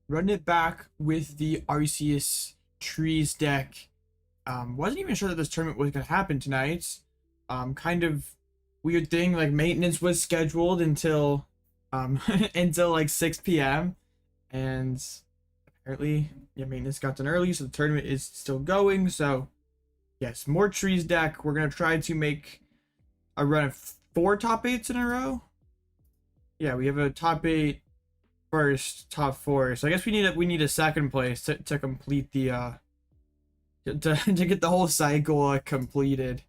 run it back with the Arceus Trees deck. Wasn't even sure that this tournament was gonna happen tonight. Kind of weird thing, like maintenance was scheduled until until like 6 p.m. and apparently yeah, maintenance got done early, so the tournament is still going. So yes, more Trees deck. We're gonna try to make a run of 4 top 8s in a row. Yeah, we have a top 8 first, top 4. So I guess we need a second place to complete the to get the whole cycle completed.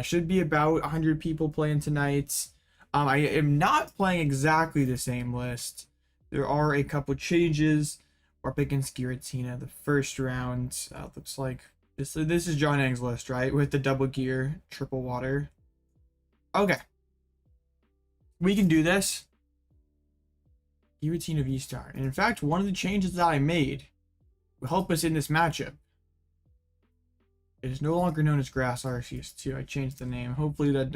Should be about 100 people playing tonight. I am not playing exactly the same list. There are a couple changes. We're picking Skiratina the first round. Looks like this is John Ang's list, right? With the double gear, triple water. Okay. We can do this. Giratina VSTAR. And in fact, one of the changes that I made will help us in this matchup. It is no longer known as Grass Arceus 2. I changed the name. Hopefully that,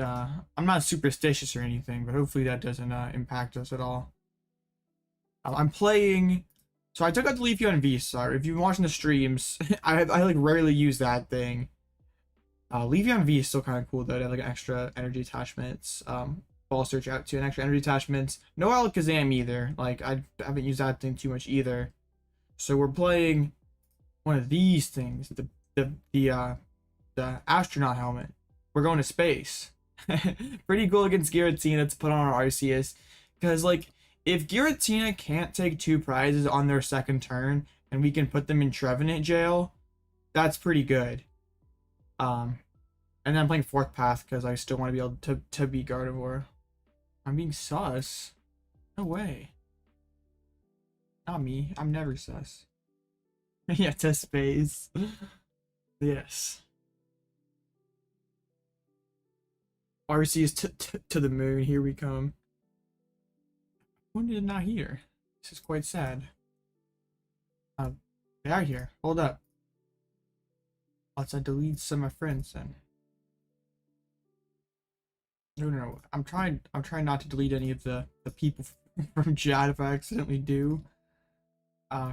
I'm not superstitious or anything, but hopefully that doesn't impact us at all. I'm playing, so I took out the Leafeon V EVS. If you've been watching the streams, I like rarely use that thing. Leafeon V is still kind of cool though. They have like extra energy attachments. Ball search out to an extra energy attachments. No Alakazam either. Like I haven't used that thing too much either. So we're playing one of these things. The astronaut helmet. We're going to space. Pretty cool against Giratina to put on our Arceus. Because like if Giratina can't take 2 prizes on their second turn and we can put them in Trevenant jail, that's pretty good. And then I'm playing 4th path because I still want to be able to be Gardevoir. I'm being sus. No way. Not me. I'm never sus. Yeah, to space. Yes. Arceus to the moon. Here we come. When did not here? This is quite sad. They are here. Hold up. Let's delete some of my friends then. No. I'm trying not to delete any of the people from chat if I accidentally do.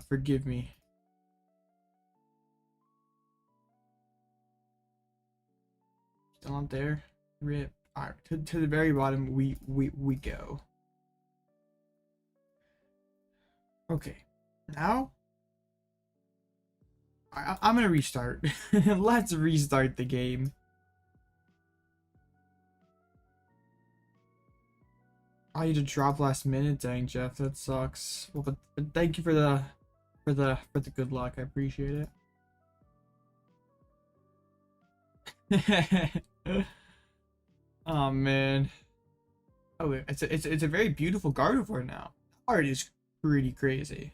Forgive me. Still not there. Rip. Alright, to the very bottom we go. Okay. Now I'm gonna restart. Let's restart the game. I need to drop last minute. Dang, Jeff, that sucks. Well, but thank you for the good luck. I appreciate it. Oh man. Oh, it's a very beautiful Gardevoir now. Art is pretty crazy.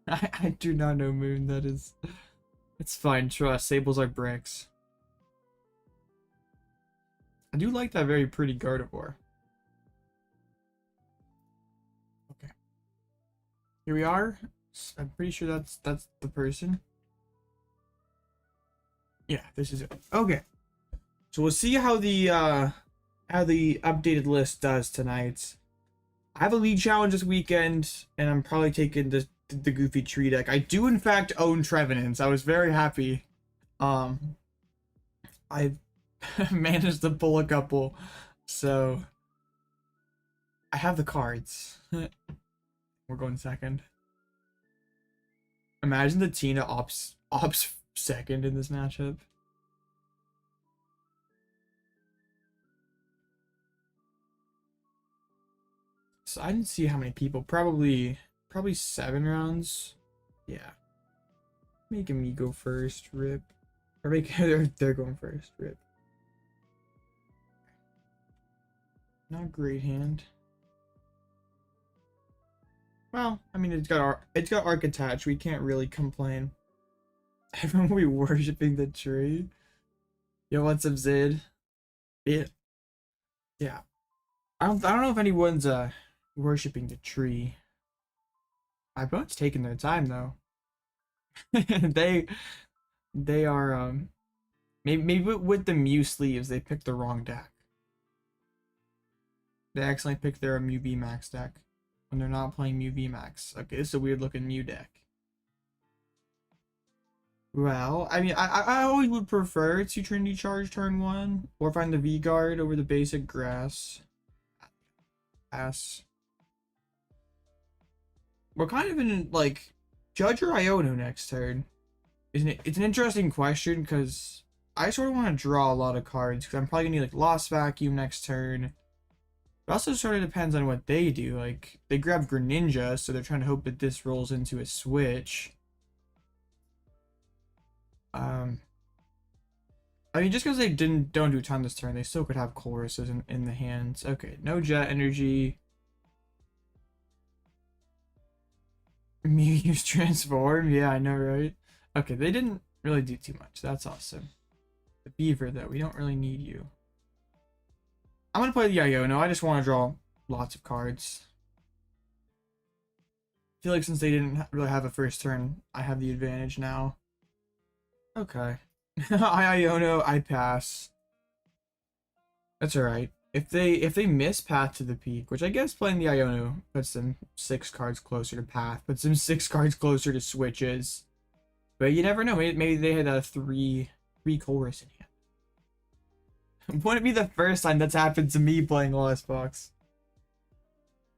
I do not know Moon. That is, it's fine. Trust. Sables are bricks. I do like that very pretty Gardevoir. Okay. Here we are. I'm pretty sure that's the person. Yeah, this is it. Okay. So we'll see how the updated list does tonight. I have a league challenge this weekend, and I'm probably taking the Goofy Tree deck. I do in fact own Trevenants. I was very happy. I managed to pull a couple, so I have the cards. We're going second. Imagine the Tina ops second in this matchup. So I didn't see how many people. Probably 7 rounds. Yeah. Making me go first. Rip. Or they're going first. Rip. Not great hand. Well, I mean it's got arc attached. We can't really complain. Everyone will be worshipping the tree. Yo, what's up, Zid? Yeah. I don't know if anyone's worshipping the tree. My opponent's taking their time though. they are maybe with the Mew sleeves they picked the wrong deck. They accidentally picked their Mew VMAX deck when they're not playing Mew VMAX. Okay, this is a weird looking Mew deck. Well, I mean, I always would prefer to Trinity Charge turn 1 or find the V-Guard over the basic grass. We're kind of in, like, Judge or Iono next turn. Isn't it? It's an interesting question because I sort of want to draw a lot of cards because I'm probably going to need, like, Lost Vacuum next turn. It also sort of depends on what they do. Like, they grab Greninja, so they're trying to hope that this rolls into a switch. I mean, just because they don't do a ton this turn, they still could have choruses in the hands. Okay, no Jet Energy. Mew's Transform, yeah, I know, right? Okay, they didn't really do too much. That's awesome. The Beaver, though, we don't really need you. I'm gonna play the Iono. I just want to draw lots of cards. I feel like since they didn't really have a first turn, I have the advantage now. Okay. I Iono, I pass. That's alright. If they miss Path to the Peak, which I guess playing the Iono puts them 6 cards closer to Path, puts them 6 cards closer to switches. But you never know. Maybe they had a 3 chorus in hand. Wouldn't be the first time that's happened to me playing Lost Box.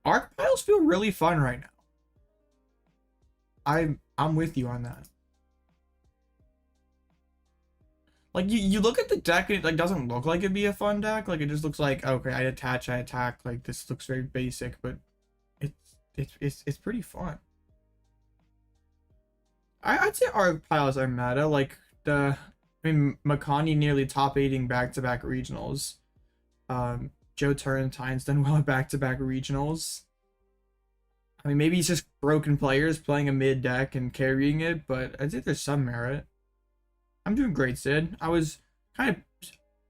Arc piles feel really fun right now. I'm with you on that. Like, you look at the deck and it, like, doesn't look like it'd be a fun deck. Like, it just looks like, okay, I attach, I attack. Like, this looks very basic, but it's pretty fun. I'd say Arc piles are meta. Like, I mean, Makani nearly top 8ing back-to-back regionals. Joe Turrentine's done well at back-to-back regionals. I mean, maybe he's just broken players playing a mid deck and carrying it, but I'd say there's some merit. I'm doing great, Sid. I was kind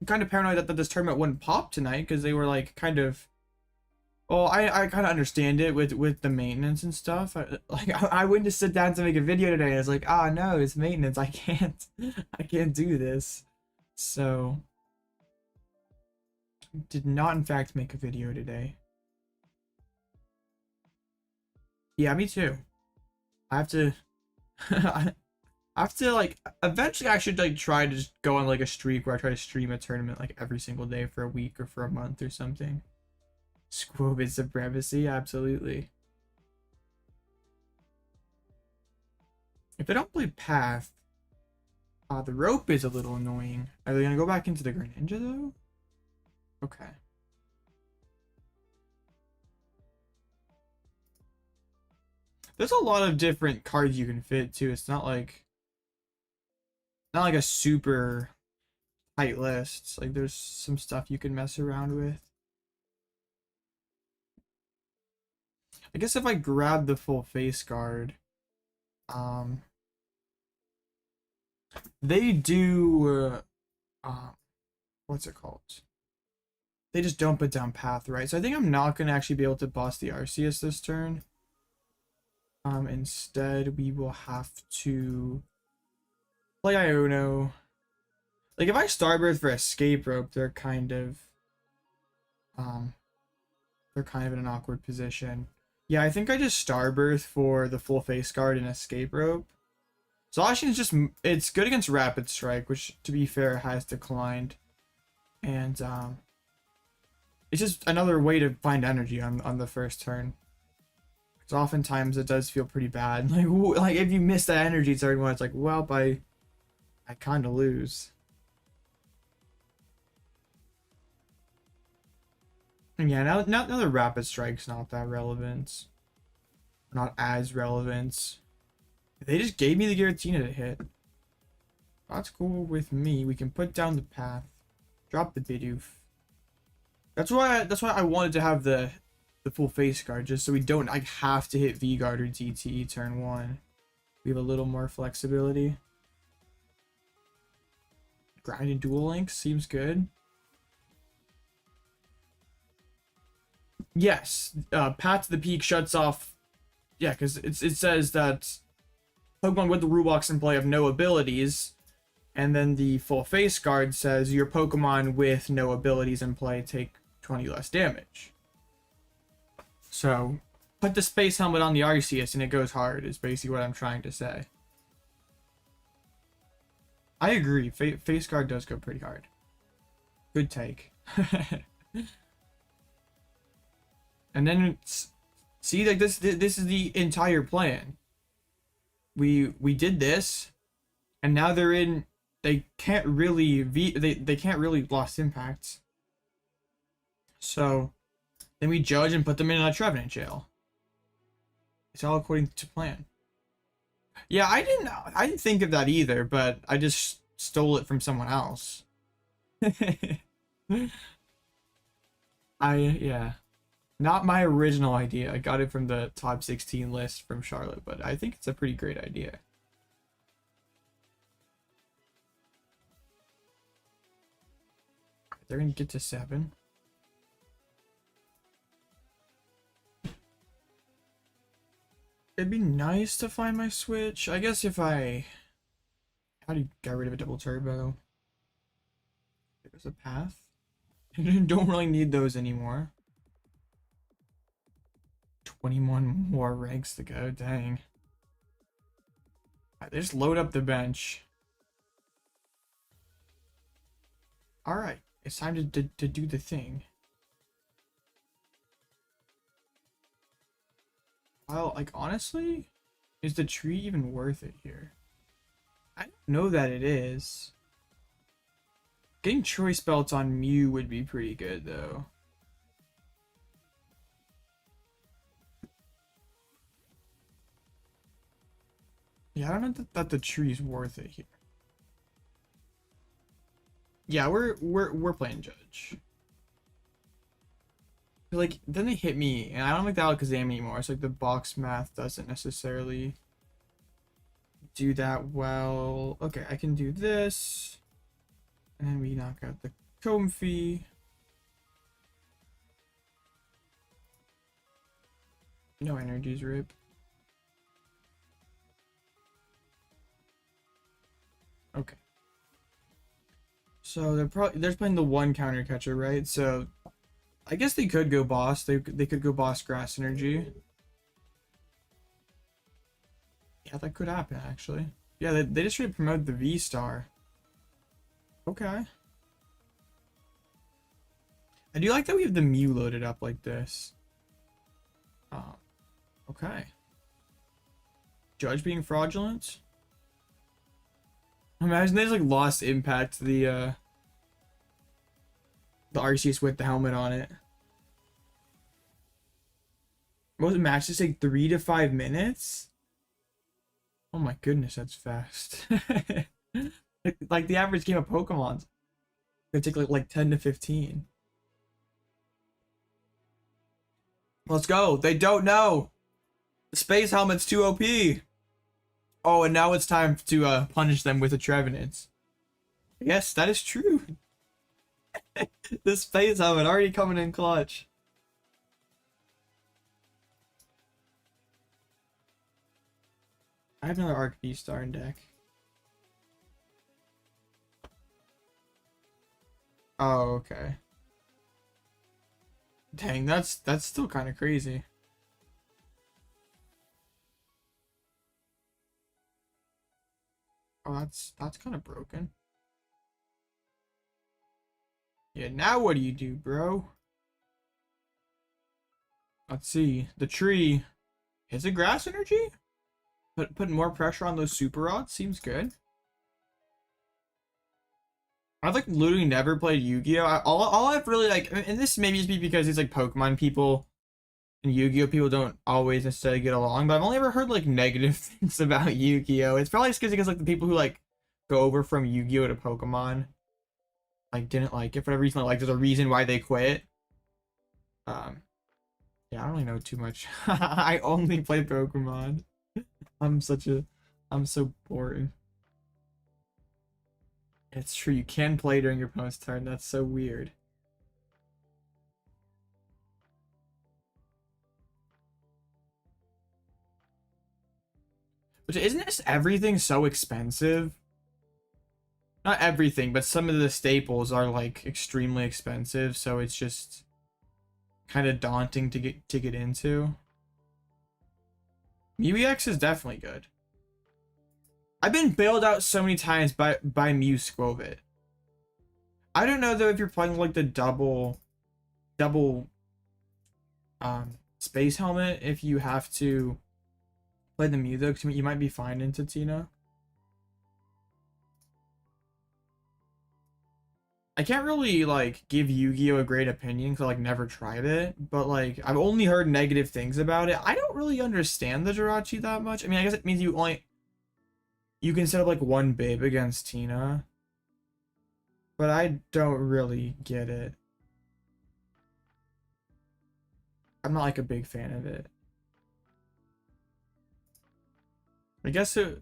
of paranoid that this tournament wouldn't pop tonight because they were like kind of. Well, I kind of understand it with the maintenance and stuff. I went to sit down to make a video today and I was like, ah, no, it's maintenance. I can't do this. So did not in fact make a video today. Yeah, me too. I have to. I have to, like, eventually I should, like, try to just go on, like, a streak where I try to stream a tournament, like, every single day for a week or for a month or something. Skwovet SVI, absolutely. If they don't play Path, the rope is a little annoying. Are they going to go back into the Greninja, though? Okay. There's a lot of different cards you can fit, too. It's not like a super tight list. Like, there's some stuff you can mess around with. I guess if I grab the full face guard, they do, what's it called? They just don't put down Path, right? So I think I'm not going to actually be able to boss the Arceus this turn. Instead, we will have to play Iono. Like, if I Starbirth for Escape Rope, they're kind of in an awkward position. Yeah, I think I just Starbirth for the full face guard and Escape Rope. Zacian's just, it's good against Rapid Strike, which, to be fair, has declined. And, it's just another way to find energy on the first turn. Because oftentimes it does feel pretty bad. Like if you miss that energy turn one, it's like, well, I kind of lose. And yeah, now the Rapid Strike's not that relevant. Not as relevant. They just gave me the Giratina to hit. That's cool with me. We can put down the Path. Drop the Bidoof. That's why I wanted to have the full face guard, just so we don't like have to hit V-Guard or DTE turn 1. We have a little more flexibility. Grinding Dual Links seems good. Yes, Path to the Peak shuts off. Yeah, because it says that Pokemon with the rule box in play have no abilities, and then the full face guard says your Pokemon with no abilities in play take 20 less damage. So put the space helmet on the Arceus and it goes hard is basically what I'm trying to say. I agree. Face guard does go pretty hard. Good take. And then it's, see, like this is the entire plan. We did this, and now they're in. They can't really they can't really lost impacts. So then we judge and put them in a Trevenant jail. It's all according to plan. Yeah, I didn't think of that either, but I just stole it from someone else. Yeah. Not my original idea. I got it from the top 16 list from Charlotte, but I think it's a pretty great idea. They're gonna get to 7. It'd be nice to find my switch. I guess if I... How do you get rid of a double turbo? There's a path. Don't really need those anymore. 21 more ranks to go, dang. Alright, just load up the bench. Alright, it's time to do the thing. Well, like, honestly, is the tree even worth it here? I don't know that it is. Getting choice belts on Mew would be pretty good, though. Yeah, I don't know that the tree's worth it here. Yeah, we're playing judge. Like, then they hit me, and I don't like the Alakazam anymore. It's like the box math doesn't necessarily do that well. Okay, I can do this. And then we knock out the Comfy. No energies, rip. Okay. So they're playing the one counter catcher, right? So I guess they could go boss. They could go boss grass energy. Yeah, that could happen actually. Yeah, they just tried to promote the VSTAR. Okay. I do like that we have the Mew loaded up like this. Okay. Judge being fraudulent. Imagine they just like lost impact the Arceus with the helmet on it. Most matches take 3 to 5 minutes. Oh my goodness, that's fast. like the average game of Pokemon's could take like 10 to 15. Let's go. They don't know. The space helmet's too OP. Oh, and now it's time to punish them with a Trevenant. Yes, that is true. The space helmet already coming in clutch. I have another Arc VSTAR in deck. Oh, okay. Dang, that's still kind of crazy. Oh, that's kind of broken. Yeah, now what do you do, bro? Let's see. The tree is it grass energy? Putting more pressure on those super rods seems good. I've like literally never played Yu-Gi-Oh! All I've really like, and this maybe just be because it's like Pokemon people and Yu-Gi-Oh! People don't always necessarily get along, but I've only ever heard like negative things about Yu-Gi-Oh! It's probably just because like the people who like go over from Yu-Gi-Oh! To Pokemon like didn't like it for whatever reason. Like there's a reason why they quit. Yeah, I don't really know too much. I only play Pokemon. I'm so bored. It's true, you can play during your opponent's turn. That's so weird. Which isn't this everything so expensive? Not everything, but some of the staples are like extremely expensive, so it's just kind of daunting to get into. MEX is definitely good. I've been bailed out so many times by Mew Skwovet. I don't know though if you're playing like the double space helmet, if you have to play the Mew though, because you might be fine into Tina. I can't really like give Yu-Gi-Oh a great opinion because I like never tried it, but like I've only heard negative things about it. I don't really understand the Jirachi that much. I mean, I guess it means you can set up like one Babe against Tina, but I don't really get it. I'm not like a big fan of it. I guess it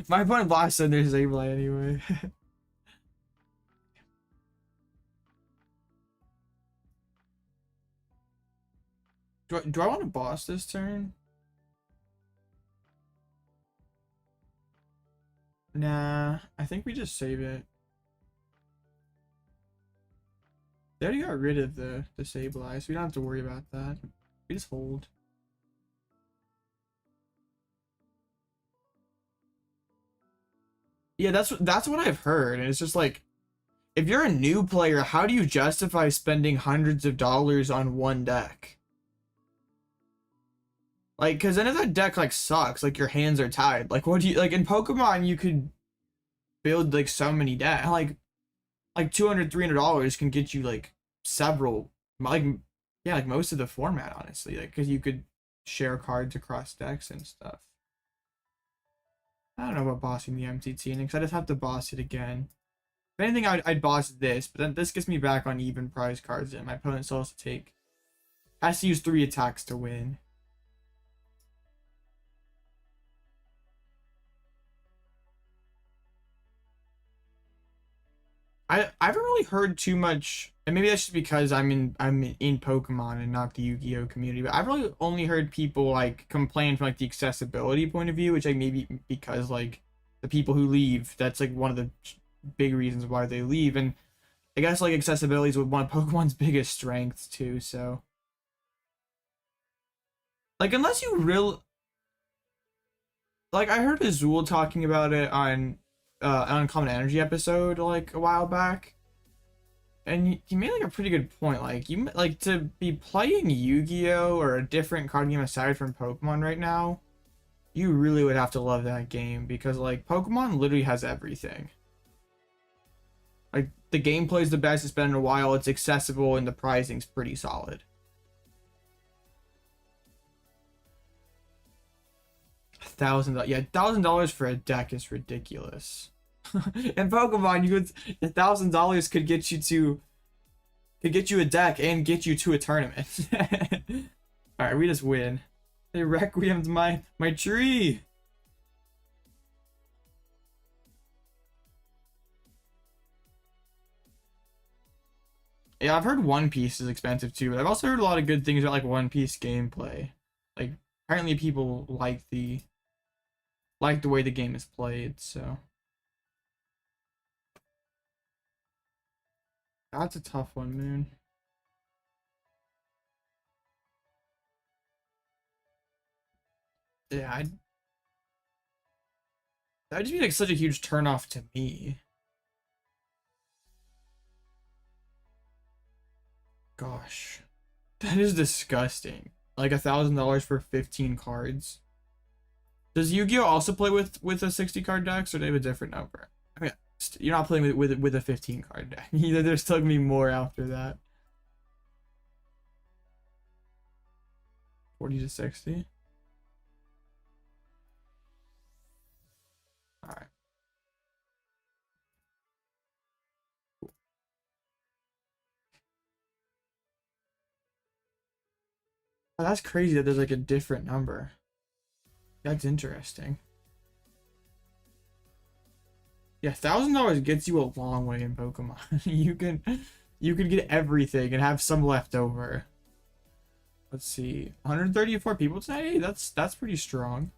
my opponent lost in their Sableye anyway. Do I want to boss this turn? Nah, I think we just save it. They already got rid of the Sableye, so we don't have to worry about that. We just hold. Yeah, that's what I've heard, and it's just like, if you're a new player, how do you justify spending hundreds of dollars on one deck? Like, because then if that deck like sucks, like your hands are tied. Like, what do you like in Pokemon? You could build like so many decks, like $200, $300 can get you like several, like yeah, like most of the format honestly, like because you could share cards across decks and stuff. I don't know about bossing the MTT because I just have to boss it again. If anything, I'd boss this, but then this gets me back on even prize cards, and my opponent still has to use 3 attacks to win. I haven't really heard too much, and maybe that's just because I'm in Pokemon and not the Yu-Gi-Oh community, but I've really only heard people like complain from like the accessibility point of view, which like maybe because like the people who leave, that's like one of the big reasons why they leave, and I guess like accessibility is one of Pokemon's biggest strengths too, so like unless you really like, I heard Azul talking about it on an Uncommon Energy episode like a while back, and he made like a pretty good point. Like you like to be playing Yu-Gi-Oh or a different card game aside from Pokemon right now, you really would have to love that game because like Pokemon literally has everything. Like the gameplay is the best it's been in a while. It's accessible and the pricing's pretty solid. $1,000, yeah, $1,000 for a deck is ridiculous. In Pokemon, $1,000 could get you a deck and get you to a tournament. All right, we just win. They requiem'd my tree. Yeah, I've heard One Piece is expensive too, but I've also heard a lot of good things about like One Piece gameplay. Like apparently people like the way the game is played, so that's a tough one, Moon. Yeah, that'd just be like such a huge turnoff to me. Gosh, that is disgusting. Like $1,000 for 15 cards. Does Yu-Gi-Oh also play with a 60 card deck, or do they have a different number? I mean, you're not playing with a 15 card deck. There's still gonna be more after that. 40 to 60. All right. Oh, that's crazy that there's like a different number. That's interesting. Yeah, $1,000 gets you a long way in Pokemon. you can get everything and have some left over. Let's see, 134 people tonight. Hey, that's pretty strong.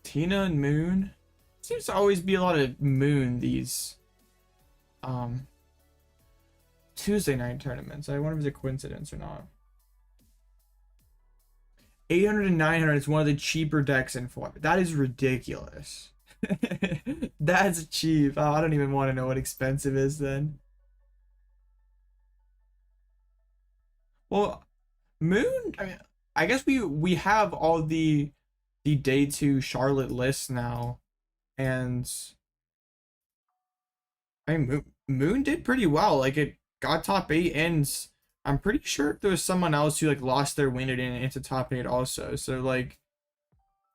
Tina and Moon. Seems to always be a lot of Moon these Tuesday night tournaments. I wonder if it's a coincidence or not. 800 and 900 is one of the cheaper decks in format. That is ridiculous. That's cheap. Oh, I don't even want to know what expensive is then. Well, Moon, I mean, I guess we have all the day 2 Charlotte lists now, and I mean Moon did pretty well. Like, it got top 8, and I'm pretty sure there was someone else who like lost their win it into top 8 also. So like,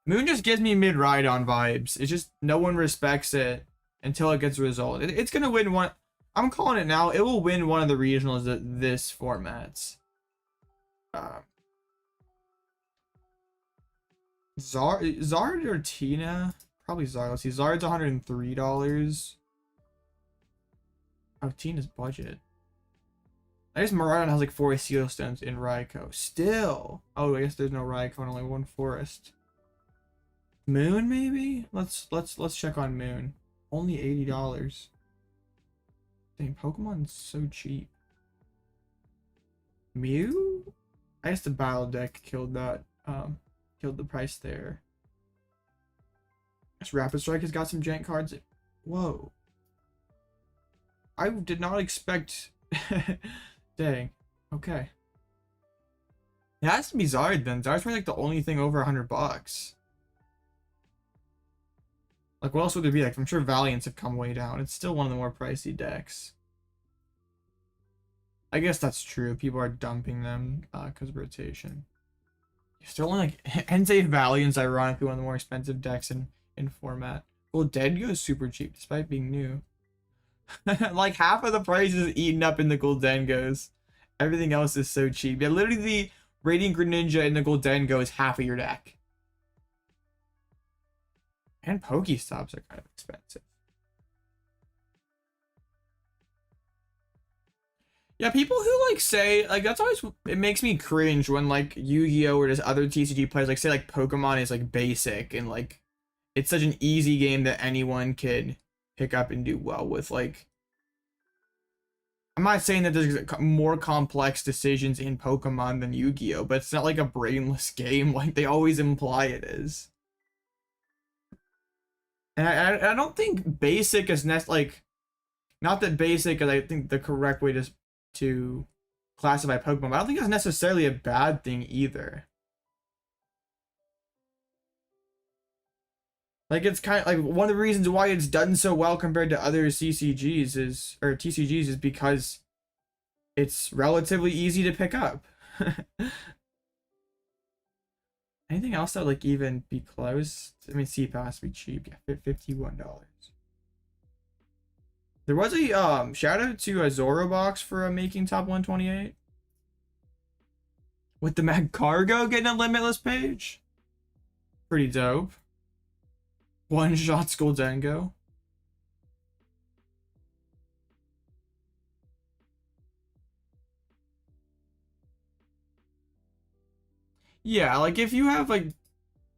Moon just gives me mid Rhydon vibes. It's just no one respects it until it gets a result. It's gonna win one. I'm calling it now. It will win one of the regionals at this format. Zard or Tina? Probably Zard. Let's see. Zard's $103. Oh, Tina's budget. I guess Miraidon has like 4 Seal Stones in Raikou. Still. Oh, I guess there's no Raikou and only 1 Forest. Moon maybe? Let's check on Moon. Only $80. Dang, Pokemon's so cheap. Mew? I guess the battle deck killed that. Killed the price there. This Rapid Strike has got some jank cards. Whoa. I did not expect. Dang. Okay. It has to be Zard then. Zard's probably like the only thing over $100. Like, what else would there be? Like, I'm sure Valiants have come way down. It's still one of the more pricey decks. I guess that's true. People are dumping them because of rotation. Still only like Hensei Valiant's ironically one of the more expensive decks in format. Goldengo is super cheap despite being new. Like, half of the price is eaten up in the Goldengos. Everything else is so cheap. Yeah, literally the Radiant Greninja and the Goldengo is half of your deck. And Pokestops are kind of expensive. Yeah, people who like say, like, that's always, it makes me cringe when like Yu-Gi-Oh or just other TCG players like say like Pokemon is like basic and like it's such an easy game that anyone could pick up and do well with. Like, I'm not saying that there's more complex decisions in Pokemon than Yu-Gi-Oh, but it's not like a brainless game like they always imply it is. And I don't think basic is like, not that basic is I think the correct way to classify Pokemon, but I don't think that's necessarily a bad thing either. Like, it's kind of like one of the reasons why it's done so well compared to other CCGs is, or TCGs, is because it's relatively easy to pick up. Anything else that like even be close? I mean, CPAL has to be cheap. Yeah, $51. There was a shout out to a Zoro box for making top 128 with the Magcargo getting a limitless page. Pretty dope. One shot Goldengo. Yeah, like if you have like,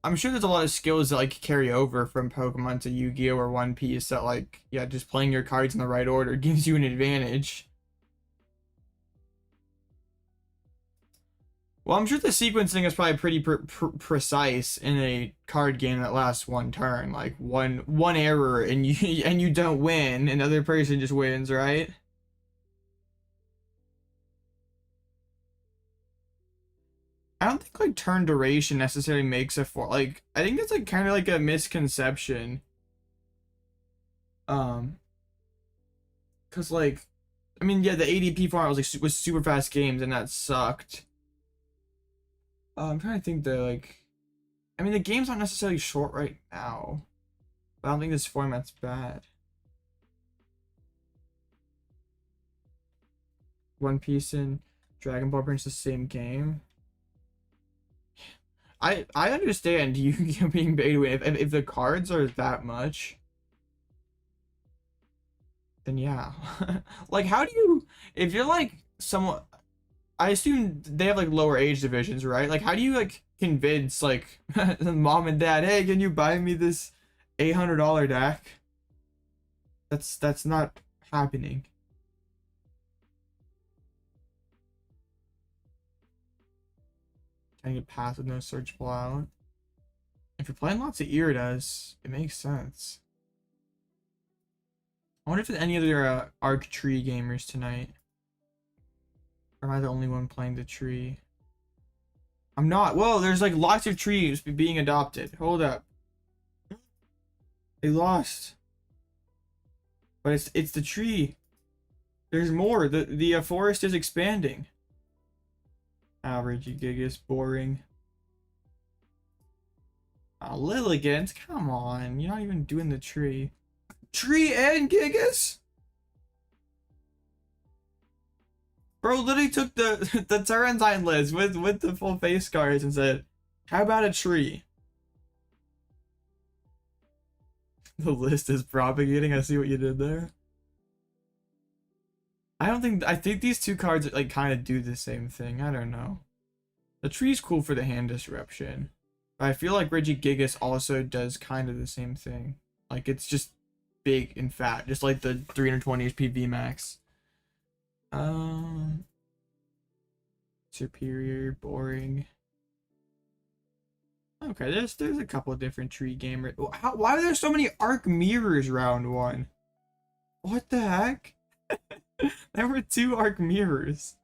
I'm sure there's a lot of skills that like carry over from Pokemon to Yu-Gi-Oh or One Piece that like, yeah, just playing your cards in the right order gives you an advantage. Well, I'm sure the sequencing is probably pretty precise in a card game that lasts one turn. Like one error and you don't win, and the other person just wins, right? I don't think like turn duration necessarily makes a for like, I think that's like kind of like a misconception. Cause like, I mean, yeah, the ADP format was like was super fast games and that sucked. I'm trying to think that like, I mean, the game's not necessarily short right now, but I don't think this format's bad. One Piece and Dragon Ball Prince the same game. I understand you being bait away if the cards are that much, then yeah. Like, how do you, if you're like someone, I assume they have like lower age divisions, right? Like, how do you like convince like mom and dad, hey, can you buy me this $800 deck? That's not happening. I get pass with no search pull out. If you're playing lots of Iridas, it makes sense. I wonder if there's any other Arc Tree gamers tonight. Or am I the only one playing the tree? I'm not. Whoa, there's like lots of trees being adopted. Hold up. They lost. But it's the tree. There's more. The forest is expanding. Average Gigas, boring. Lilligant, come on. You're not even doing the tree. Tree and Gigas? Bro literally took the Turrentine list with the full face cards and said, how about a tree? The list is propagating. I see what you did there. I think these two cards like kind of do the same thing. I don't know. The tree's cool for the hand disruption. But I feel like Regigigas also does kind of the same thing. Like it's just big and fat, just like the 320 HP VMAX. Superior, boring. Okay, there's a couple of different tree gamers. Why are there so many arc mirrors round one? What the heck? There were 2 arc mirrors.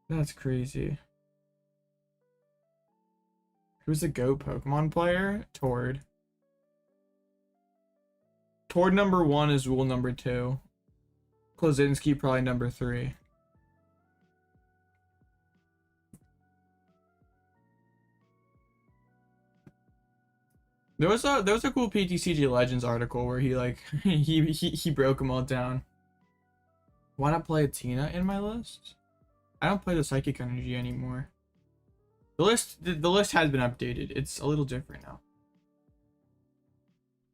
That's crazy. Who's the Go Pokemon player? Tord. Tord number 1 is rule number 2. Klozinski probably number 3. There was a cool PTCG Legends article where he like he broke them all down. Why not play a Tina in my list? I don't play the Psychic Energy anymore. The list has been updated. It's a little different now.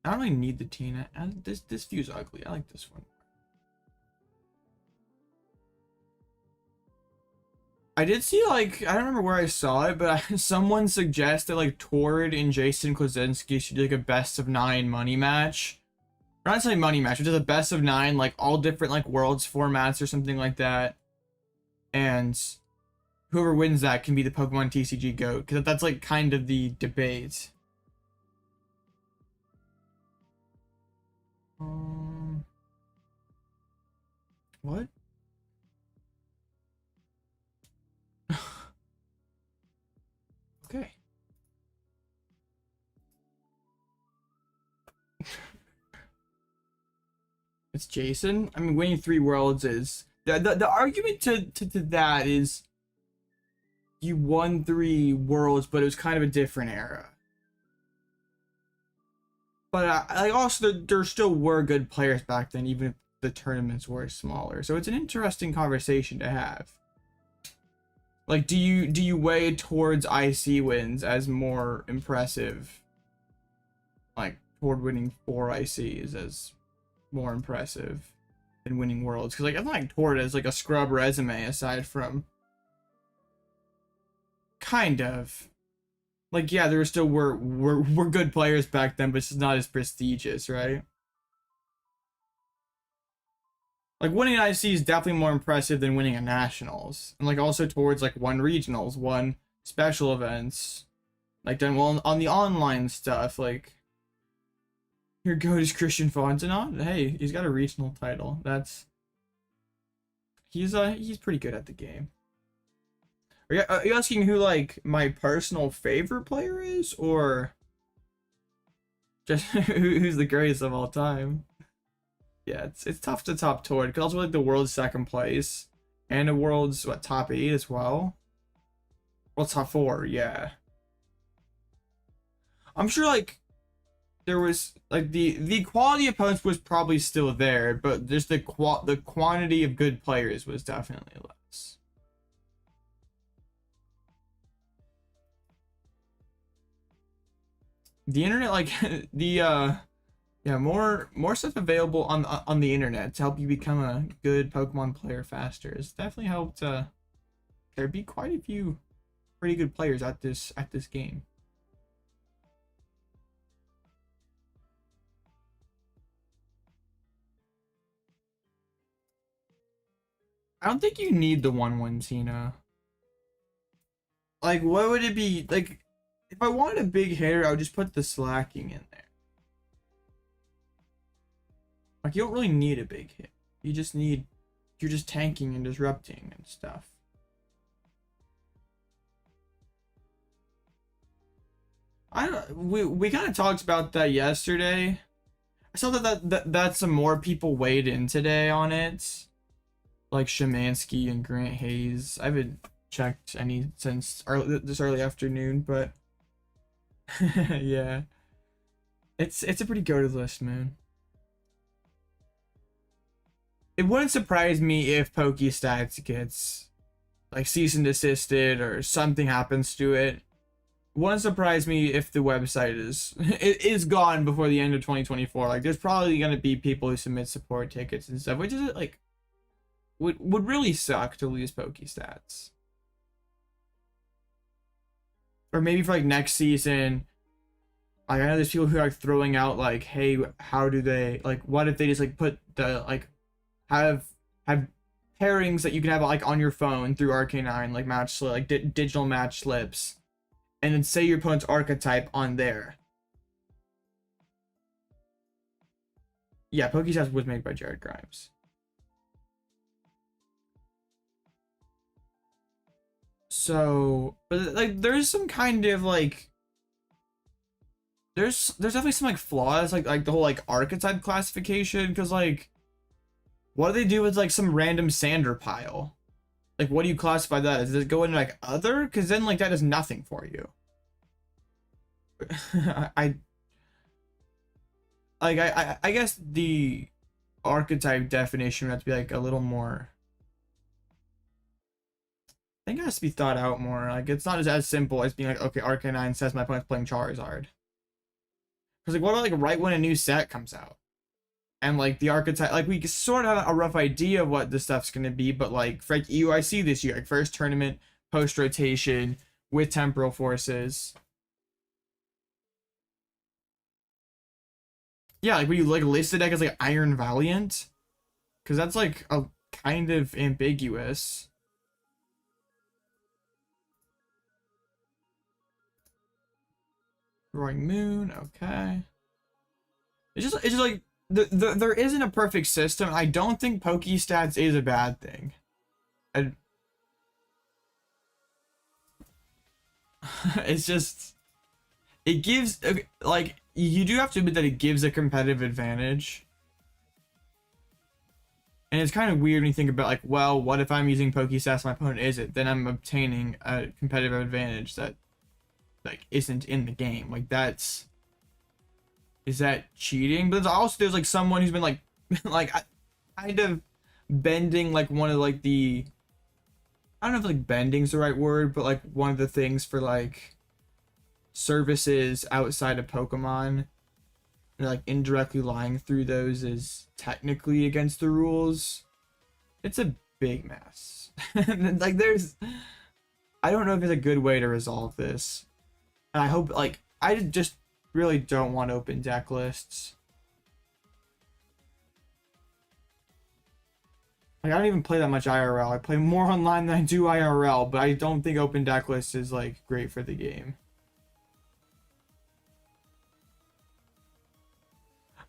I don't really need the Tina. This view's ugly. I like this one. I did see like I don't remember where I saw it, but someone suggested like Tord and Jason Klozinski should do like a best of 9 money match. Or not necessarily money match, but just a best of 9, like all different like worlds formats or something like that. And whoever wins that can be the Pokemon TCG GOAT, because that's like kind of the debate. What? Okay. It's Jason. I mean, winning 3 worlds is the argument to that is you won 3 worlds, but it was kind of a different era. But like also there still were good players back then, even if the tournaments were smaller. So it's an interesting conversation to have. Like, do you weigh towards IC wins as more impressive? Like, toward winning 4 ICs as more impressive than winning worlds? Because like I think Tord has like a scrub resume aside from kind of like yeah, there still were good players back then, but it's just not as prestigious, right? Like winning an IC is definitely more impressive than winning a nationals, and like also towards like 1 regionals, 1 special events, like done well on the online stuff. Like your goat is Christian Fontenot. Hey, he's got a regional title. That's he's pretty good at the game. Are you asking who like my personal favorite player is, or just who's the greatest of all time? Yeah, it's tough to top Tord because also like the world's 2nd place and the world's what top 8 as well. Well, top 4, yeah. I'm sure like there was like the quality of opponents was probably still there, but just the quantity of good players was definitely less. The internet, like the yeah, more stuff available on the internet to help you become a good Pokemon player faster. It's definitely helped there be quite a few pretty good players at this game. I don't think you need the 1/1 Tina. Like, what would it be? Like, if I wanted a big hitter, I would just put the slacking in there. Like, you don't really need a big hit. You just need, you're just tanking and disrupting and stuff. We kind of talked about that yesterday. I saw that some more people weighed in today on it, like Shemansky and Grant Hayes. I haven't checked any since this early afternoon, but yeah, it's a pretty goated list, man. It wouldn't surprise me if PokeStats gets like cease and desisted or something happens to it. Wouldn't surprise me if the website is gone before the end of 2024. Like, there's probably gonna be people who submit support tickets and stuff, which is like would really suck to lose PokeStats. Or maybe for like next season, like I know there's people who are throwing out like, hey, how do they, like, what if they just like put the like have pairings that you can have like on your phone through Arcanine, like match slip, like digital match slips, and then say your opponent's archetype on there. Yeah, PokeStats was made by Jared Grimes. So, but like, there's some kind of like, there's definitely some like flaws, like the whole like archetype classification, because like, what do they do with like some random Sander pile? Like, what do you classify that as? Does it go into like other? Because then like that does nothing for you. I guess the archetype definition would have to be like a little more. I think it has to be thought out more. Like, it's not as simple as being like, okay, Arcanine says my opponent's playing Charizard. Because like, what about like right when a new set comes out? And like the archetype, like we sort of have a rough idea of what the stuff's gonna be, but like for like EUIC this year, like first tournament, post rotation with temporal forces. Yeah, like when you like list the deck as like Iron Valiant, because that's like a kind of ambiguous. Roaring Moon, okay. It's just like there isn't a perfect system. I don't think PokeStats is a bad thing. It's just, it gives, like, you do have to admit that it gives a competitive advantage. And it's kind of weird when you think about like, well, what if I'm using PokeStats, my opponent isn't? Then I'm obtaining a competitive advantage that like isn't in the game. Like, is that cheating? But there's like someone who's been like like kind of bending like one of like the, I don't know if like bending's the right word, but like one of the things for like services outside of Pokemon, and like indirectly lying through those is technically against the rules. It's a big mess. Like, I don't know if there's a good way to resolve this. And I hope, like, I just really don't want open deck lists. Like, I don't even play that much IRL. I play more online than I do IRL, but I don't think open deck lists is like great for the game.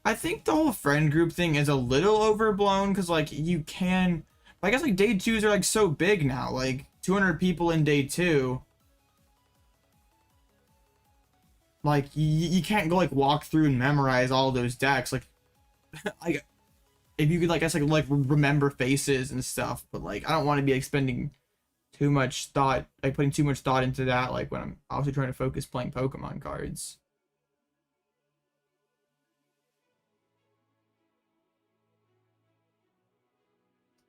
I think the whole friend group thing is a little overblown, because like you can, I guess like day 2s are like so big now, like 200 people in day 2. Like you can't go like walk through and memorize all those decks. Like, like if you could like, I guess like remember faces and stuff, but like I don't want to be like spending too much thought, like putting too much thought into that, like when I'm also trying to focus playing Pokemon cards.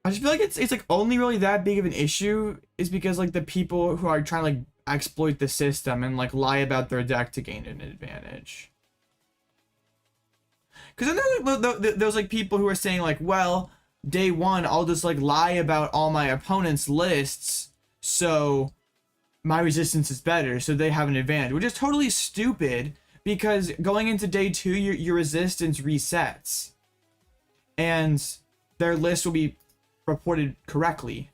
I just feel like it's like only really that big of an issue is because like the people who are trying to like exploit the system and like lie about their deck to gain an advantage. Because then there's like people who are saying like, well, day 1 I'll just like lie about all my opponent's lists so my resistance is better, so they have an advantage, which is totally stupid, because going into day 2 your resistance resets and their list will be reported correctly.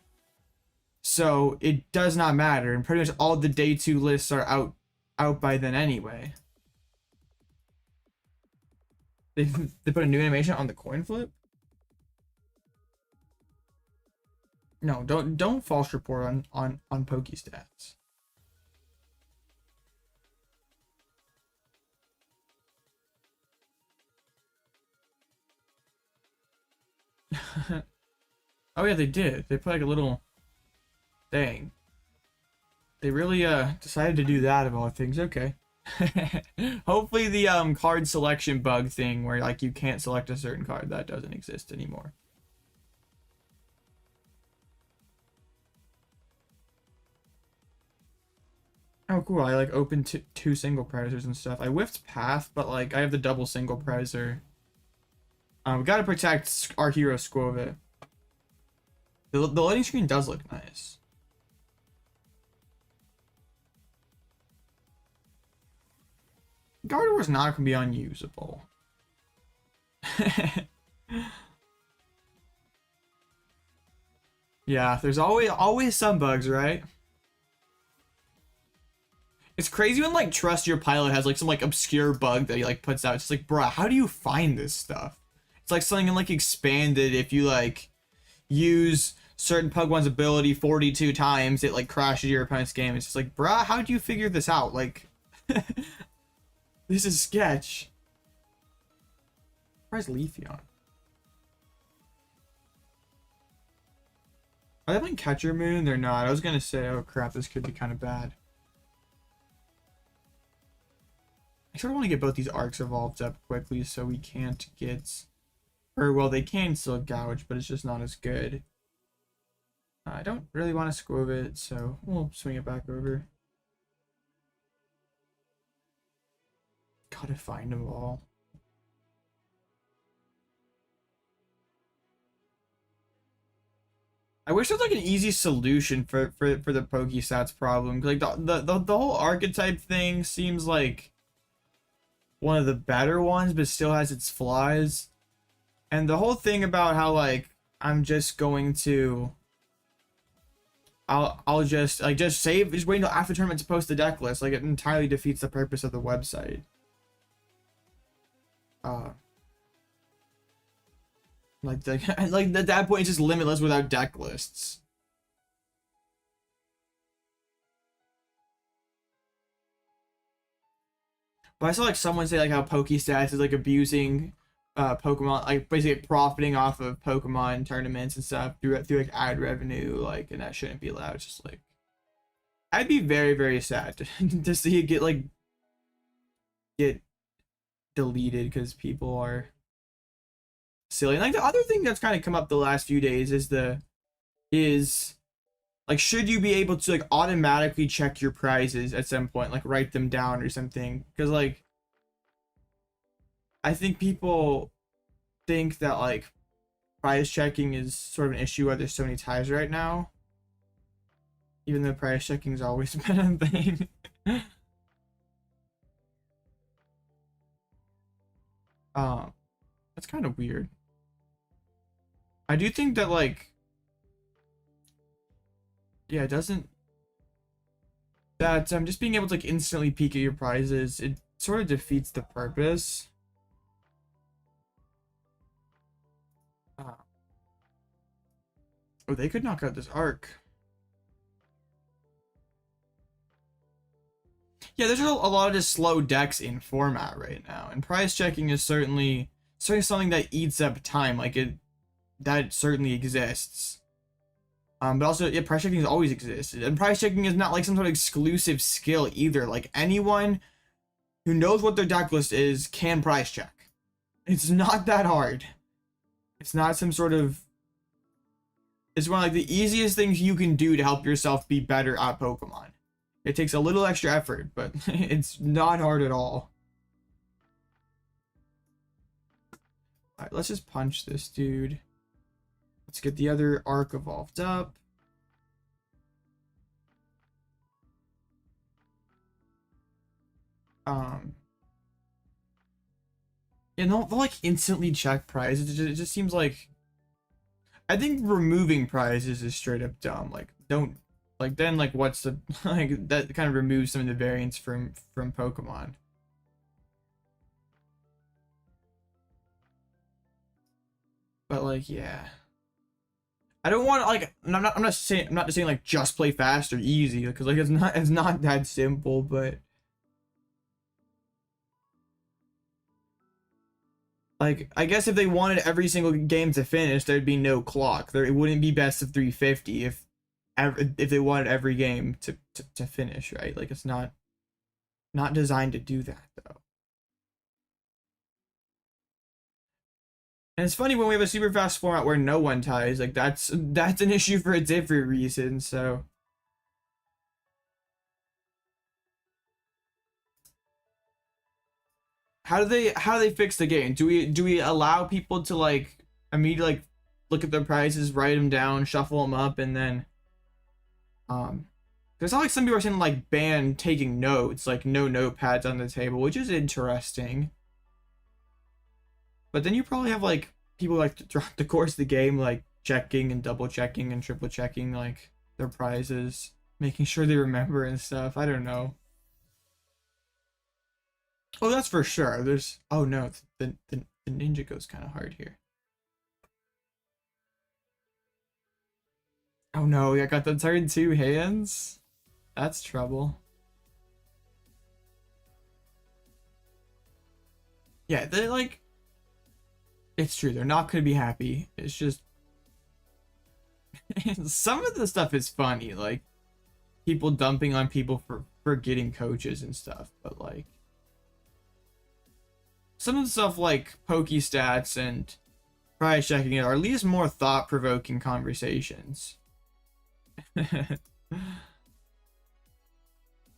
So it does not matter, and pretty much all the day 2 lists are out by then anyway. They put a new animation on the coin flip? No, don't false report on Pokestats. Oh yeah, they did. They put like a little thing. They really decided to do that of all things. Okay. Hopefully the card selection bug thing where like you can't select a certain card, that doesn't exist anymore. Oh cool, I like opened two single prizers and stuff. I whiffed Path, but like I have the double single prizer. We gotta protect our hero Skwovet. The loading screen does look nice. Gardevoir's not gonna be unusable. Yeah, there's always some bugs, right? It's crazy when like Trust Your Pilot has like some like obscure bug that he like puts out. It's just like, bruh, how do you find this stuff? It's like something like expanded. If you like use certain Pokemon's ability 42 times, it like crashes your opponent's game. It's just like, bruh, how do you figure this out? Like, this is sketch. Where's Leafeon? Are they playing Catcher Moon? They're not. I was gonna say, oh crap, this could be kind of bad. I sort of want to get both these arcs evolved up quickly so we can't get... Or, well, they can still gouge, but it's just not as good. I don't really want to Skwovet, so we'll swing it back over. Gotta find them all. I wish there was like an easy solution for the Pokestats problem. Like the whole archetype thing seems like one of the better ones, but still has its flaws. And the whole thing about how like I'm just going to I'll just save, just wait until after tournament to post the deck list, like it entirely defeats the purpose of the website. Like at that point it's just limitless without deck lists. But I saw like someone say like how Pokestats is like abusing Pokemon, like basically profiting off of Pokemon tournaments and stuff through like ad revenue, like, and that shouldn't be allowed. It's just like, I'd be very, very sad to see it get deleted because people are silly. And like the other thing that's kind of come up the last few days is like, should you be able to like automatically check your prizes at some point, like write them down or something? Because like, I think people think that like prize checking is sort of an issue why there's so many ties right now, even though prize checking has always been a thing. That's kind of weird. I do think that like, yeah, it doesn't, that just being able to like instantly peek at your prizes, it sort of defeats the purpose. Oh, they could knock out this arc. Yeah, there's a lot of just slow decks in format right now, and prize checking is certainly something that eats up time. Like that certainly exists. But also, yeah, price checking has always existed, and price checking is not like some sort of exclusive skill either. Like anyone who knows what their deck list is can price check. It's not that hard. It's not some sort of. It's one of like the easiest things you can do to help yourself be better at Pokemon. It takes a little extra effort, but it's not hard at all. Alright, let's just punch this dude. Let's get the other arc evolved up. And they'll like instantly check prize. It just seems like, I think removing prizes is straight up dumb. Like, don't, like, then, like, what's the, like, that kind of removes some of the variants from Pokemon. But, like, yeah. I don't want to, like, I'm not just saying like just play fast or easy, because like it's not that simple, but like I guess if they wanted every single game to finish, there'd be no clock. It wouldn't be best of 350 if they wanted every game to finish, right? Like it's not designed to do that though. And it's funny when we have a super fast format where no one ties, like that's an issue for a different reason, so how do they fix the game? Do we allow people to like immediately like look at their prices, write them down, shuffle them up, and then there's not like some people are saying like ban taking notes, like no notepads on the table, which is interesting. But then you probably have like people like throughout the course of the game like checking and double checking and triple checking like their prizes, making sure they remember and stuff. I don't know. Oh, that's for sure. There's oh no, the ninja goes kind of hard here. Oh no, I got the turn 2 hands. That's trouble. Yeah, they're like it's true. They're not going to be happy. It's just some of the stuff is funny, like people dumping on people for getting coaches and stuff, but like some of the stuff like pokey stats and prize checking it are at least more thought-provoking conversations. the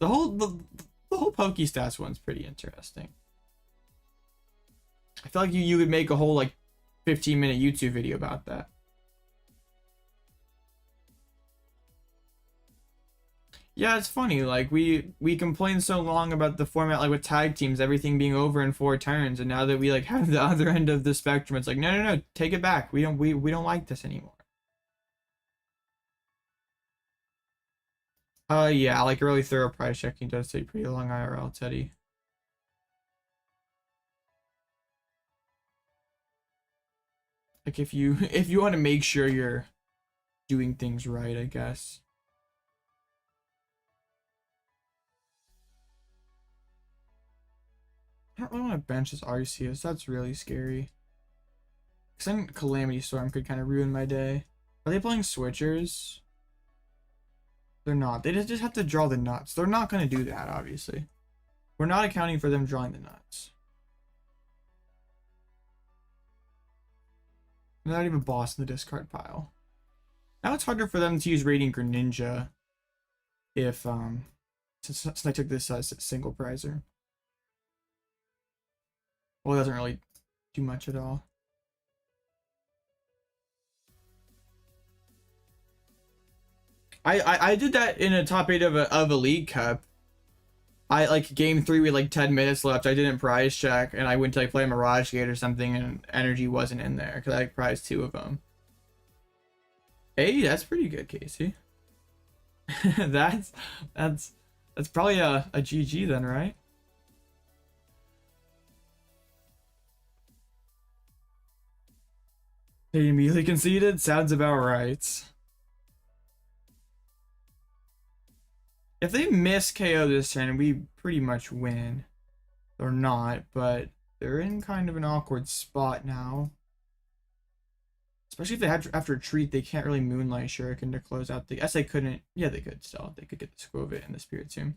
whole pokey stats one's pretty interesting. I feel like you could make a whole like 15-minute YouTube video about that. Yeah, it's funny. Like we complained so long about the format, like with tag teams, everything being over in 4 turns, and now that we like have the other end of the spectrum, it's like no, take it back. We don't like this anymore. Yeah, like really thorough price checking does take pretty long IRL, Teddy. Like if you want to make sure you're doing things right, I guess. I don't really want to bench this Arceus. That's really scary. Because then Calamity Storm could kind of ruin my day. Are they playing switchers? They're not. They just have to draw the nuts. They're not going to do that, obviously. We're not accounting for them drawing the nuts. They're not even boss in the discard pile. Now it's harder for them to use Radiant Greninja if since I took this single prizer. Well, it doesn't really do much at all. I did that in a top 8 of a League Cup. I like game 3 with like 10 minutes left. I didn't prize check and I went to like play Mirage Gate or something and energy wasn't in there because I like prized 2 of them. Hey, that's pretty good, Casey. that's probably a GG then, right? They immediately conceded? Sounds about right. If they miss KO this turn, we pretty much win. They're not, but they're in kind of an awkward spot now. Especially if they have after a treat, they can't really Moonlight Shuriken to close out the. Yes, they couldn't. Yeah, they could still. They could get the Skwovet and the Spiritomb.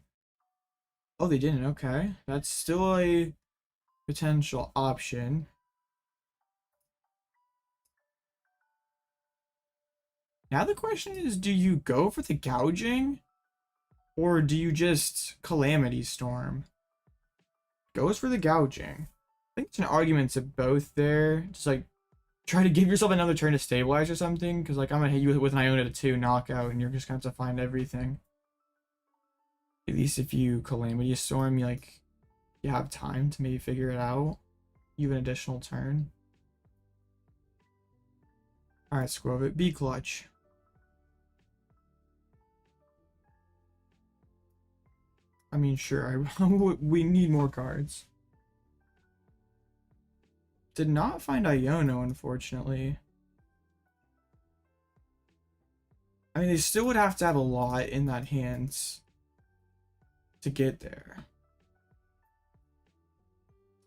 Oh, they didn't. Okay, that's still a potential option. Now the question is, do you go for the gouging? Or do you just Calamity Storm? Goes for the gouging. I think it's an argument to both there. Just like try to give yourself another turn to stabilize or something. Because like I'm gonna hit you with an Iono to 2 knockout and you're just gonna have to find everything. At least if you Calamity Storm, you have time to maybe figure it out. You have an additional turn. Alright, Skwovet, be clutch. I mean, sure, we need more cards. Did not find Iono, unfortunately. I mean, they still would have to have a lot in that hands to get there.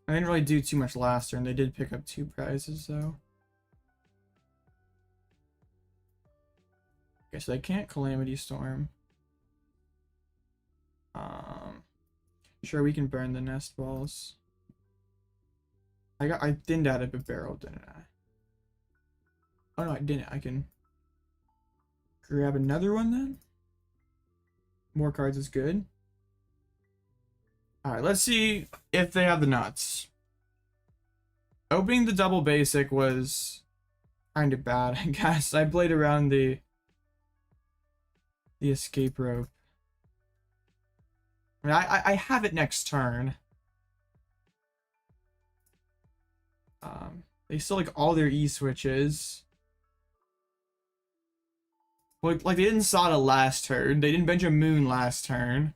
I didn't really do too much last turn. They did pick up 2 prizes, though. Okay, so they can't Calamity Storm. Sure, we can burn the nest balls. I didn't add a Bibarel, didn't I? Oh no, I didn't. I can grab another one then. More cards is good. Alright, let's see if they have the nuts. Opening the double basic was kind of bad, I guess. I played around the escape rope. I mean, I have it next turn. They still like all their E switches. Like they didn't Sada last turn. They didn't bench a Moon last turn.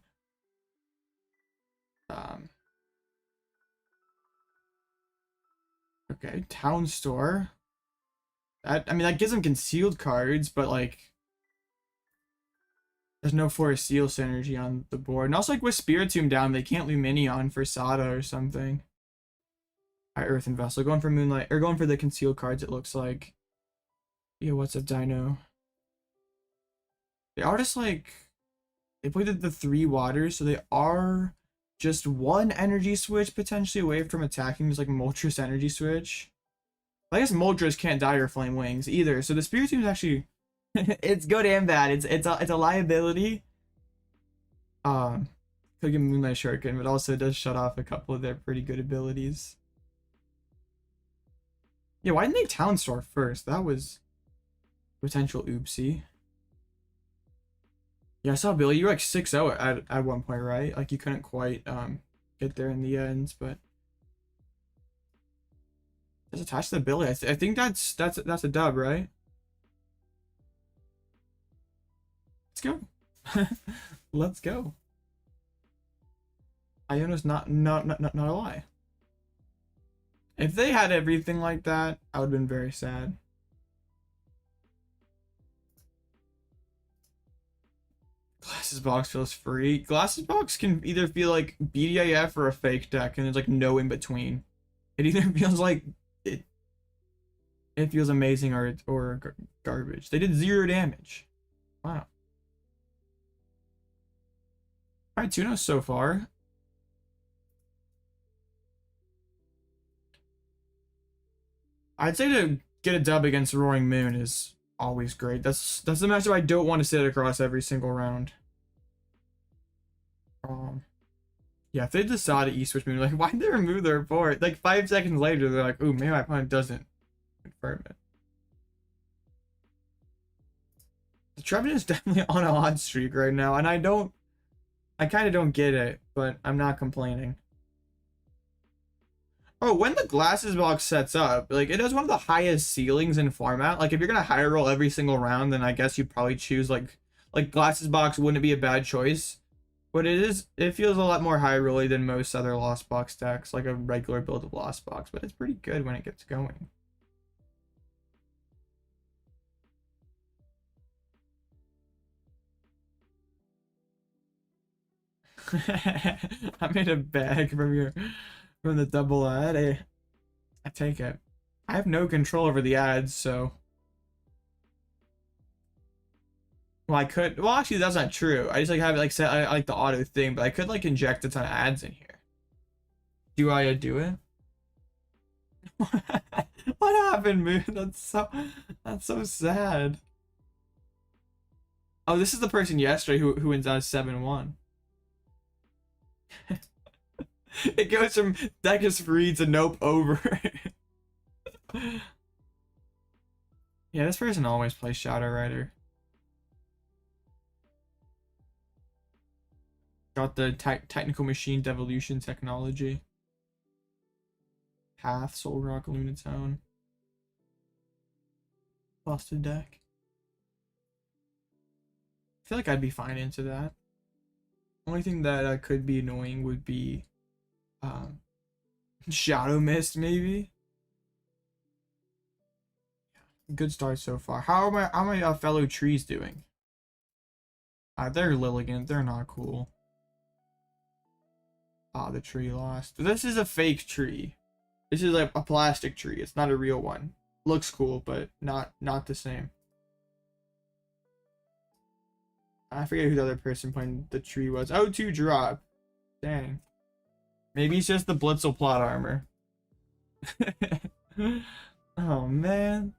Okay, Town Store. I mean, that gives them concealed cards, but like there's no Forest Seal synergy on the board. And also, like, with Spiritomb down, they can't Luminion for Sada or something. Alright, Earthen Vessel. Going for Moonlight, or going for the concealed cards, it looks like. Yeah, what's up, Dino? They are just, like... They played the 3 waters, so they are just 1 energy switch potentially away from attacking. Just, like, Moltres energy switch. I guess Moltres can't die or Flame Wings either, so the Spiritomb is actually... it's good and bad. It's a liability. Could give Moonlight Shuriken, but also does shut off a couple of their pretty good abilities. Yeah, why didn't they Town Store first? That was potential oopsie. Yeah, I saw Billy. You were like 6-0 at one point, right? Like you couldn't quite get there in the end, but just attached to Billy. I think that's a dub, right? Let's go. Let's go. Iono's not a lie. If they had everything like that, I would have been very sad. Glasses Box feels free. Glasses Box can either feel like BDAF or a fake deck, and there's like no in between. It either feels like it feels amazing or garbage. They did 0 damage. Wow. Alright, 2-0 so far. I'd say to get a dub against Roaring Moon is always great. That's the matchup I don't want to sit across every single round. Yeah, if they decide to E-switch Moon, like, why'd they remove the report? Like, 5 seconds later, they're like, ooh, maybe my opponent doesn't confirm it. The Trevenant is definitely on a hot streak right now, and I kind of don't get it, but I'm not complaining. Oh, when the Glasses Box sets up, like, it has one of the highest ceilings in format. Like, if you're gonna high roll every single round, then I guess you'd probably choose, like Glasses Box wouldn't be a bad choice. But it feels a lot more high rolly than most other Lost Box decks, like a regular build of Lost Box, but it's pretty good when it gets going. I made a bag from the double ad. I take it. I have no control over the ads, so well, I could. Well, actually, that's not true. I just like have it like set. I like the auto thing, but I could like inject a ton of ads in here. Do I do it? What happened, Moon? That's so sad. Oh, this is the person yesterday who wins out 7-1. It goes from deck is free to nope over. Yeah, this person always plays Shadow Rider. Got the technical machine devolution technology. Path, Soul Rock, Lunatone. busted deck. I feel like I'd be fine into that. Only thing that could be annoying would be Shadow Mist, maybe. Good start so far. How are my fellow trees doing? They're Lilligant. They're not cool. The tree lost. This is a fake tree. This is like a plastic tree. It's not a real one. Looks cool, but not the same. I forget who the other person playing the tree was. Oh, 2 drop. Dang. Maybe it's just the Blitzle plot armor. Oh, man.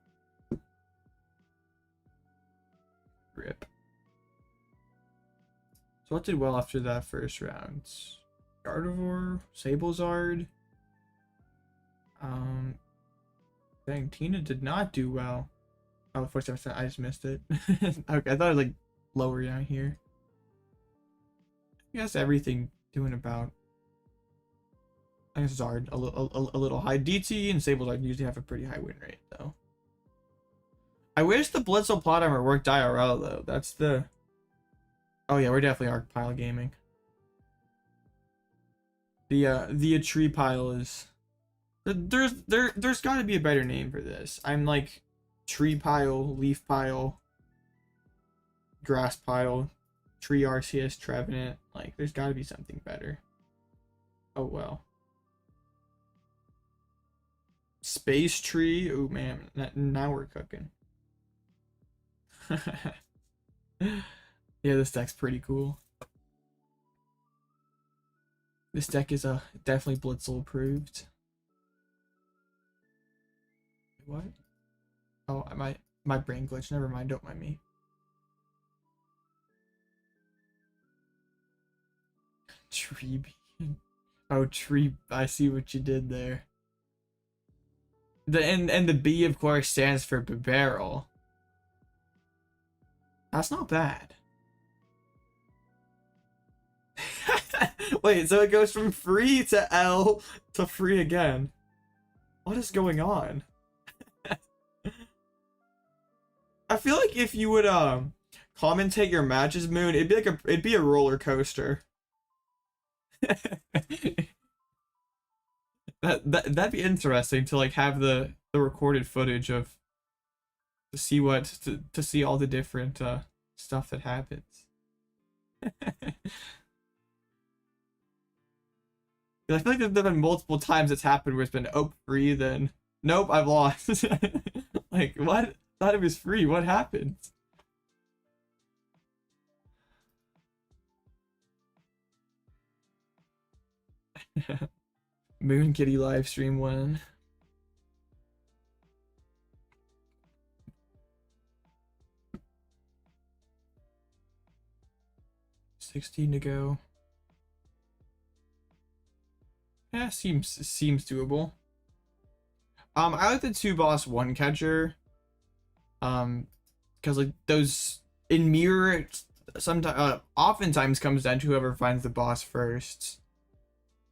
Rip. So what did well after that first round? Gardevoir, Sablezard. Dang, Tina did not do well. Oh, 47%, I just missed it. Okay, I thought it was like lower down here. I guess everything doing about. I guess Zard a little high. DT and Sablezard usually have a pretty high win rate though. I wish the Blitzle plot armor worked IRL though. That's the. Oh yeah, we're definitely Arc Pile gaming. The tree pile is. There's got to be a better name for this. I'm like tree pile, leaf pile, grass pile, tree Arceus, Trevenant. Like there's got to be something better. Oh well. Space tree. Oh man, now we're cooking. Yeah, this deck's pretty cool. This deck is definitely Blitzle approved. What? Oh, my brain glitch. Never mind. Don't mind me. Tree bean. Oh, tree. I see what you did there. And the B of course stands for Bibarel. That's not bad. Wait, so it goes from free to L to free again. What is going on? I feel like if you would commentate your matches, Moon, it'd be a roller coaster. That'd be interesting to like have the recorded footage of to see all the different stuff that happens. I feel like there's been multiple times it's happened where it's been free, then nope, I've lost. Like what? Thought it was free. What happened? Moon Kitty livestream win. $16 to go. Yeah, seems doable. I like the 2 boss 1 catcher. Because like those in mirror sometimes oftentimes comes down to whoever finds the boss first.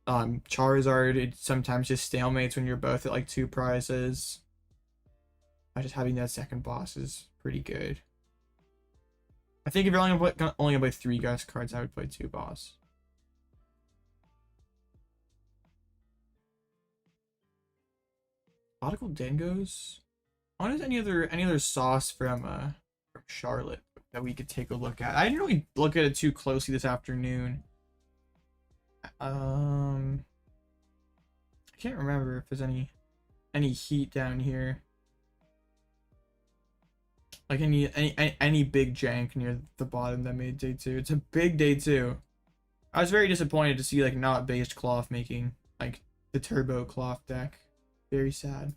Charizard, it sometimes just stalemates when you're both at like 2 prizes. Just having that second boss is pretty good. I think if you're only gonna play 3 ghost cards, I would play 2 boss. Nautical Dingos. I wonder if any other sauce from Charlotte that we could take a look at. I didn't really look at it too closely this afternoon. I can't remember if there's any heat down here. Like any big jank near the bottom that made day 2. It's a big day 2. I was very disappointed to see like not based cloth making like the turbo cloth deck. Very sad.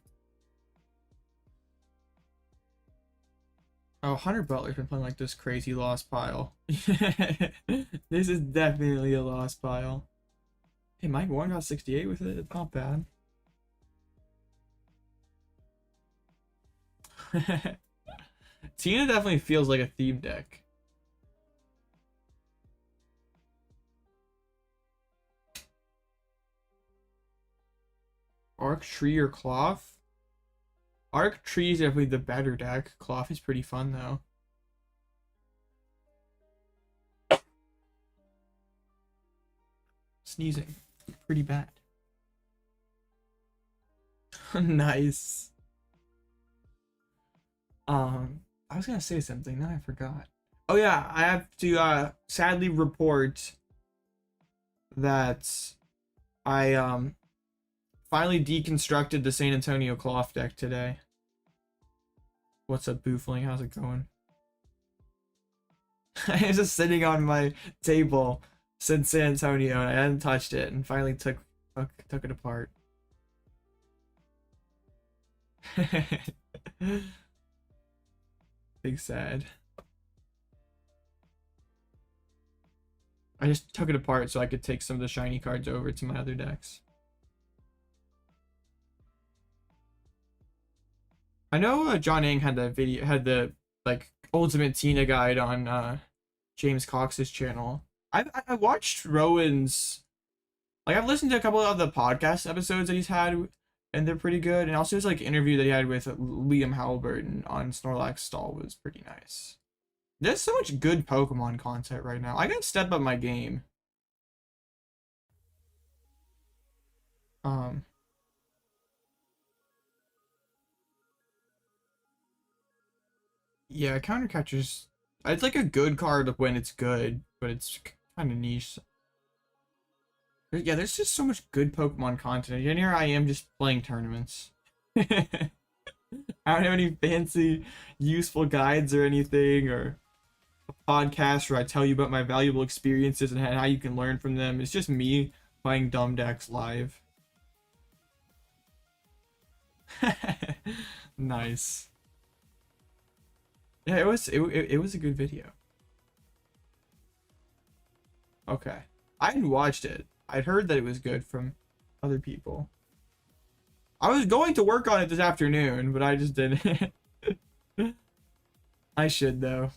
Oh, Hunter Butler's been playing like this crazy lost pile. This is definitely a lost pile. Hey, Mike Warren got 68 with it. It's not bad. Tina definitely feels like a theme deck. Arc, Tree, or Cloth? Arc Tree is definitely the better deck. Cloth is pretty fun though. Sneezing. Pretty bad. Nice. I was gonna say something, now I forgot. Oh yeah, I have to sadly report that I finally deconstructed the San Antonio Cloth deck today. What's up, Boofling? How's it going? I was just sitting on my table since San Antonio and I hadn't touched it, and finally took it apart. Big sad. I just took it apart so I could take some of the shiny cards over to my other decks. I know John Ng had that video, had the like Ultimate Tina guide on James Cox's channel. I watched Rowan's, like I've listened to a couple of the podcast episodes that he's had, and they're pretty good. And also his like interview that he had with Liam Halliburton on Snorlax Stall was pretty nice. There's so much good Pokemon content right now. I gotta step up my game. Yeah, Counter Catcher's, it's like a good card when it's good, but it's kind of niche. Yeah, there's just so much good Pokemon content, and here I am just playing tournaments. I don't have any fancy, useful guides or anything, or a podcast where I tell you about my valuable experiences and how you can learn from them. It's just me playing dumb decks live. Nice. Yeah, it was a good video. Okay. I hadn't watched it. I'd heard that it was good from other people. I was going to work on it this afternoon, but I just didn't. I should though.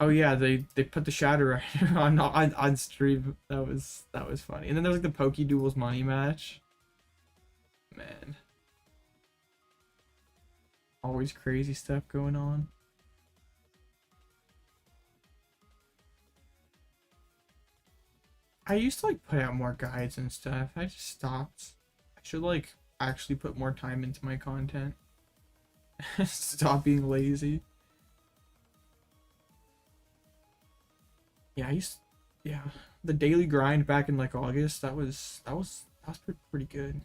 Oh yeah, they put the Shatter on stream. That was funny. And then there was like the Pokeduels money match. Man. Always crazy stuff going on. I used to like put out more guides and stuff. I just stopped. I should like actually put more time into my content. Stop being lazy. Yeah, yeah, the daily grind back in like August, that was pretty good.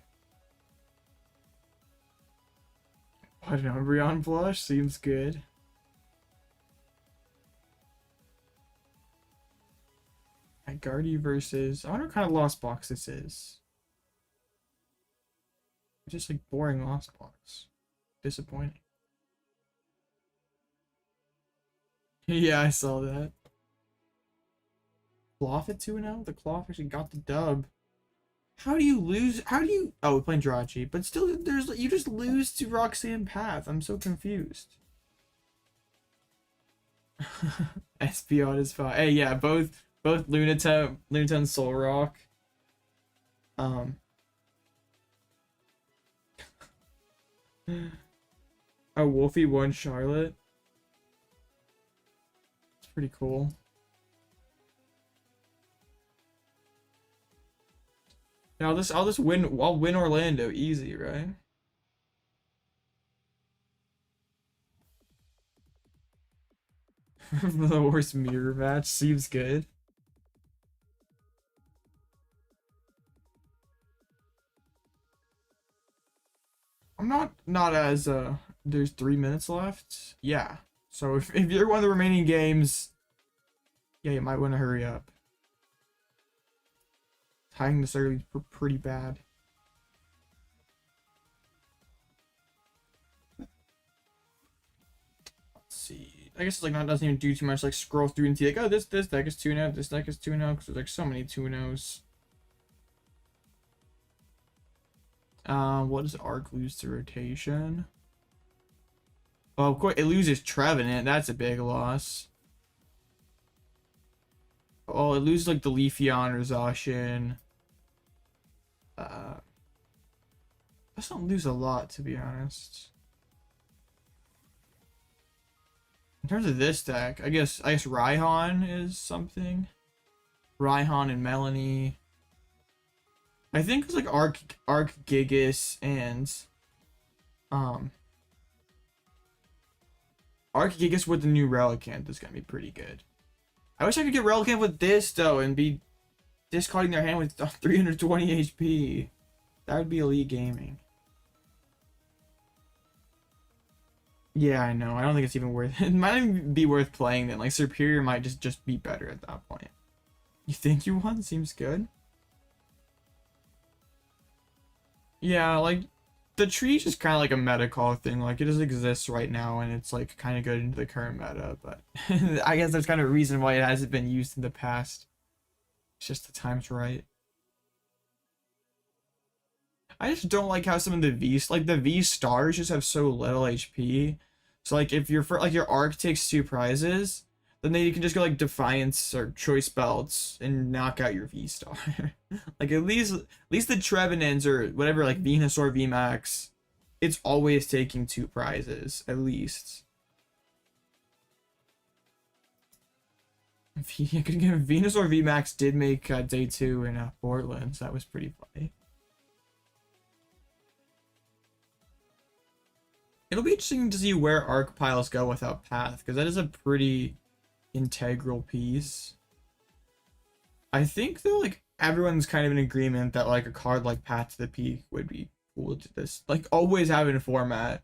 I don't know, Umbreon Blush seems good. Guardy versus, I wonder what kind of Lost Box this is. Just like boring Lost Box. Disappointing. Yeah, I saw that. Cloth at 2-0? The Cloth actually got the dub. How do you lose? How do you? Oh, we're playing Jirachi, but still, you just lose to Roxanne Path. I'm so confused. Espeon is fine. Hey, yeah, both Lunatone and Solrock. Oh, Wolfie won Charlotte. It's pretty cool. Now I'll just win. I'll win Orlando easy, right? The worst mirror match seems good. I'm not as there's 3 minutes left. Yeah. So if you're one of the remaining games, yeah, you might want to hurry up. Tying this early is pretty bad. Let's see. I guess like that doesn't even do too much. Like scroll through and see like, oh, this deck is 2-0, this deck is 2-0, because there's like so many 2-0s. What does Arc lose to rotation? Oh, of course it loses Trevenant. That's a big loss. Oh, it loses like the Leafeon or Zacian. Doesn't lose a lot, to be honest. In terms of this deck, I guess Raihan is something. Raihan and Melanie. I think it's like Gigas and Gigas with the new Relicanth is gonna be pretty good. I wish I could get Relicanth with this though and be discarding their hand with 320 HP. That would be elite gaming. Yeah, I know. I don't think it's even worth it. It might even be worth playing then. Like Superior might just be better at that point. You think you won? Seems good. Yeah, like the tree's just kind of like a meta call thing. Like it just exists right now and it's like kind of good into the current meta, but I guess there's kind of a reason why it hasn't been used in the past. It's just the time's right. I just don't like how some of the the VSTARs just have so little HP. So like if your Arc takes 2 prizes, then they can just go like Defiance or Choice Belts and knock out your VSTAR. Like at least the Trevenants or whatever, like Venusaur VMAX, it's always taking 2 prizes at least. Venusaur VMAX did make day 2 in Portland, so that was pretty funny. It'll be interesting to see where Arc Piles go without Path, because that is a pretty integral piece. I think though, like everyone's kind of in agreement that like a card like Path to the Peak would be cool to just like always have in format.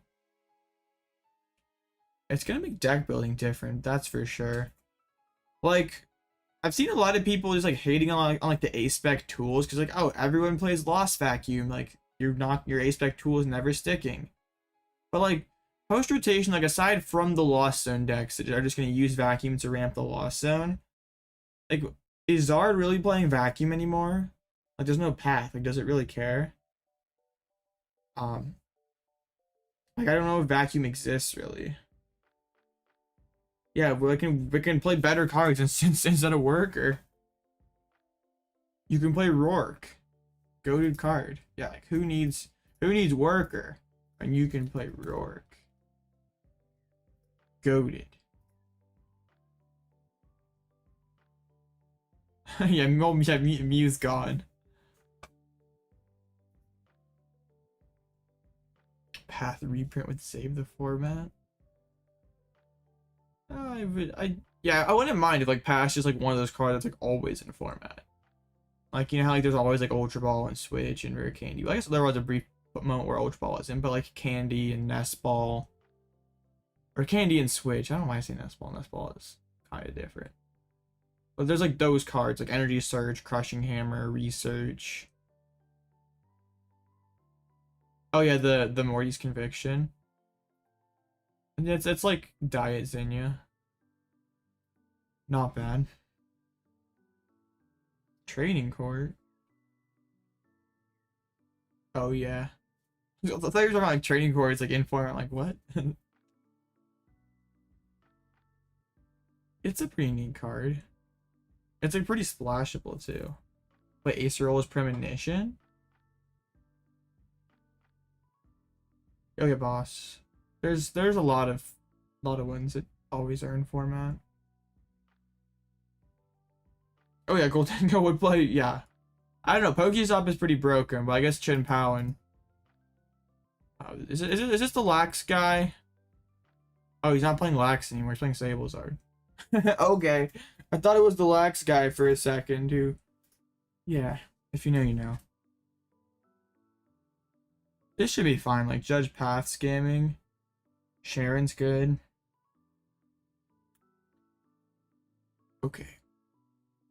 It's gonna make deck building different, that's for sure. Like I've seen a lot of people just like hating on like the A-Spec tools because like, oh, everyone plays Lost Vacuum, like your A-Spec tool is never sticking. But like post rotation, like aside from the Lost Zone decks that are just gonna use Vacuum to ramp the Lost Zone, like is Zard really playing Vacuum anymore? Like there's no Path. Like does it really care? Like I don't know if Vacuum exists really. Yeah, we can play better cards instead of Worker. You can play Rourke, goated card. Yeah, like who needs Worker? And you can play Rourke. Goated. Yeah, Mew's gone. Path reprint would save the format. I wouldn't mind if like Path's just like one of those cards that's like always in format. Like you know how like there's always like Ultra Ball and Switch and Rare Candy. Well, I guess there was a brief moment where Ultra Ball isn't, but like Candy and Nest Ball. Or Candy and Switch. I don't know why I say Nest Ball. Nest Ball is kind of different. But there's like those cards, like Energy Surge, Crushing Hammer, Research. Oh yeah, the Morty's Conviction. And it's like Diet Zinnia. Not bad. Training Court. Oh yeah. I thought you were talking about like Training Courts, like in format. Like what? It's a pretty neat card. It's like pretty splashable too. But Acer Roll is Premonition. Oh yeah, boss. There's a lot of ones that always are in format. Oh yeah, Goldengo would play. Yeah, I don't know. Pokestop is pretty broken, but I guess Chen Pao and is this the Lax guy? Oh, he's not playing Lax anymore. He's playing Sablezard. Okay, I thought it was the Lax guy for a second. Who? Yeah, if you know, you know. This should be fine. Like Judge Path scamming. Cheren's good. Okay.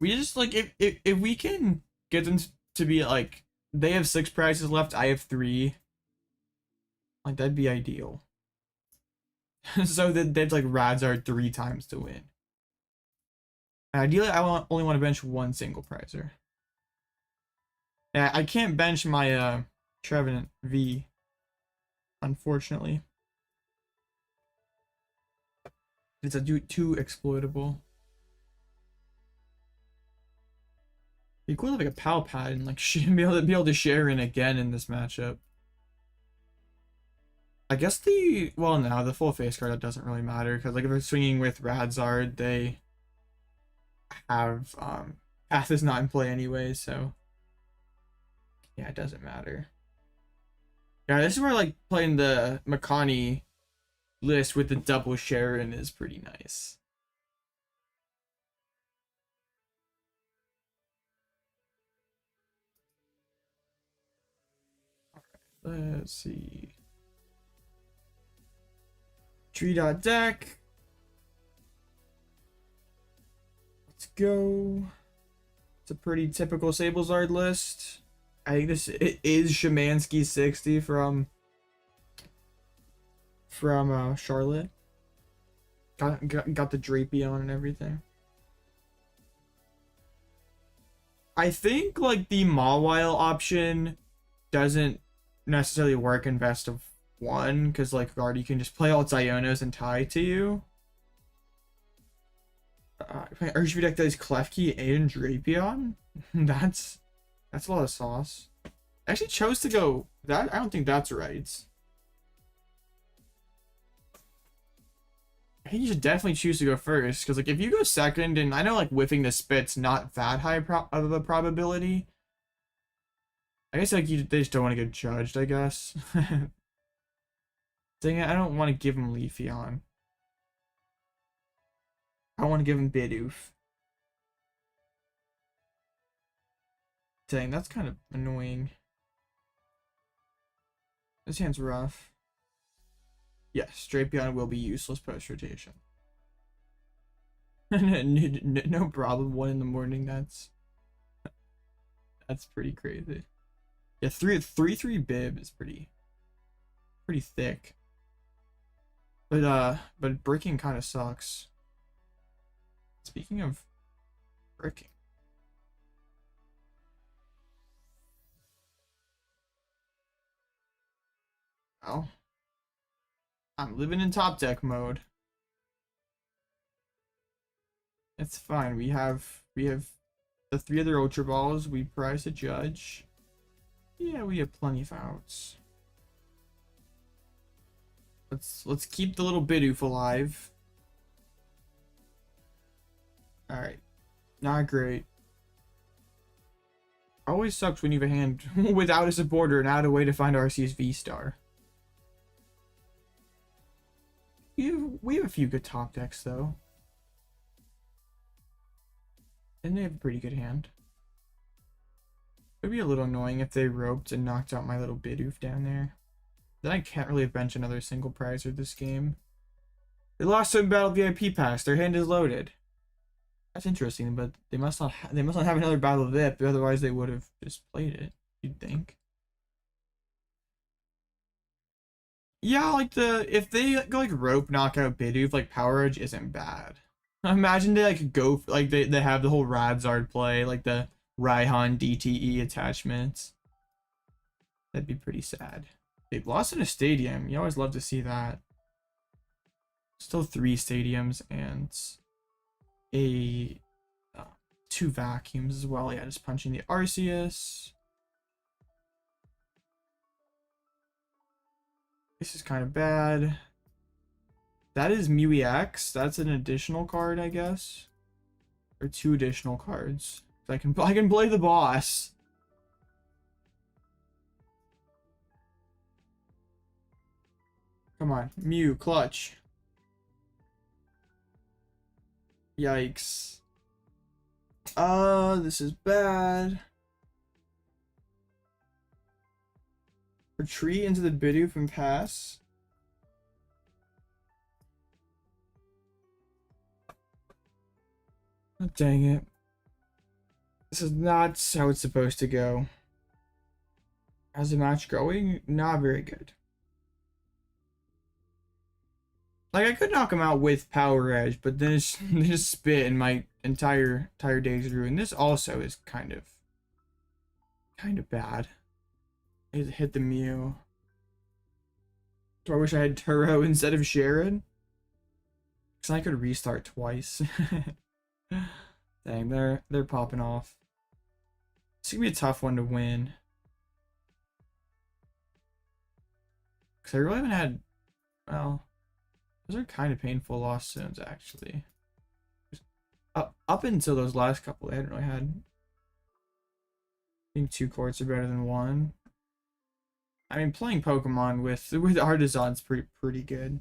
We just like if we can get them to be like they have 6 prizes left, I have 3. Like that'd be ideal. So that they'd like Radzard 3 times to win. And ideally, I only want to bench 1 single prizer. Yeah, I can't bench my Trevenant V, unfortunately. It's too exploitable. Be cool to have like a PAL pad and like be able to share in again in this matchup. I guess the full face card, that doesn't really matter because like if they're swinging with Radzard, they have Path is not in play anyway, so yeah, it doesn't matter. Yeah, this is where like playing the Makani list with the double Cheren is pretty nice. Let's see. Tree dot deck. Let's go. It's a pretty typical Sablezard list. I think it is Shemansky 60 from Charlotte. Got the Drapion and everything. I think like the Mawile option doesn't necessarily work in best of one because like guard you can just play all its Ionos and tie to you. Urge deck that is Klefki and Drapion. that's a lot of sauce. I actually chose to go that. I don't think that's right. I think you should definitely choose to go first because like if you go second, and I know like whiffing the spit's not that high of a probability. I guess like they just don't want to get judged, I guess. Dang it, I don't want to give him Leafeon. I want to give him Bidoof. Dang, that's kind of annoying. This hand's rough. Yes, Drapion will be useless post-rotation. No problem, 1 in the morning, that's pretty crazy. Yeah, 3/3 bib is pretty thick. But bricking kind of sucks. Speaking of bricking. Well, I'm living in top deck mode. It's fine. We have the 3 other Ultra Balls. We prize a judge. Yeah, we have plenty of outs. Let's keep the little Bidoof alive. Alright. Not great. Always sucks when you have a hand without a supporter and out a way to find Arceus VSTAR. We have a few good top decks though. And they have a pretty good hand. It would be a little annoying if they roped and knocked out my little Bidoof down there. Then I can't really bench another single prizer this game. They lost some battle VIP pass. Their hand is loaded. That's interesting, but they must not have another battle VIP, otherwise they would have just played it, you'd think. Yeah, like if they go like rope knockout Bidoof, like Power Edge isn't bad. Imagine they like go like they have the whole Radzard play, like the Raihan DTE attachments. That'd be pretty sad. They've lost in a stadium. You always love to see that. Still 3 stadiums and a 2 vacuums as well. Yeah, just punching the Arceus. This is kind of bad. That is Mew EX. That's an additional card, I guess, or 2 additional cards. I can play the boss. Come on, Mew, clutch. Yikes. This is bad. Retreat into the Bidoof and pass. Oh, dang it. This is not how it's supposed to go. How's the match going? Not very good. Like, I could knock him out with Power Edge, but then it's just spit and my entire day's ruined. This also is kind of bad. It hit the Mew. Do I wish I had Turo instead of Cheren? Because I could restart twice. Dang, they're popping off. It's gonna be a tough one to win. Because I really haven't had, well, those are kind of painful lost zones actually. Up until those last couple, they hadn't really had. I think 2 courts are better than 1. I mean, playing Pokemon with Artisan's pretty good.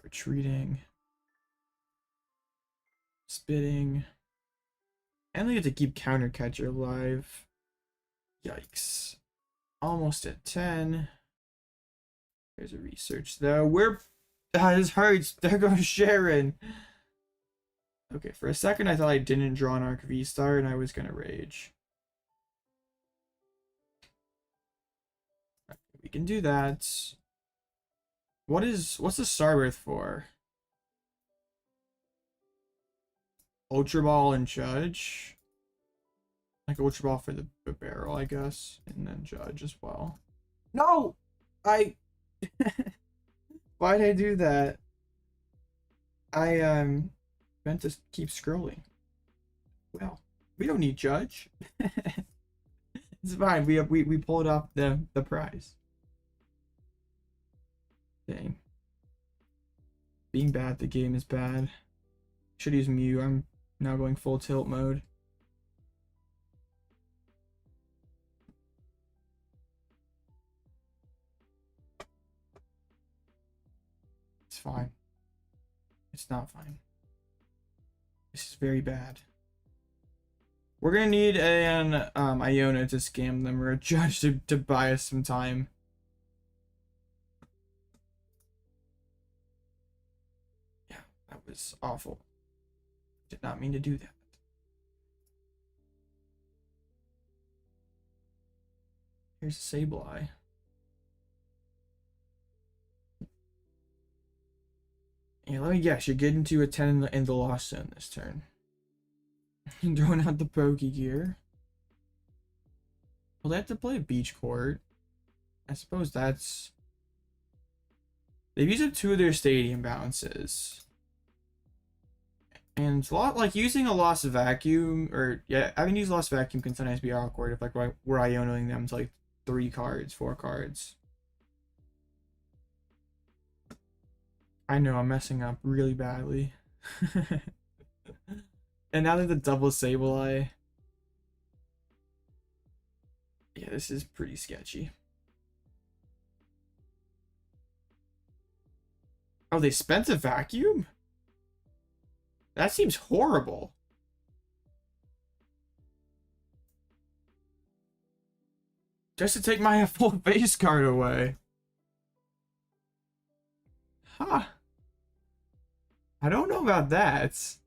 Retreating, spitting, and they get to keep Counter Catcher alive. Yikes! Almost at 10. There's a research though. This hurts. There goes Cheren. Okay, for a second I thought I didn't draw an Arc VSTAR and I was gonna rage. Okay, we can do that. What's the Starbirth for? Ultra Ball and Judge. Like Ultra Ball for the Bibarel, I guess, and then Judge as well. No, why'd I do that? I meant to keep scrolling. Well, we don't need Judge. It's fine. We pulled off the prize. Dang. Being bad at the game is bad. Should use Mew. I'm now going full tilt mode. It's fine. It's not fine. This is very bad. We're gonna need an Iono to scam them or a Judge to buy us some time. Yeah, that was awful. Did not mean to do that. Here's a Sableye. Yeah, let me guess, you're getting to a 10 in the Lost Zone this turn. Throwing out the Pokegear. Well, they have to play a Beach Court. I suppose that's... They've used up 2 of their stadium bounces. And it's a lot like using a Lost Vacuum, or yeah, having used Lost Vacuum can sometimes be awkward if like we're Ionoing them to like 3 cards, 4 cards. I know I'm messing up really badly. And now that the double Sableye. Yeah, this is pretty sketchy. Oh, they spent a vacuum? That seems horrible. Just to take my full base card away. Huh. I don't know about that.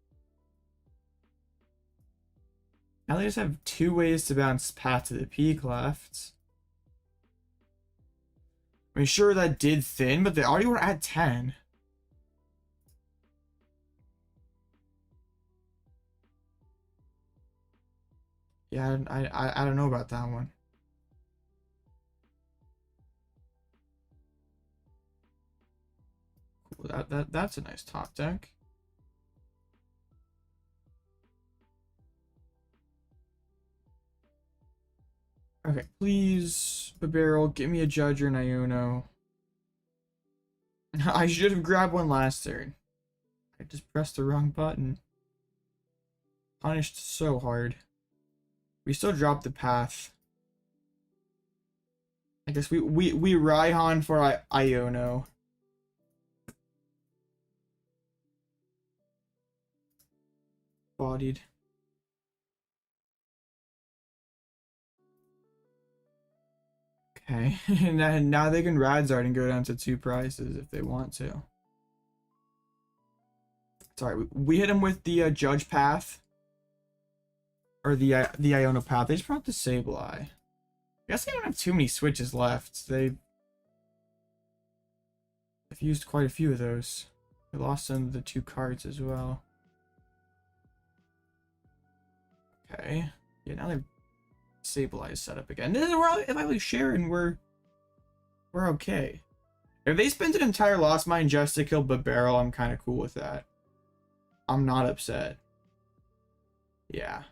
Now they just have 2 ways to bounce Path to the Peak left. I mean, sure, that did thin, but they already were at 10. Yeah, I don't know about that one. Cool, that's a nice top deck. Okay, please, Bibarel, give me a Judge or an Iono. I should have grabbed one last turn. I just pressed the wrong button. Punished so hard. We still dropped the path. I guess we Raihan for Iono. Bodied. Okay, and now they can Radzard and go down to 2 prizes if they want to. Sorry, we hit him with the Judge path. Or the Iono PAL. They just brought the Sableye. I guess they don't have too many switches left. They've used quite a few of those. They lost some of the 2 cards as well. Okay. Yeah, now they've Sableye set up again. If I like Cheren, we're okay. If they spent an entire Lost Mine just to kill Bibarel, I'm kind of cool with that. I'm not upset. Yeah.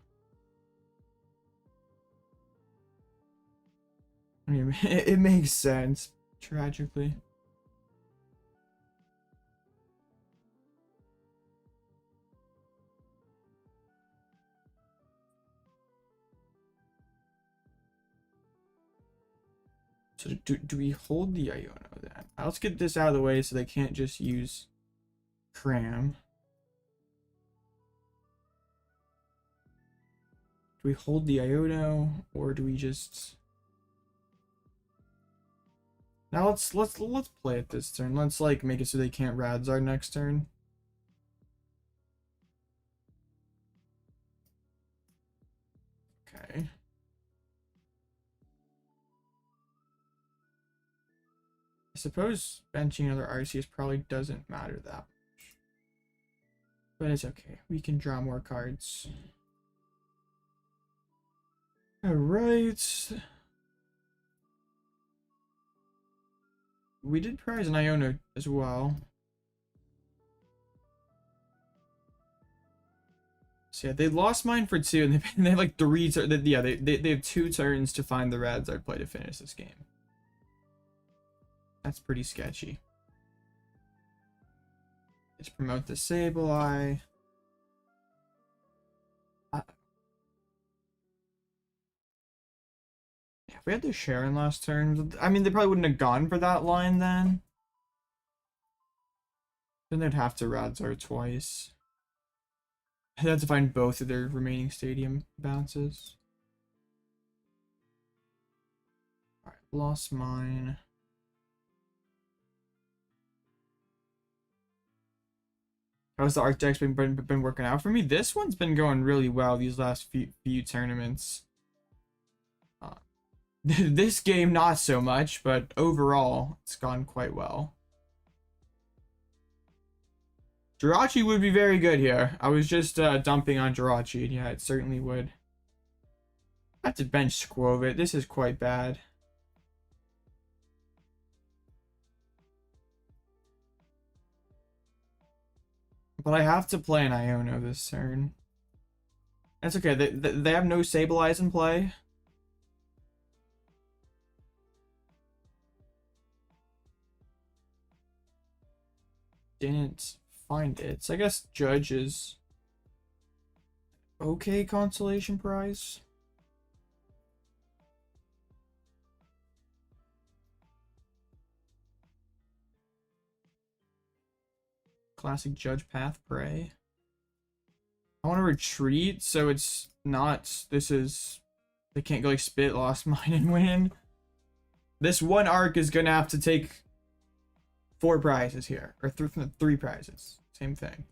I mean, it makes sense, tragically. So do we hold the Iono then? Let's get this out of the way so they can't just use Cram. Do we hold the Iono or do we just... Now let's play it this turn. Let's like make it so they can't Radzard next turn. Okay. I suppose benching another Arceus probably doesn't matter that much. But it's okay. We can draw more cards. Alright. We did prize an Iono as well. So yeah, they lost mine for 2 and they have like 3 turns. Yeah, they have 2 turns to find the Radzard play to finish this game. That's pretty sketchy. Let's promote the Sableye. Yeah, if we had the Cheren last turn, I mean, they probably wouldn't have gone for that line then. Then they'd have to Radzard twice. They'd have to find both of their remaining stadium bounces. Alright, lost mine. How's the art deck's been working out for me? This one's been going really well these last few tournaments. This game not so much, but overall it's gone quite well. Jirachi would be very good here. I was just dumping on Jirachi, and yeah, it certainly would. I have to bench Skwovet. This is quite bad. But I have to play an Iono this turn. That's okay. They have no Sableyes in play. Didn't find it. So I guess Judge is okay consolation prize. Classic Judge Path Prey. I want to retreat, so it's not... This is... They can't go like Spit, Lost Mine, and win. This one arc is gonna have to take 4 prizes here. Or 3 prizes. Same thing.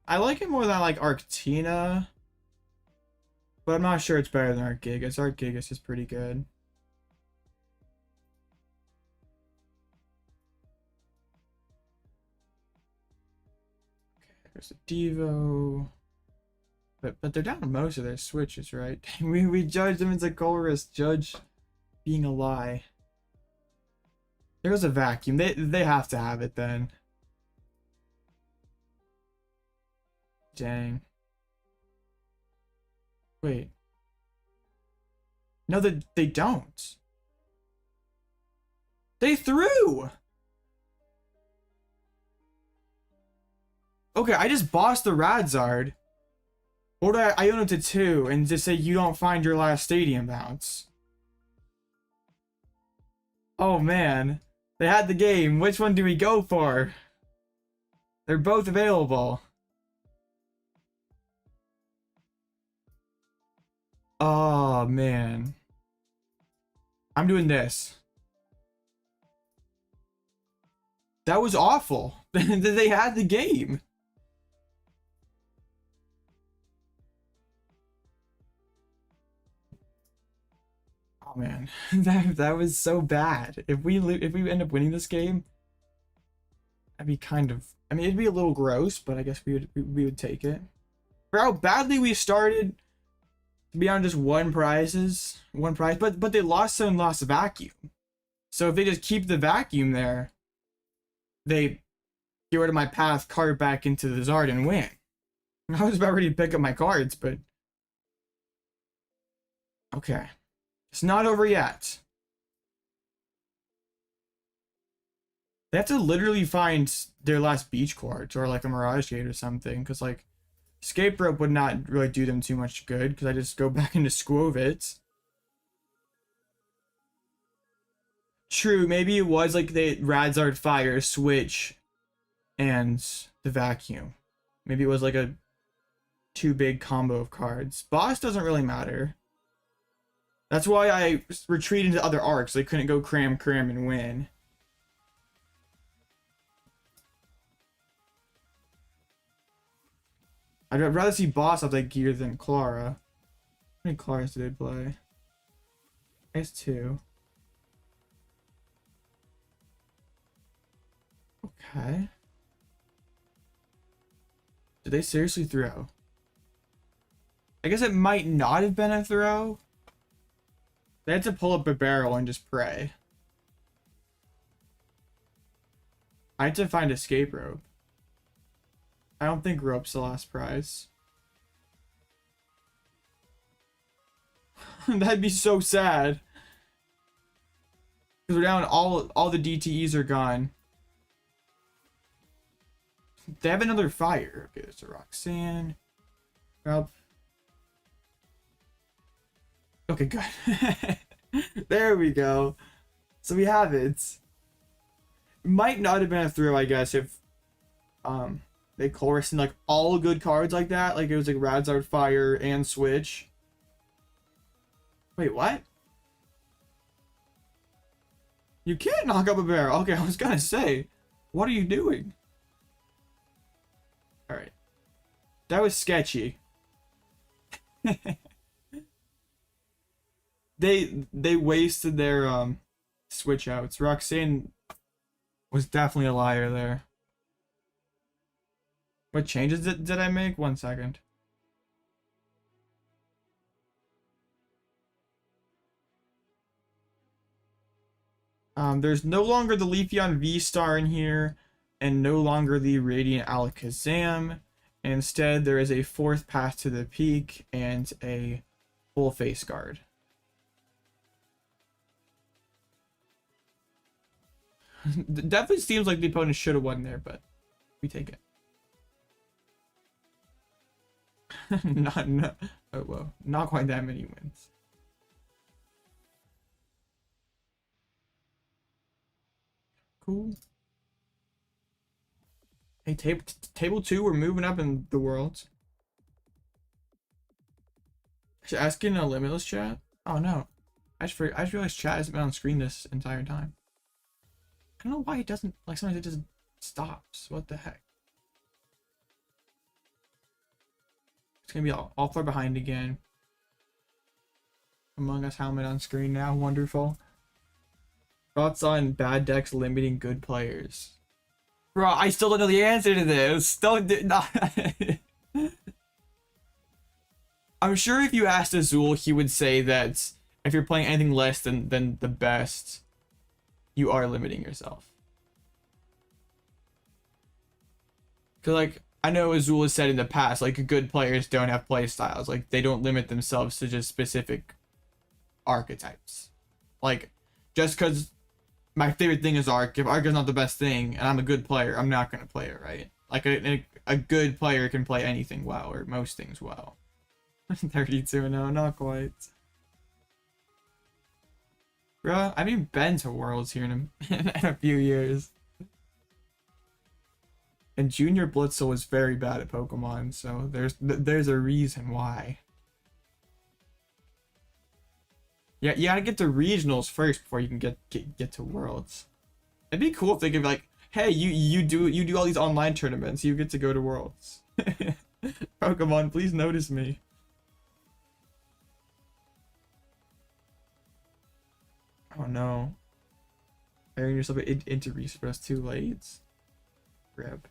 I like it more than I like Arctina. But I'm not sure it's better than Arceus. Arceus is pretty good. Okay, there's a Devo. But they're down to most of their switches, right? we judged them as a Colress, Judge being a lie. There's a vacuum. They have to have it then. Dang. Wait. No, they don't. They threw! Okay, I just bossed the Radzard. Or do I own it to 2 and just say you don't find your last stadium bounce? Oh man. They had the game. Which one do we go for? They're both available. Oh man. I'm doing this. That was awful. They had the game. Oh man, that was so bad. If we end up winning this game, that'd be kind of... I mean, it'd be a little gross, but I guess we would take it. For how badly we started, to be on just one prize, but they lost and lost Vacuum. So if they just keep the vacuum there, they get rid of my path, card back into the Zard, and win. I was about ready to pick up my cards, but okay. It's not over yet. They have to literally find their last beach cards or like a Mirage Gate or something, because like Escape Rope would not really do them too much good, because I just go back into Skwovet. True, maybe it was like they Radzard Fire, Switch, and the Vacuum. Maybe it was like a too big combo of cards. Boss doesn't really matter. That's why I retreated into other arcs. They couldn't go cram and win. I'd rather see Boss have that gear than Clara. How many Claras did they play? I guess 2. Okay. Did they seriously throw? I guess it might not have been a throw. They had to pull up a barrel and just pray. I had to find Escape Rope. I don't think Rope's the last prize. That'd be so sad. Because we're down, all the DTEs are gone. They have another fire. Okay, there's a Roxanne. Well, okay, good. There we go. So we have it. Might not have been a throw, I guess, if they chorused in like all good cards like that. Like it was like Radzard Fire and Switch. Wait, what? You can't knock up a barrel. Okay, I was gonna say, what are you doing? Alright. That was sketchy. They wasted their switch outs. Roxanne was definitely a liar there. What changes did I make? 1 second. There's no longer the Leafeon VSTAR in here, and no longer the Radiant Alakazam. Instead, there is a 4th path to the peak and a full face guard. Definitely seems like the opponent should have won there, but we take it. Oh whoa, not quite that many wins. Cool. Hey, table 2, we're moving up in the world. Should I ask in a limitless chat? Oh no, I just realized chat hasn't been on screen this entire time. I don't know why it doesn't, like sometimes it just stops. What the heck? It's gonna be all far behind again. Among Us helmet on screen now. Wonderful. Thoughts on bad decks limiting good players? Bro, I still don't know the answer to this. I'm sure if you asked Azul, he would say that if you're playing anything less than the best, you are limiting yourself. Cause like I know Azul has said in the past, like good players don't have play styles. Like they don't limit themselves to just specific archetypes. Like just because my favorite thing is Arc, if Arc is not the best thing and I'm a good player, I'm not gonna play it, right? Like a good player can play anything well, or most things well. 32-0, not quite. Bro, I haven't been to Worlds here in a few years. And Junior Blitzel was very bad at Pokemon, so there's a reason why. Yeah, you gotta get to regionals first before you can get to Worlds. It'd be cool if they could be like, hey, you do all these online tournaments, you get to go to Worlds. Pokemon, please notice me. Oh no. Airing yourself into resource too late. Rip.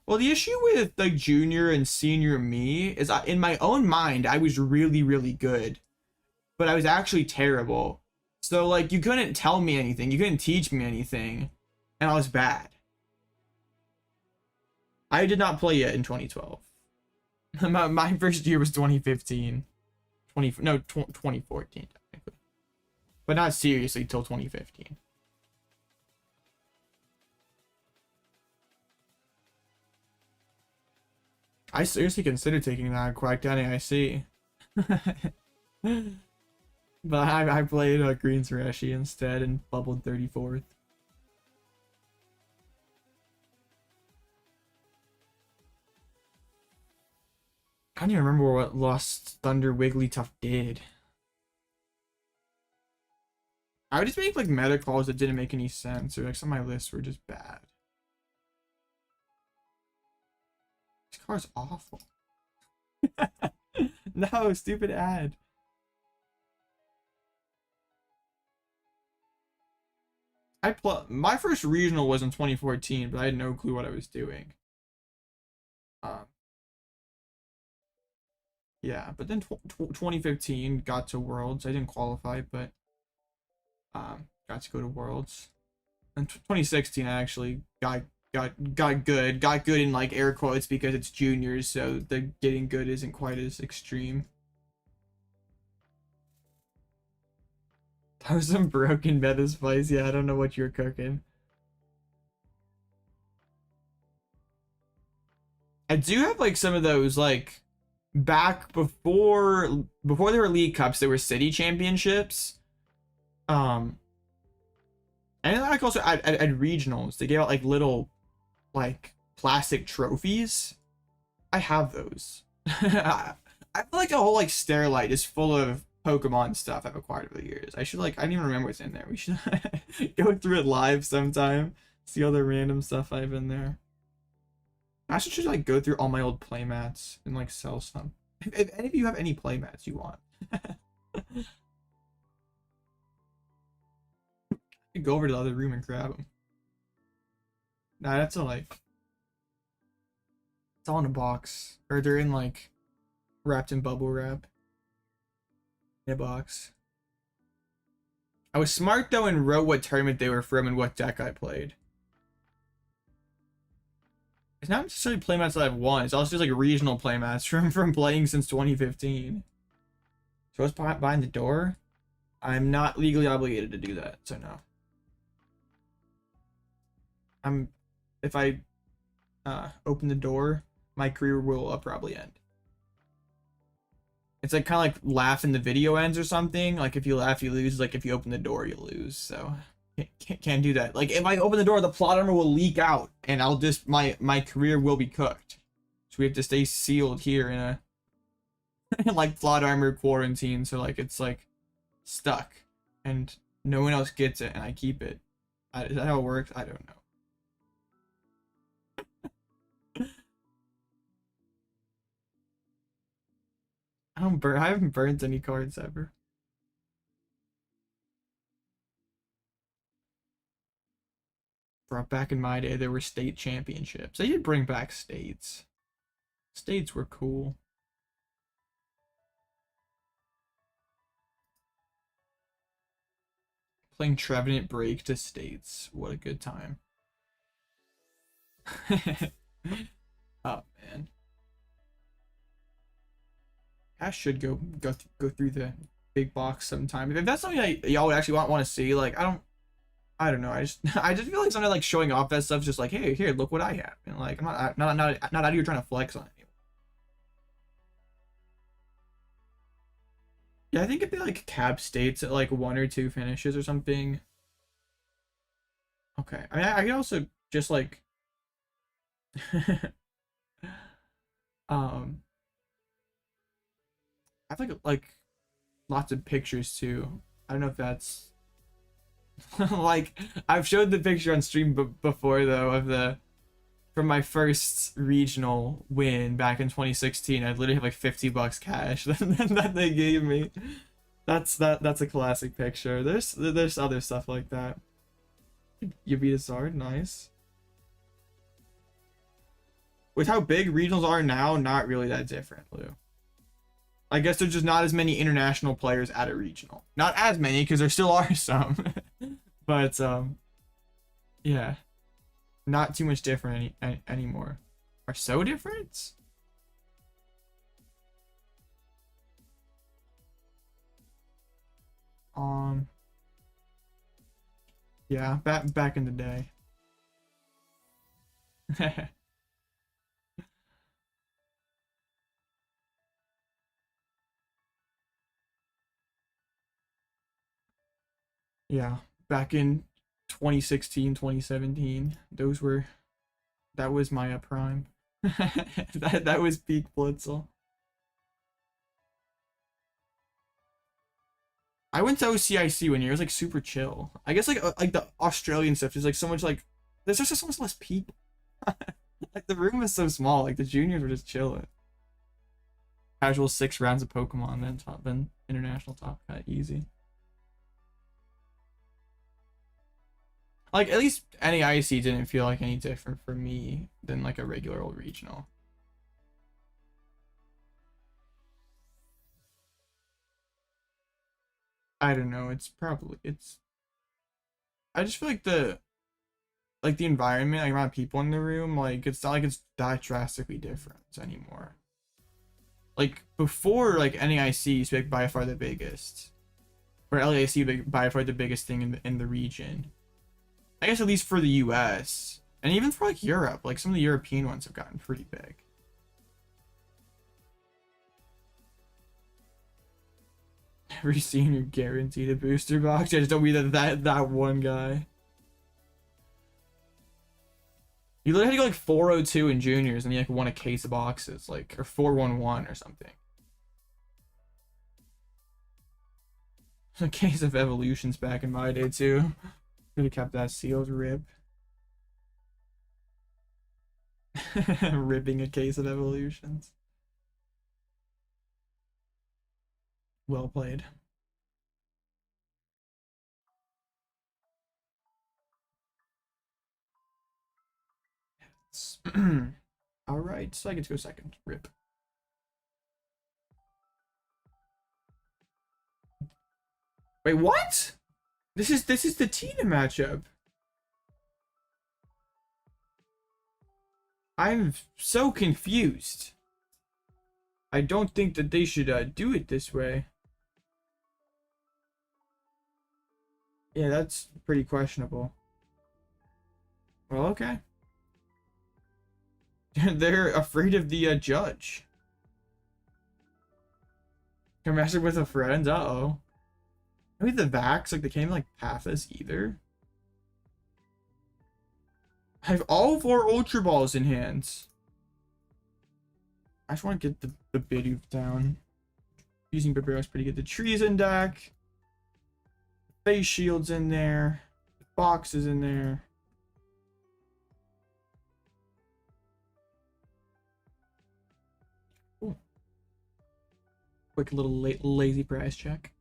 Well, the issue with like junior and senior me is in my own mind, I was really, really good. but I was actually terrible. So like you couldn't tell me anything, you couldn't teach me anything, and I was bad. I did not play yet in 2012. My first year was 2015. 2014 technically. But not seriously till 2015. I seriously considered taking that Quack down AIC. But I played Green Surashi instead and bubbled 34th. I don't even remember what Lost Thunder Wigglytuff did. I would just make like meta calls that didn't make any sense, or like some of my lists were just bad. This car's awful. No, stupid ad. My first regional was in 2014, but I had no clue what I was doing. Yeah, but then 2015 got to Worlds. I didn't qualify, but got to go to Worlds. And 2016 I actually got good in like air quotes because it's juniors, so the getting good isn't quite as extreme. That was some broken meta spice. Yeah, I don't know what you're cooking. I do have like some of those like back before there were League Cups, there were city championships. And like also at regionals, they gave out like little like plastic trophies. I have those. I feel like a whole like Starlight is full of Pokemon stuff I've acquired over the years. I should like, I don't even remember what's in there. We should go through it live sometime. See all the random stuff I have in there. I should like go through all my old playmats and like sell some. If any of you have any playmats you want. You go over to the other room and grab them. Nah, that's a like, it's all in a box. Or they're in like, wrapped in bubble wrap. In a box. I was smart though and wrote what tournament they were from and what deck I played. It's not necessarily playmats that I've won. It's also just like regional playmats from playing since 2015. So what's behind the door? I'm not legally obligated to do that, so no. If I open the door, my career will probably end. It's like kind of like laugh in the video ends or something. Like if you laugh, you lose. Like if you open the door, you lose. So can't do that. Like if I open the door, the plot armor will leak out, and I'll just my career will be cooked. So we have to stay sealed here in a like plot armor quarantine. So like it's like stuck, and no one else gets it, and I keep it. Is that how it works? I don't know. I haven't burnt any cards ever. Brought back in my day, there were state championships. They did bring back states. States were cool. Playing Trevenant break to states. What a good time. Oh man. I should go through the big box sometime. If that's something that y'all would actually want to see, like I don't know. I just feel like something like showing off that stuff, just like, hey, here, look what I have, and like I'm not out here trying to flex on it. Yeah, I think if they like cap states at like 1 or 2 finishes or something. Okay, I mean I could also just like I have like lots of pictures too. I don't know if that's like I've showed the picture on stream before though of from my first regional win back in 2016. I literally have like $50 cash that they gave me. That's a classic picture. There's other stuff like that. You beat a Zard, nice. With how big regionals are now, not really that different, Lou. I guess there's just not as many international players at a regional. Not as many, because there still are some. But, yeah. Not too much different anymore. Are so different? Yeah, back in the day. Yeah, back in 2016, 2017, that was my prime. That was peak Blitzel. I went to OCIC one year. It was like super chill. I guess like the Australian stuff is like so much like there's just so much less people. Like the room was so small. Like the juniors were just chilling. Casual 6 rounds of Pokemon, then international top cut easy. Like at least any IC didn't feel like any different for me than like a regular old regional. I don't know. I just feel like the environment, like amount of people in the room, like it's not like it's that drastically different anymore. Like before, like NAIC used to be like by far the biggest, or LAIC by far the biggest thing in the region. I guess at least for the US, and even for like Europe, like some of the European ones have gotten pretty big. Every senior guaranteed a booster box. I just don't be that one guy. You literally had to go like 402 in juniors and you like won a case of boxes, like, or 411 or something. A case of evolutions back in my day too. Could have kept that sealed. Rip. Ripping a case of evolutions. Well played. All right, so I get to go second. Rip. Wait, what? This is the Tina matchup. I'm so confused. I don't think that they should do it this way. Yeah, that's pretty questionable. Well, okay. They're afraid of the judge. You're messing with a friend? Uh-oh. Maybe the Vax, like, they can't even, like, Pathos either. I have all 4 Ultra Balls in hands. I just want to get the Bidoof down. Using Bibarel is pretty good. The trees in deck. Face shield's in there. The box is in there. Ooh. Quick little lazy prize check.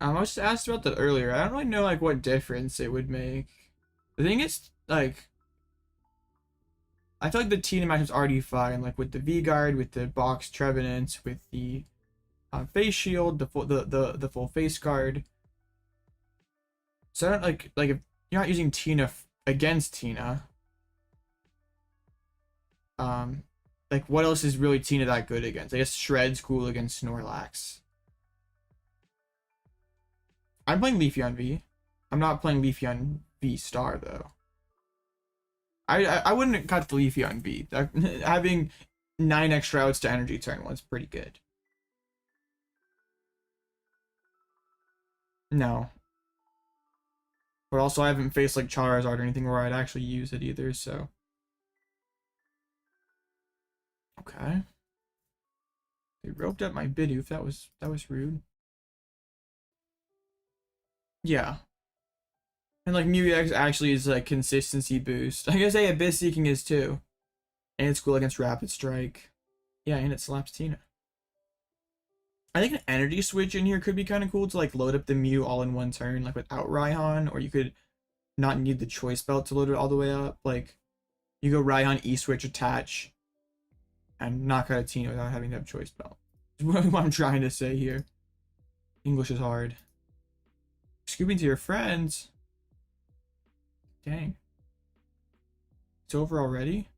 I was just asked about that earlier. I don't really know like what difference it would make. The thing is, like, I feel like the Tina match is already fine, like with the V guard, with the box Trevenant, with the face shield, the full face guard. So I don't like if you're not using Tina against Tina, like what else is really Tina that good against? I guess Shred's cool against Snorlax. I'm playing Leafeon V. I'm not playing Leafeon VSTAR though. I wouldn't cut the Leafeon V. Having 9 extra outs to energy turn was pretty good. No. But also I haven't faced like Charizard or anything where I'd actually use it either, so. Okay. They roped up my Bidoof. That was rude. Yeah. And like Mew EX actually is like consistency boost. I guess hey, Abyss Seeking is too. And it's cool against Rapid Strike. Yeah, and it slaps Tina. I think an energy switch in here could be kind of cool to like load up the Mew all in one turn, like without Raihan, or you could not need the Choice Belt to load it all the way up. Like You go Raihan E-Switch attach and knock out a Tina without having to have Choice Belt. That's what I'm trying to say here. English is hard. Scooping to your friends. Dang. It's over already?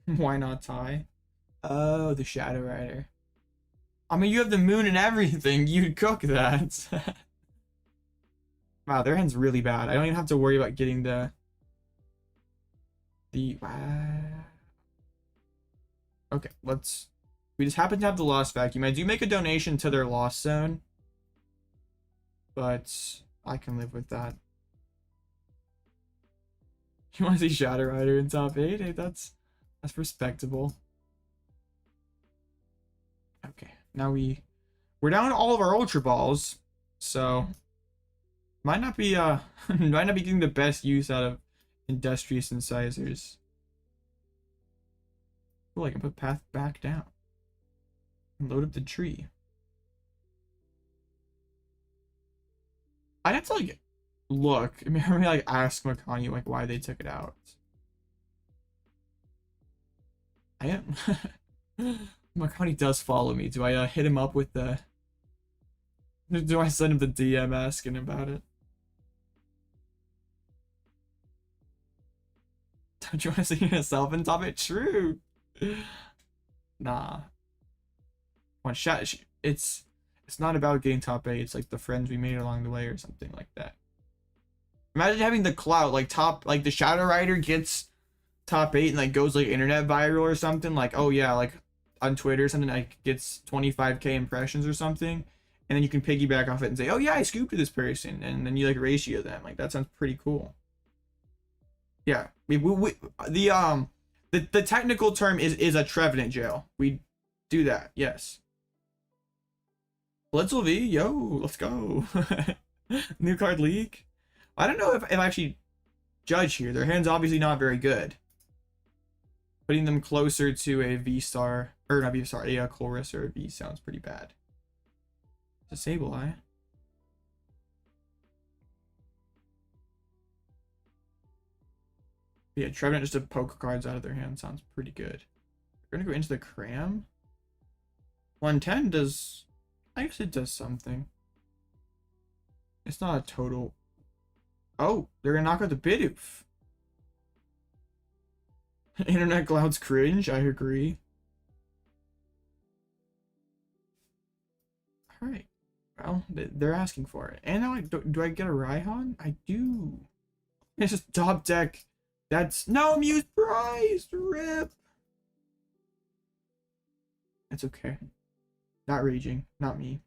Why not tie? Oh, the Shadow Rider. I mean, you have the moon and everything. You'd cook that. Wow, their hand's really bad. I don't even have to worry about getting the... Okay, let's... We just happen to have the Lost Vacuum. I do make a donation to their Lost Zone. But I can live with that. You want to see Shadow Rider in top 8? Hey, that's respectable. Okay, now we're down all of our Ultra Balls, so might not be getting the best use out of Industrious Incisors. Cool, I can put Path back down and load up the tree. I'd have to like look. I mean, like ask Makani like why they took it out. I am. Makani does follow me. Do I hit him up with the... Do I send him the DM asking about it? Don't you want to see yourself in top 8? True. Nah. One shot. It's not about getting top 8. It's like the friends we made along the way or something like that. Imagine having the clout like the Shadow Rider gets top 8 and like goes like internet viral or something. Like, oh yeah, like on Twitter or something, like gets 25k impressions or something, and then you can piggyback off it and say, oh yeah, I scooped to this person, and then you like ratio them. Like that sounds pretty cool. Yeah, the technical term is a Trevenant jail. We do that, yes. Blitzle V, yo, let's go. New card leak. I don't know if I actually judge here. Their hand's obviously not very good. Putting them closer to a VSTAR, or not VSTAR, a Chorus or a V sounds pretty bad. Disable eye. Yeah, Trevenant just to poke cards out of their hand sounds pretty good. We're gonna go into the cram. 110 does, I guess it does something. It's not a total. Oh, they're gonna knock out the Bidoof. Internet clouds cringe, I agree. Alright. Well, they're asking for it. And now, do I get a Raihan? I do. It's just top deck. That's no Muse Prize! RIP! It's okay. Not raging. Not me.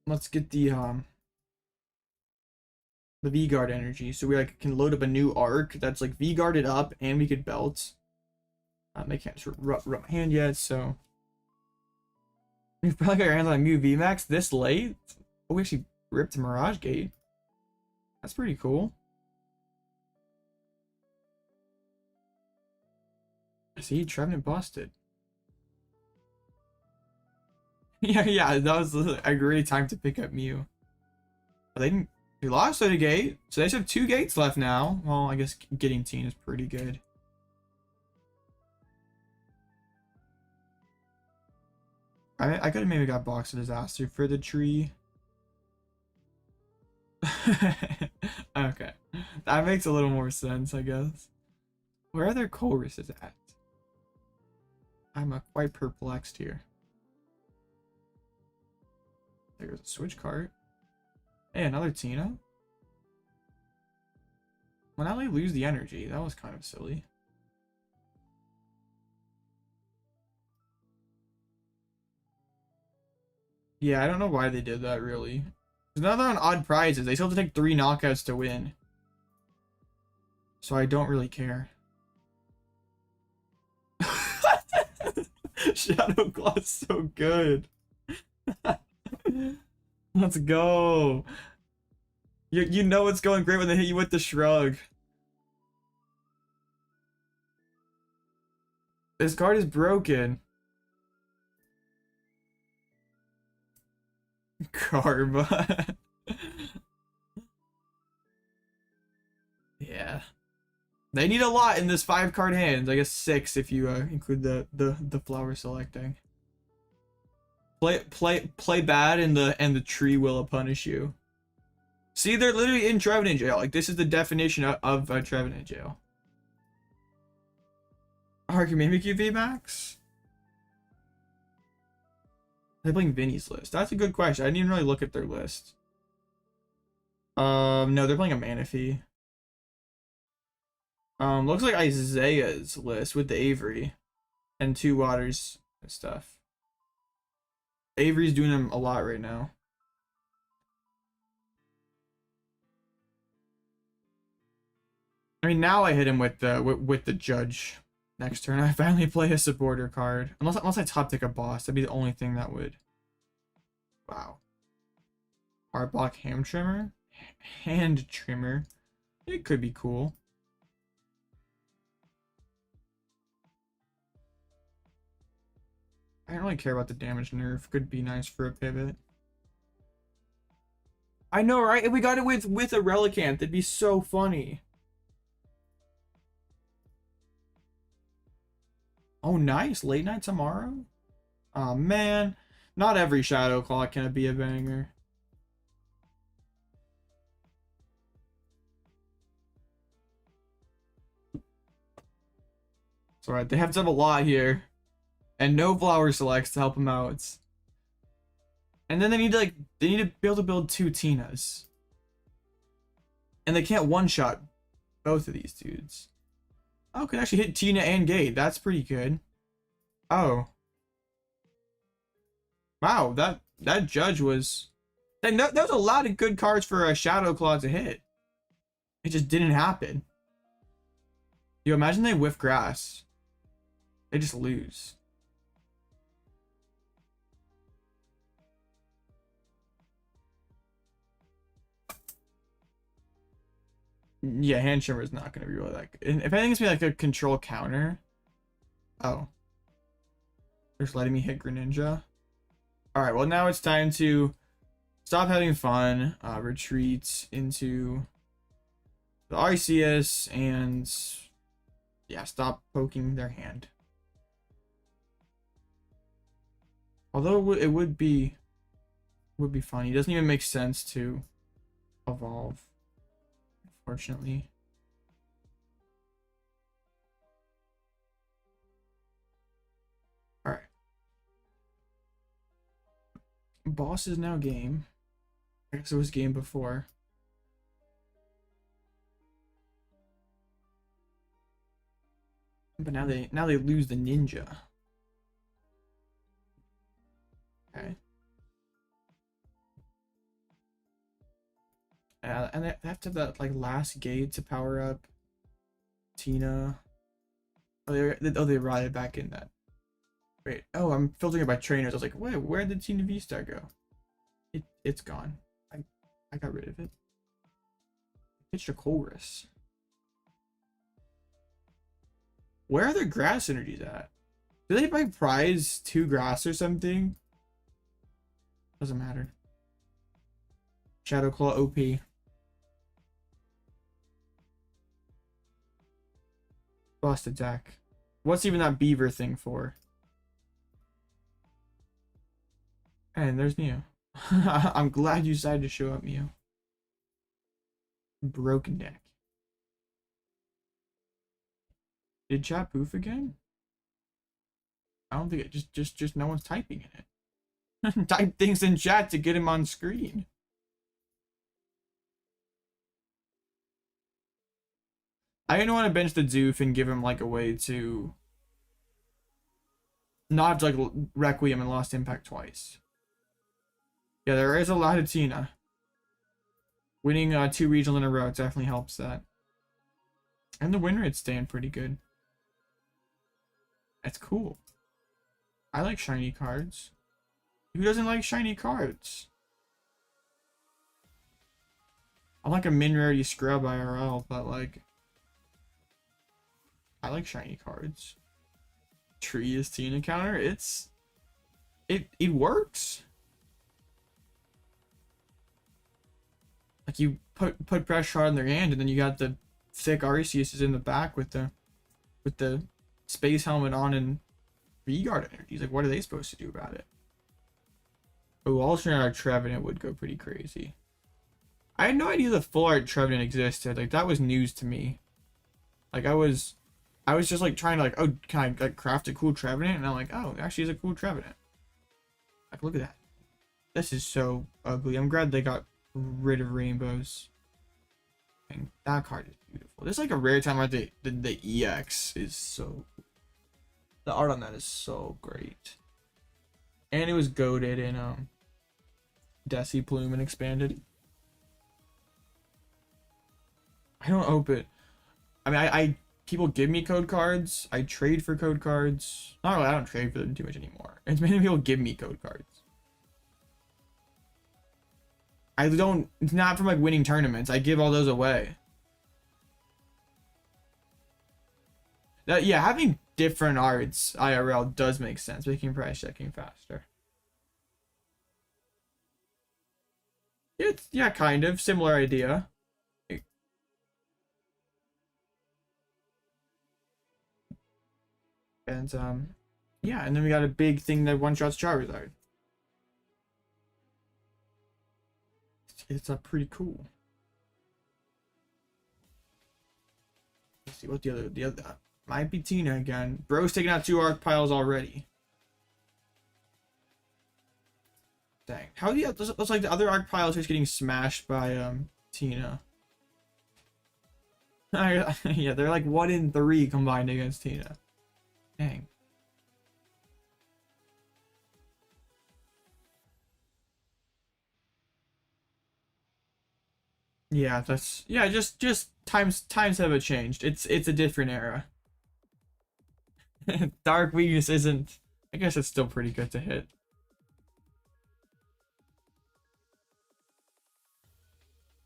Let's get the V-Guard energy, so we like can load up a new arc that's like V-Guarded up, and we could belt. They can't just rub my hand yet, so we've probably got our hands on a new VMAX this late. Oh, we actually ripped a Mirage Gate. That's pretty cool. See, Trevenant busted. yeah, that was a great time to pick up Mew. But they lost at a gate, so they just have 2 gates left now. Well, I guess getting Teen is pretty good. I could have maybe got Box of Disaster for the tree. Okay, that makes a little more sense, I guess. Where are their choruses at? I'm quite perplexed here. There's a switch cart. Hey, another Tina. Well, now they lose the energy. That was kind of silly. Yeah, I don't know why they did that, really. Because now they're on odd prizes. They still have to take 3 knockouts to win. So I don't really care. Shadow Claw's so good. Let's go. You know it's going great when they hit you with the shrug. This card is broken. Karma. They need a lot in this 5-card hand. I guess 6 if you include the flower selecting. Play bad and the tree will punish you. See, they're literally in Trevenant jail. Like, this is the definition of Trevenant jail. Arceus V VMAX? They're playing Vinny's list. That's a good question. I didn't even really look at their list. No, they're playing a Manaphy. Looks like Isaiah's list with the Avery and 2 waters and stuff. Avery's doing them a lot right now. I mean, now I hit him with the judge. Next turn, I finally play a supporter card. Unless I top deck a boss, that'd be the only thing that would. Wow. Hard block hand trimmer. It could be cool. I don't really care about the damage nerf. Could be nice for a pivot. I know, right? If we got it with a Relicanth, it'd be so funny. Oh, nice. Late night tomorrow? Oh, man. Not every Shadow Claw can be a banger. It's alright. They have to have a lot here. And no flower selects to help them out. And then they need to be able to build 2 Tinas. And they can't one-shot both of these dudes. Oh, can actually hit Tina and Gate. That's pretty good. Oh. Wow, that judge was... That was a lot of good cards for a Shadow Claw to hit. It just didn't happen. You imagine they whiff grass. They just lose. Yeah, hand trimmer is not going to be really like. If anything, it's be like a control counter. Oh, just letting me hit Greninja. All right, well now it's time to stop having fun. Retreat into the Arceus and yeah, stop poking their hand. Although it would be funny. It doesn't even make sense to evolve. Unfortunately. Alright. Boss is now game. I guess it was game before. But now they lose the ninja. Okay. And they have to have that like last gate to power up Tina. Oh, they brought it back in that. Wait, oh, I'm filtering it by trainers. I was like, wait, where did Tina VSTAR go? It's gone. I got rid of it. Pitched a Chorus. Where are their grass energies at? Do they like prize 2 grass or something? Doesn't matter. Shadow Claw OP. Bust attack. What's even that beaver thing for? And there's Mew. I'm glad you decided to show up, Mew. Broken deck. Did chat poof again? I don't think it just no one's typing in it. Type things in chat to get him on screen. I didn't want to bench the Doof and give him like a way to not have to like Requiem and Lost Impact twice. Yeah, there is a lot of Tina. Winning 2 regionals in a row definitely helps that. And the win rate's staying pretty good. That's cool. I like shiny cards. Who doesn't like shiny cards? I'm like a min rarity scrub IRL, but like I like shiny cards. Tree is Tina counter. It works. Like you put pressure on their hand, and then you got the thick Arceus is in the back with the space helmet on and V-Guard energies. Like, what are they supposed to do about it? Oh, alternate art Trevenant would go pretty crazy. I had no idea the full art Trevenant existed. Like, that was news to me. Like, I was just like trying to like, oh, can I like craft a cool Trevenant? And I'm like, oh, it actually is a cool Trevenant. Like, look at that. This is so ugly. I'm glad they got rid of rainbows. And that card is beautiful. This is like a rare time where the EX is so, the art on that is so great. And it was goated in Desi Plume and expanded. I don't open. I mean, I people give me code cards. I trade for code cards. Not really. I don't trade for them too much anymore. It's many people give me code cards. I don't. It's not from like winning tournaments. I give all those away. That, yeah, having different arts IRL does make sense, making price checking faster. It's, yeah, kind of similar idea. And yeah, and then we got a big thing that one shots Charizard. It's pretty cool. Let's see what the other might be Tina again. Bro's taking out 2 arc piles already. Dang. How do you looks like the other arc piles are just getting smashed by Tina. Yeah, they're like 1 in 3 combined against Tina. Dang. Yeah, that's, yeah, just times have changed. It's a different era. Dark Weakness isn't, I guess it's still pretty good to hit.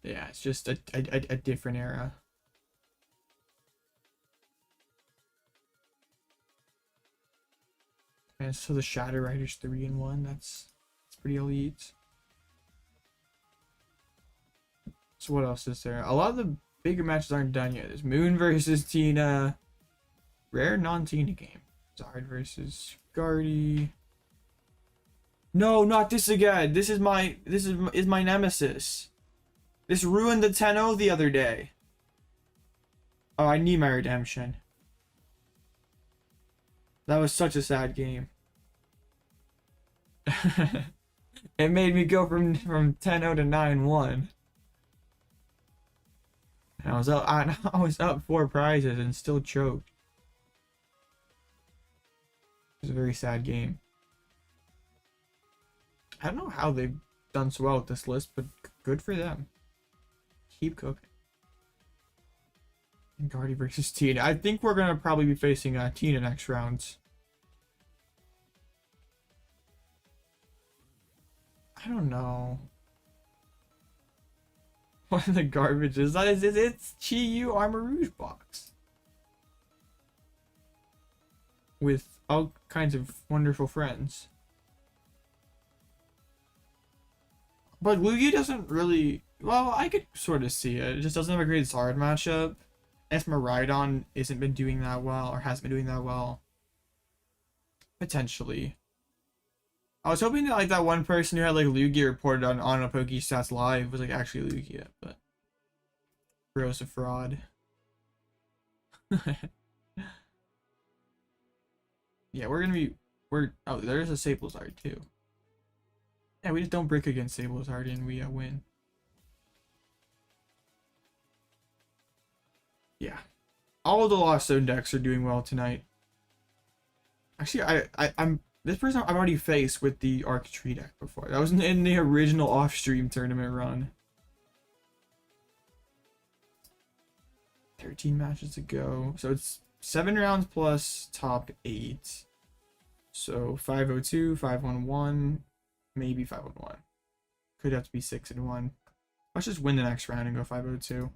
Yeah, it's just a different era. And so the Shadow Rider's 3-in-1. That's pretty elite. So what else is there? A lot of the bigger matches aren't done yet. There's Moon versus Tina. Rare non-Tina game. Zard versus Guardy. No, not this again. This is my nemesis. This ruined the 10-0 the other day. Oh, I need my redemption. That was such a sad game. It made me go from 10-0 to 9-1. And I was up 4 prizes and still choked. It was a very sad game. I don't know how they've done so well with this list, but good for them. Keep cooking. And Guardy versus Tina. I think we're gonna probably be facing Tina next round. I don't know. What the garbage is that? It's Chi-Yu Armor Rouge box with all kinds of wonderful friends. But Lugia doesn't really, well, I could sort of see it. It just doesn't have a great Zard matchup. Esmeridon isn't been doing that well, or hasn't been doing that well. Potentially. I was hoping that like that one person who had like Lugia reported on a PokeStats Live was like actually Lugia, but Bro's a fraud. Yeah, oh, there's a Sablezard too. Yeah, we just don't brick against Sablezard and we win. Yeah. All of the Lost Zone decks are doing well tonight. Actually, I'm this person I've already faced with the Arc Tree deck before. That was in the original off-stream tournament run. 13 matches to go. So it's 7 rounds plus top 8. So 502, 511, maybe 511. Could have to be 6-1. Let's just win the next round and go 502.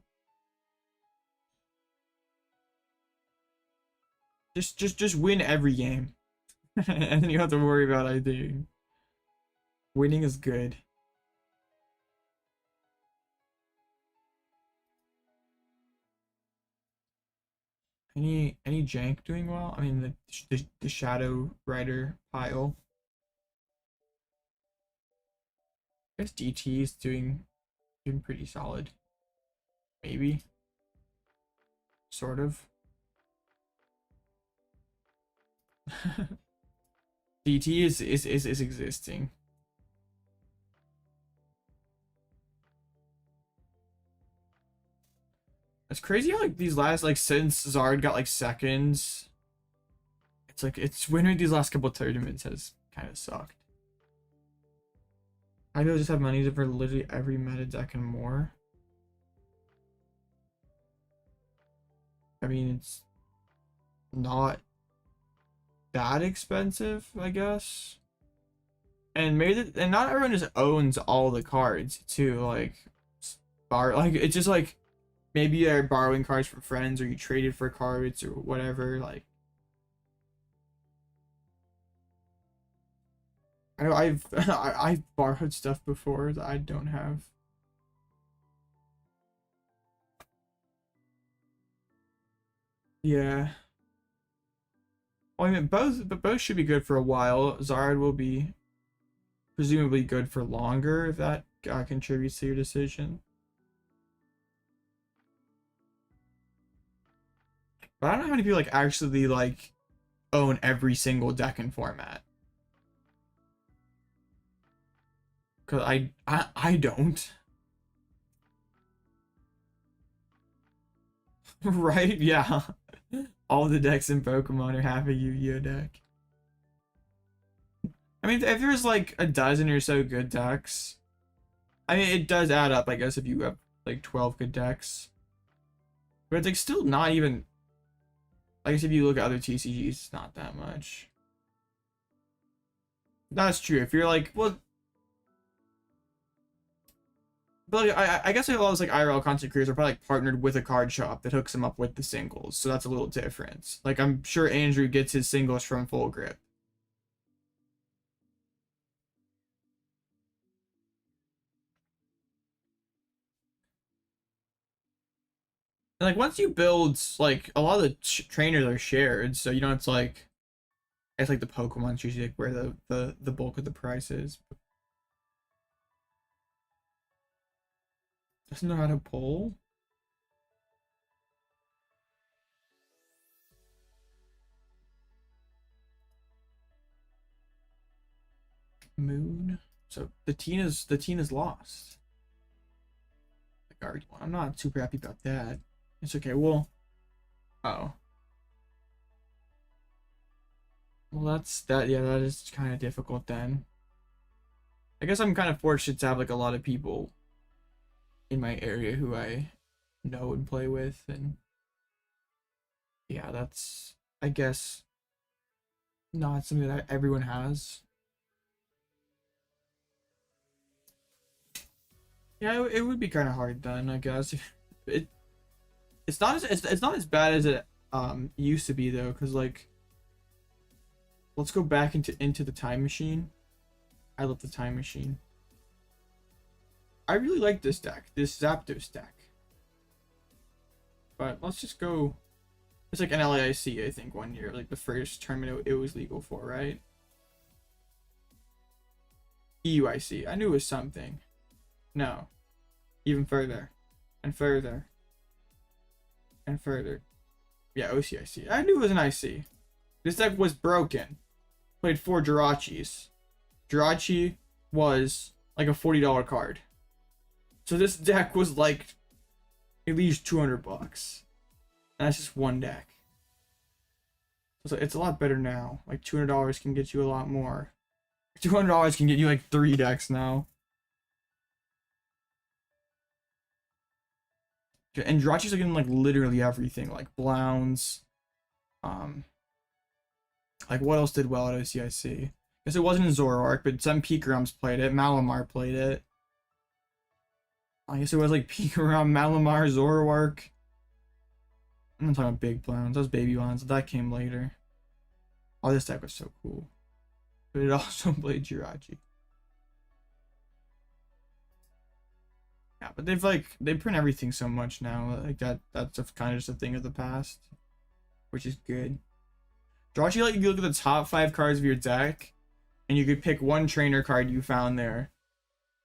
Just win every game. And then you don't have to worry about ID. Winning is good. Any jank doing well? I mean the Shadow Rider pile. I guess DT is doing pretty solid. Maybe. Sort of. DT is existing. It's crazy how like these last like since Zard got like seconds, it's like it's winning these last couple tournaments has kind of sucked. I know just have money for literally every meta deck and more. I mean it's not that expensive, I guess. And and not everyone just owns all the cards too. Like it's just like maybe you're borrowing cards from friends or you traded for cards or whatever. Like I know I've borrowed stuff before that I don't have. Yeah. Well, I mean both should be good for a while. Zard will be presumably good for longer if that contributes to your decision. But I don't know how many people like actually like own every single deck and format. Cause I don't. Right? Yeah. All the decks in Pokemon are half a Yu-Gi-Oh deck. I mean, if there's like a dozen or so good decks, I mean, it does add up, I guess, if you have like 12 good decks. But it's like still not even, I guess if you look at other TCGs, it's not that much. That's true. If you're like, well, but like, I guess like a lot of those, like IRL content creators are probably like partnered with a card shop that hooks them up with the singles, so that's a little different. Like I'm sure Andrew gets his singles from Full Grip. And like once you build, like a lot of the trainers are shared, so you know it's like it's like the Pokemon usually like where the bulk of the price is. Doesn't know how to pull. Moon. So the teen is lost. The guard one. I'm not super happy about that. It's okay. Well, oh. Well, that's that. Yeah, that is kind of difficult then. I guess I'm kind of fortunate to have like a lot of people in my area who I know and play with, and yeah, that's I guess not something that everyone has. Yeah, it would be kind of hard then, I guess. It it's not as bad as it used to be though, because like let's go back into the time machine. I love the time machine. I really like this deck, this Zapdos deck. But let's just go. It's like an LAIC, I think, one year, like the first tournament it was legal for, right? EUIC. I knew it was something. No. Even further. And further. And further. Yeah, OCIC. I knew it was an IC. This deck was broken. Played 4 Jirachis. Jirachi was like a $40 card. So this deck was like at least 200 bucks. And that's just one deck. So it's a lot better now. Like $200 can get you a lot more. $200 can get you like 3 decks now. And Jirachi's are getting like literally everything, like Blounds. Like what else did well at OCIC? Guess it wasn't in Zoroark, but some Pikaroms played it. Malamar played it. I guess it was like Pikarom, Malamar, Zoroark. I'm not talking about big Blounds. Those baby ones. That came later. Oh, this deck was so cool. But it also played Jirachi. Yeah, but they print everything so much now. Like that's kind of just a thing of the past. which is good. Jirachi, like, you look at the top 5 cards of your deck, and you could pick one trainer card you found there.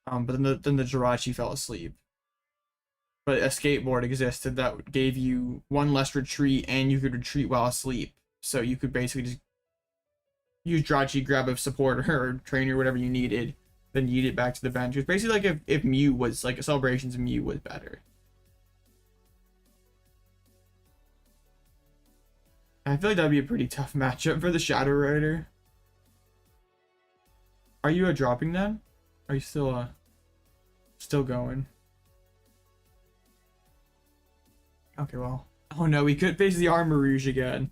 But then the Jirachi fell asleep. But a skateboard existed that gave you 1 less retreat, and you could retreat while asleep. So you could basically just use Jirachi, grab a supporter or trainer, whatever you needed, then yeet it back to the bench. It's basically like if Mew was, like, Celebrations Mew was better. I feel like that'd be a pretty tough matchup for the Shadow Rider. Are you dropping then? Are you still going? Okay, well. Oh no, we could face the Armor Rouge again.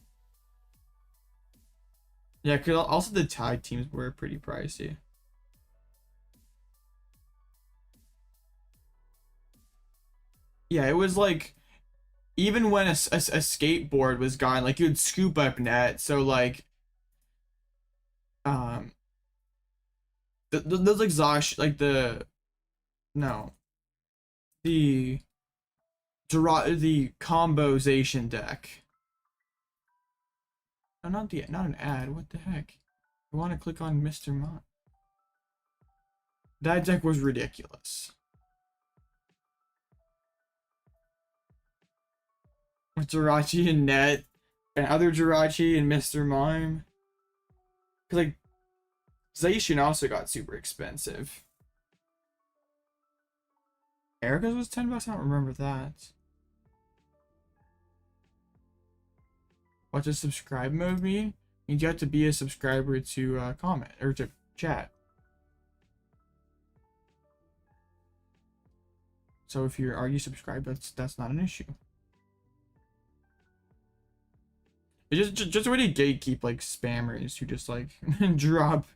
Yeah, because also the tag teams were pretty pricey. Yeah, it was like, even when a skateboard was gone, like, you'd scoop up net, so like, those exhaust, like the combozation deck. Oh, not an ad. What the heck? I want to click on Mr. Mime. That deck was ridiculous. With Jirachi and Net, and other Jirachi and Mr. Mime. Cause like, Zacian also got super expensive. Erica's was $10. I don't remember that. What does subscribe mode mean? Means you have to be a subscriber to comment or to chat. So if you're already subscribed, that's not an issue. It's just a way to gatekeep, like, spammers who just, like, drop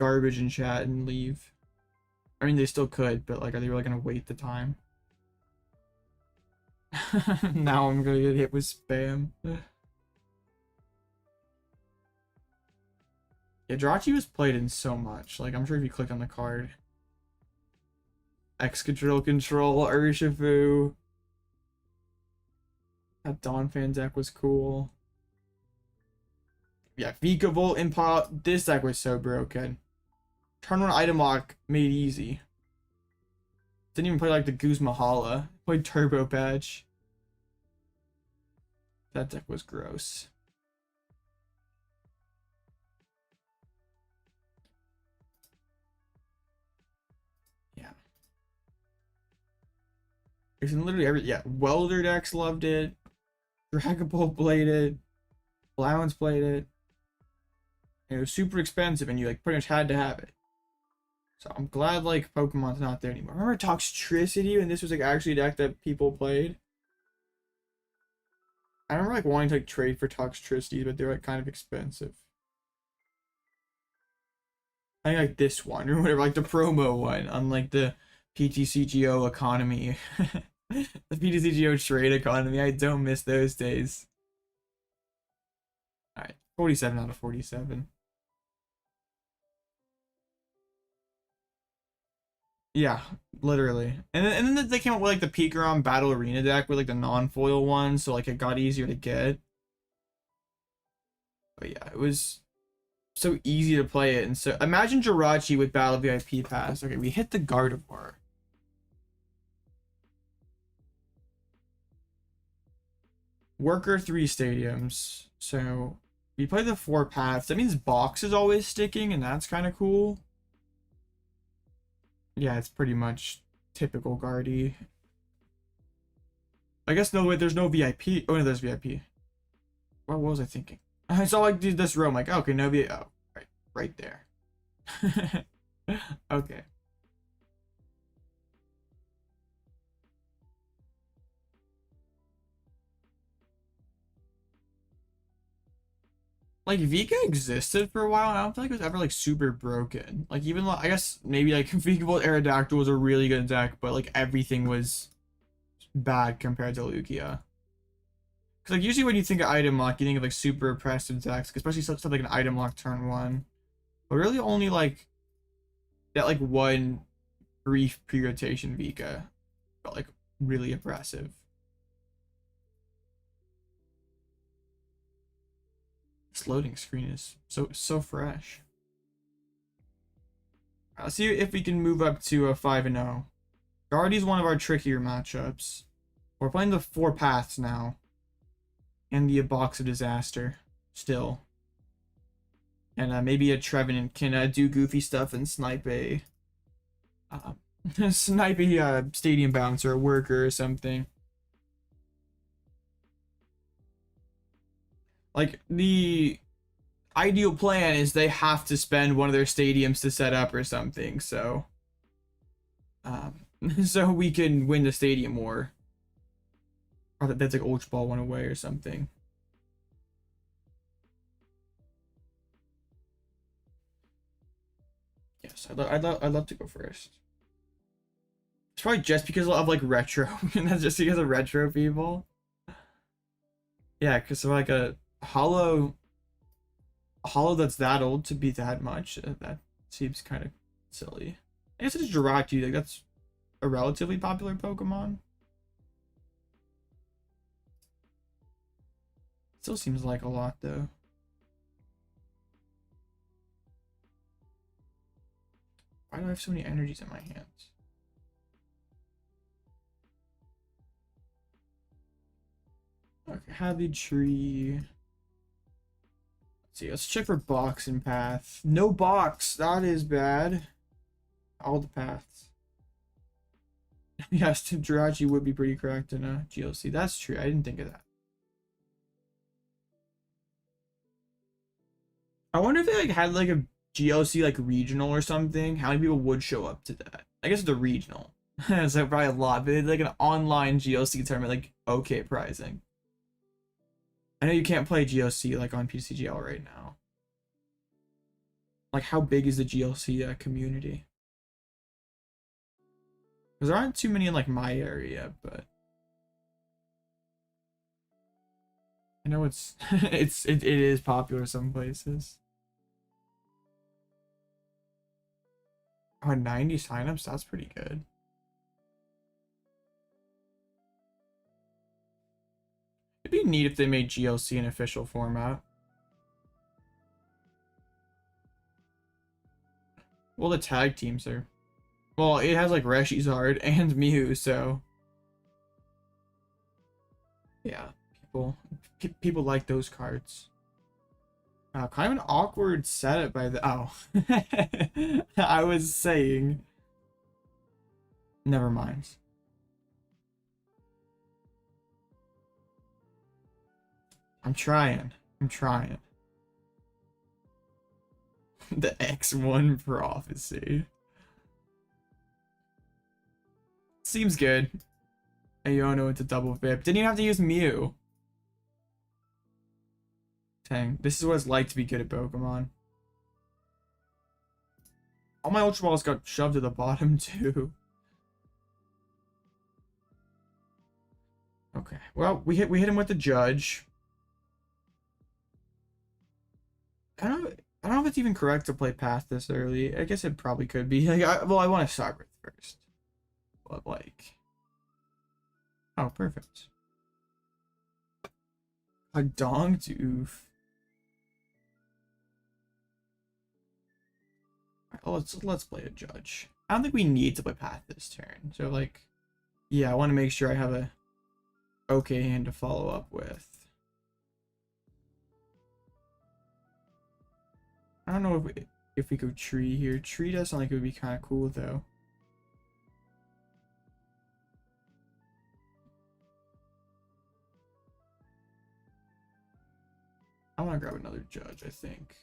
garbage in chat and leave. I mean, they still could, but, like, are they really gonna wait the time? Now I'm gonna get hit with spam. Yeah, Jirachi was played in so much. Like, I'm sure if you click on the card. Control, Urshifu. That Donphan deck was cool. Yeah, Vikavolt, Impala. This deck was so broken. Turn 1 item lock made easy. Didn't even play like the Goose Mahala. Played Turbo Patch. That deck was gross. Yeah. It's in literally every, yeah, Welder decks loved it. Dragapult played it. Allowance played it. And it was super expensive, and you, like, pretty much had to have it. So I'm glad, like, Pokemon's not there anymore. Remember Toxtricity, when this was, like, actually a deck that people played? I remember, like, wanting to, like, trade for Toxtricity, but they're, like, kind of expensive. I think, like, this one, or whatever, like, the promo one, on, like, the PTCGO economy. The PTCGO trade economy, I don't miss those days. Alright, 47 out of 47. Yeah, literally. And then they came up with, like, the Pikarom Battle Arena deck with, like, the non-foil one, so, like, it got easier to get. But yeah, it was so easy to play it. And so imagine Jirachi with Battle VIP Pass. Okay, we hit the Gardevoir. Worker 3 stadiums. So we play the 4 paths. That means box is always sticking, and that's kind of cool. Yeah, it's pretty much typical Guardy. I guess no, wait, there's no VIP. Oh no, there's VIP. What was I thinking? I saw, like, this row. I'm like, okay, no VIP. Oh, right there. Okay. Like, Vika existed for a while, and I don't feel like it was ever, like, super broken. Like, even, I guess, maybe, like, Vikavolt Aerodactyl was a really good deck, but, like, everything was bad compared to Lugia. Because, like, usually when you think of item lock, you think of, like, super oppressive decks, especially stuff like an item lock turn 1. But really only, like, that, like, one brief pre-rotation Vika felt, like, really oppressive. This loading screen is so fresh. Let's see if we can move up to a 5-0. Guardy's one of our trickier matchups. We're playing the 4 paths now. And the Box of Disaster still. And maybe a Trevenant can do goofy stuff and snipe a stadium bouncer, a worker or something. Like, the ideal plan is they have to spend one of their stadiums to set up or something, so so we can win the stadium war. Or that's like Ultra Ball went away or something. Yes, I'd love to go first. It's probably just because of like retro, and that's just because of retro people. Yeah, because of like a hollow that's that old to be that much, that seems kind of silly. I guess it's Jirachi, like that's a relatively popular Pokemon. Still seems like a lot though. Why do I have so many energies in my hands? Okay, Hadley Tree. Let's see, let's check for box and path. No box, that is bad. All the paths. Yes, Jirachi would be pretty correct in a GLC. That's true, I didn't think of that. I wonder if they like had like a GLC like regional or something. How many people would show up to that? I guess the regional. It's like probably a lot, but it's like an online GLC tournament, like okay pricing. I know you can't play GLC like on PCGL right now. Like how big is the GLC community? Because there aren't too many in like my area, but I know it is popular some places. Oh, 90 signups, that's pretty good. It'd be neat if they made GLC an official format. Well, the tag teams are... Well, it has like Reshizard and Mew, so... Yeah, people like those cards. Kind of an awkward setup by the... Oh. I was saying... Never mind. I'm trying. The X1 prophecy. Seems good. Iono into double VIP. Didn't even have to use Mew. Dang, this is what it's like to be good at Pokemon. All my Ultra Balls got shoved to the bottom too. Okay, well, we hit him with the Judge. I don't know if it's even correct to play Path this early. I guess it probably could be. Like, I want to Cyber first. But like, oh, perfect. A Dongtooth. Let's play a Judge. I don't think we need to play Path this turn. So like, yeah, I want to make sure I have a okay hand to follow up with. I don't know if we go Tree here. Tree does sound like it would be kind of cool though. I want to grab another Judge, I think.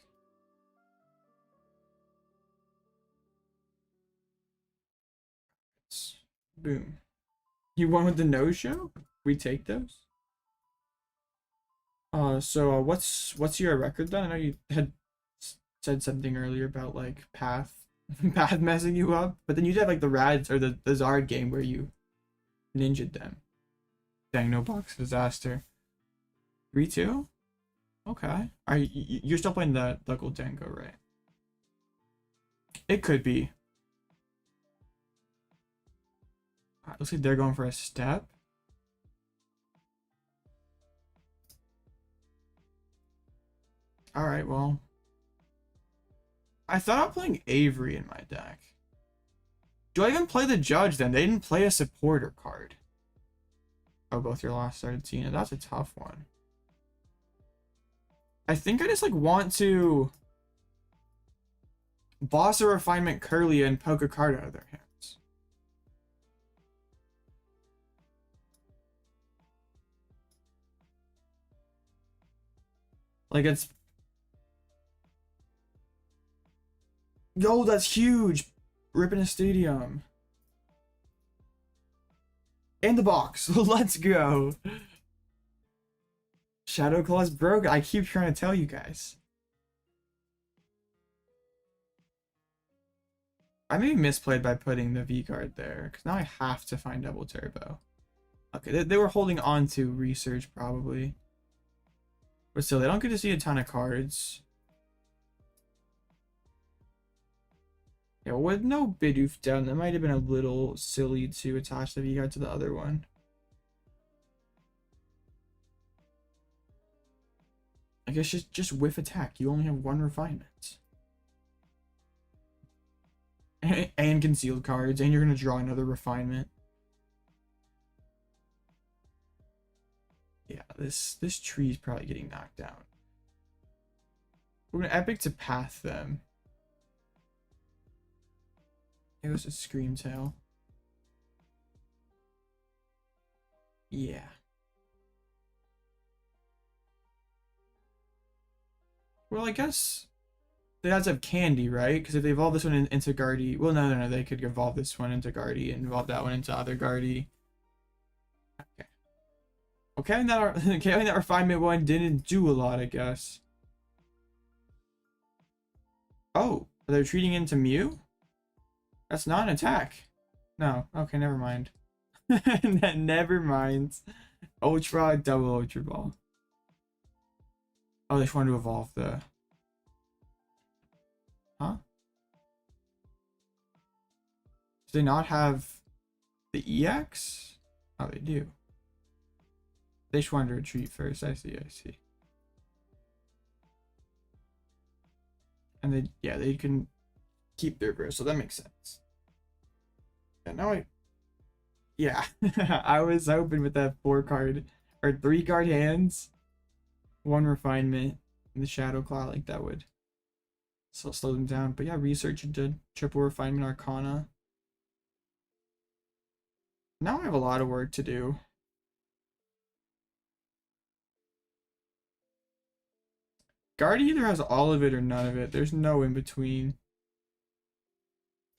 Boom. You won with the no-show? We take those? So what's your record then? I know you had said something earlier about like Path messing you up, but then you did like the Rads or the Zard game where you ninja'd them. Dang, no Box Disaster. 3-2? Okay. You're still playing the Goldengo, right? It could be. Looks like they're going for a step. Alright, well. I thought I'm playing Avery in my deck. Do I even play the Judge then? They didn't play a supporter card. Oh, both your last started seeing it. That's a tough one. I think I just like want to boss a Refinement Curlia and poke a card out of their hands. Like it's... Yo, that's huge! Ripping a stadium. And the box. Let's go. Shadow Claw's broke. I keep trying to tell you guys. I may be misplayed by putting the V card there, because now I have to find double turbo. Okay, they were holding on to research probably. But still, they don't get to see a ton of cards. Yeah, with no Bidoof down, that might have been a little silly to attach the V card to the other one. I guess just whiff attack. You only have one refinement. And concealed cards, and you're gonna draw another refinement. Yeah, this tree's probably getting knocked down. We're gonna epic to path them. It was a Screamtail. Yeah. Well, I guess they have to have Candy, right? Because if they evolve this one into Guardy, well, no, they could evolve this one into Guardy and evolve that one into other Guardy. Okay. Okay, that refinement one didn't do a lot, I guess. Oh, are they retreating into Mew? That's not an attack. No. Okay, never mind. Never mind. Ultra, double Ultra Ball. Oh, they just wanted to evolve the... Huh? Do they not have the EX? Oh, they do. They just wanted to retreat first. I see. And they can keep their growth, so that makes sense. Yeah, now I was hoping with that 4-card or 3-card hands, 1 refinement, and the Shadow Claw, like that would slow them down. But yeah, research into triple refinement Arcana. Now I have a lot of work to do. Guard either has all of it or none of it. There's no in between.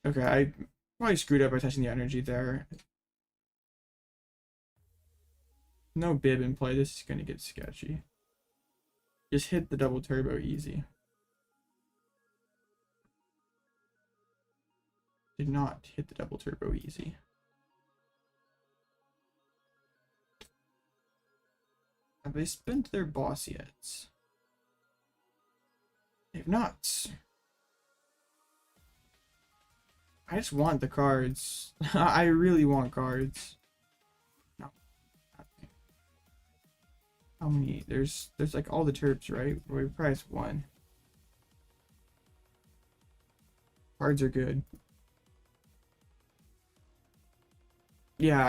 Okay, I probably screwed up by touching the energy there. No bib in play. This is gonna get sketchy. Just hit the double turbo easy. Did not hit the double turbo easy. Have they spent their boss yet? They've not. I just want the cards. I really want cards. No. Okay. How many? There's like all the terps, right? We priced 1. Cards are good. Yeah,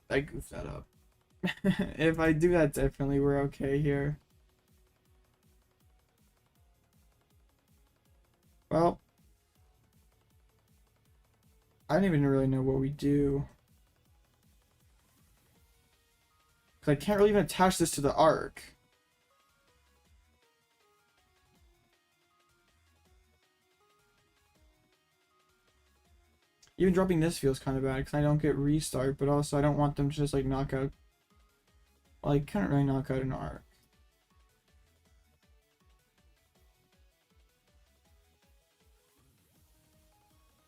I goofed that up. If I do that, definitely we're okay here. Well, I don't even really know what we do. Because I can't really even attach this to the arc. Even dropping this feels kind of bad because I don't get restart, but also I don't want them to just like knock out. Well, I can't really knock out an arc.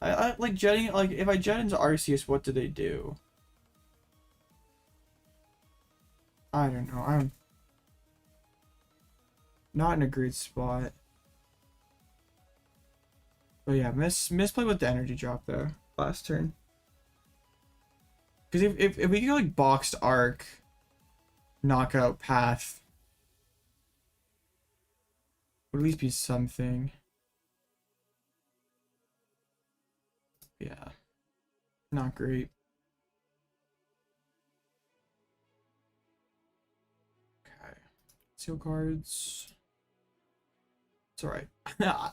I like jetting, like if I jet into Arceus, what do they do? I don't know. I'm not in a great spot. But yeah, misplay with the energy drop there last turn. Because if we go like boxed arc, knockout path. Would at least be something. Yeah. Not great. Okay. Seal cards. It's alright.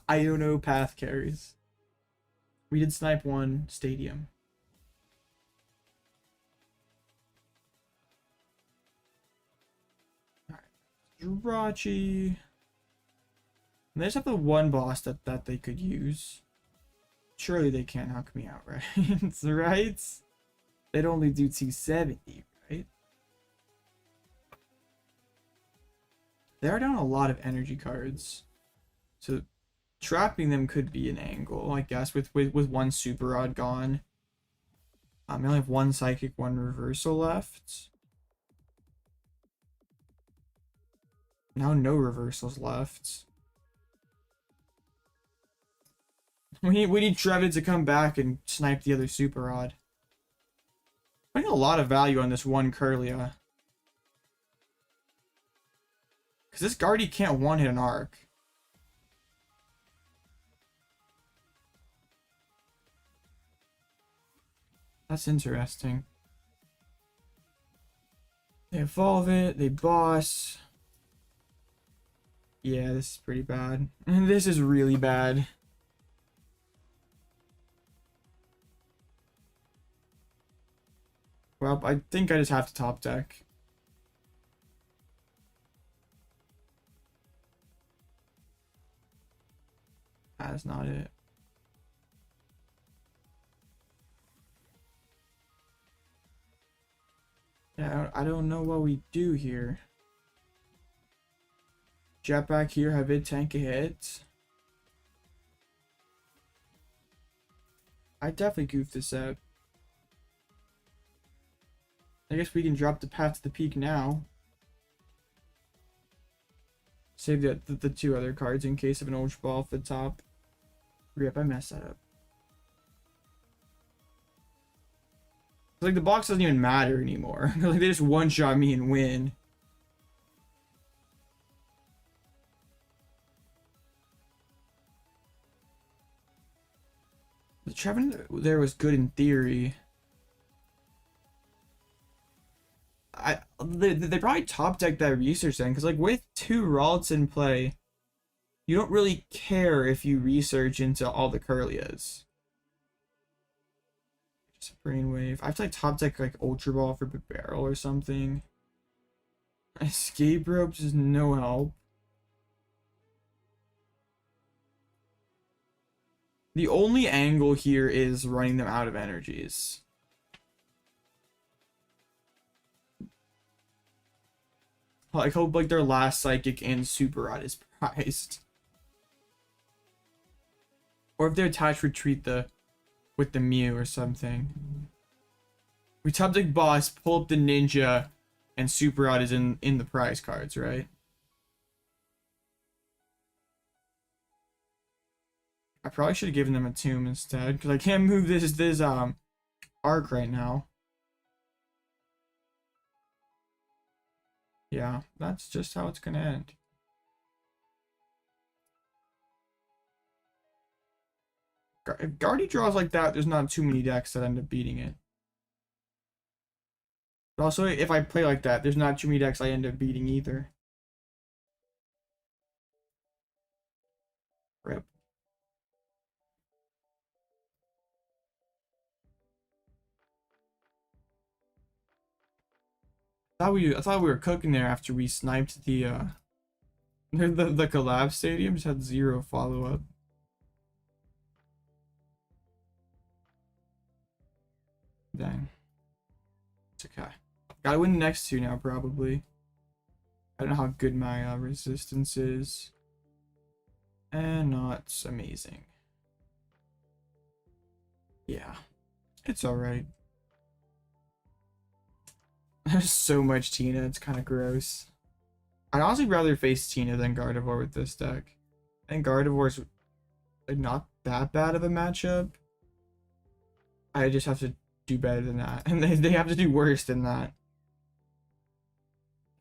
Iono path carries. We did snipe one stadium. Alright. Jirachi. And they just have the one boss that they could use. Surely they can't knock me out, right? Right? They'd only do 270, right? They are down a lot of energy cards. So trapping them could be an angle, I guess, with one super rod gone. I only have one psychic, one reversal left. Now no reversals left. We need Trevenant to come back and snipe the other super rod. Putting a lot of value on this one Kirlia. Because this Guardy can't one-hit an arc. That's interesting. They evolve it, they boss. Yeah, this is pretty bad. This is really bad. Well, I think I just have to top deck. That's not it. Yeah, I don't know what we do here. Jetpack here, have it tank a hit. I definitely goofed this out. I guess we can drop the path to the peak now. Save the two other cards in case of an Ultra Ball off the top. Rip, I messed that up. Like, the box doesn't even matter anymore. Like, they just one-shot me and win. The Trevenant there was good in theory. They probably top decked that research then, because like with two Ralts in play, you don't really care if you research into all the Kirlias. Just a brainwave. I have to like top deck like Ultra Ball for Bibarel or something. Escape ropes is no help. The only angle here is running them out of energies. I hope like their last psychic and super rod is prized. Or if they're attached retreat with the Mew or something. We top deck boss, pull up the ninja, and super rod is in the prize cards, right? I probably should have given them a tomb instead, because I can't move this arc right now. Yeah, that's just how it's gonna end. If Guardy draws like that, there's not too many decks that end up beating it. But also, if I play like that, there's not too many decks I end up beating either. Rip. I thought we were cooking there after we sniped the collab stadium. Just had 0 follow-up. Dang. It's okay. Gotta win the next 2 now, probably. I don't know how good my resistance is. And not amazing. Yeah. It's alright. There's so much Tina, it's kind of gross. I'd honestly rather face Tina than Gardevoir with this deck. I think Gardevoir's like not that bad of a matchup. I just have to do better than that. And they have to do worse than that.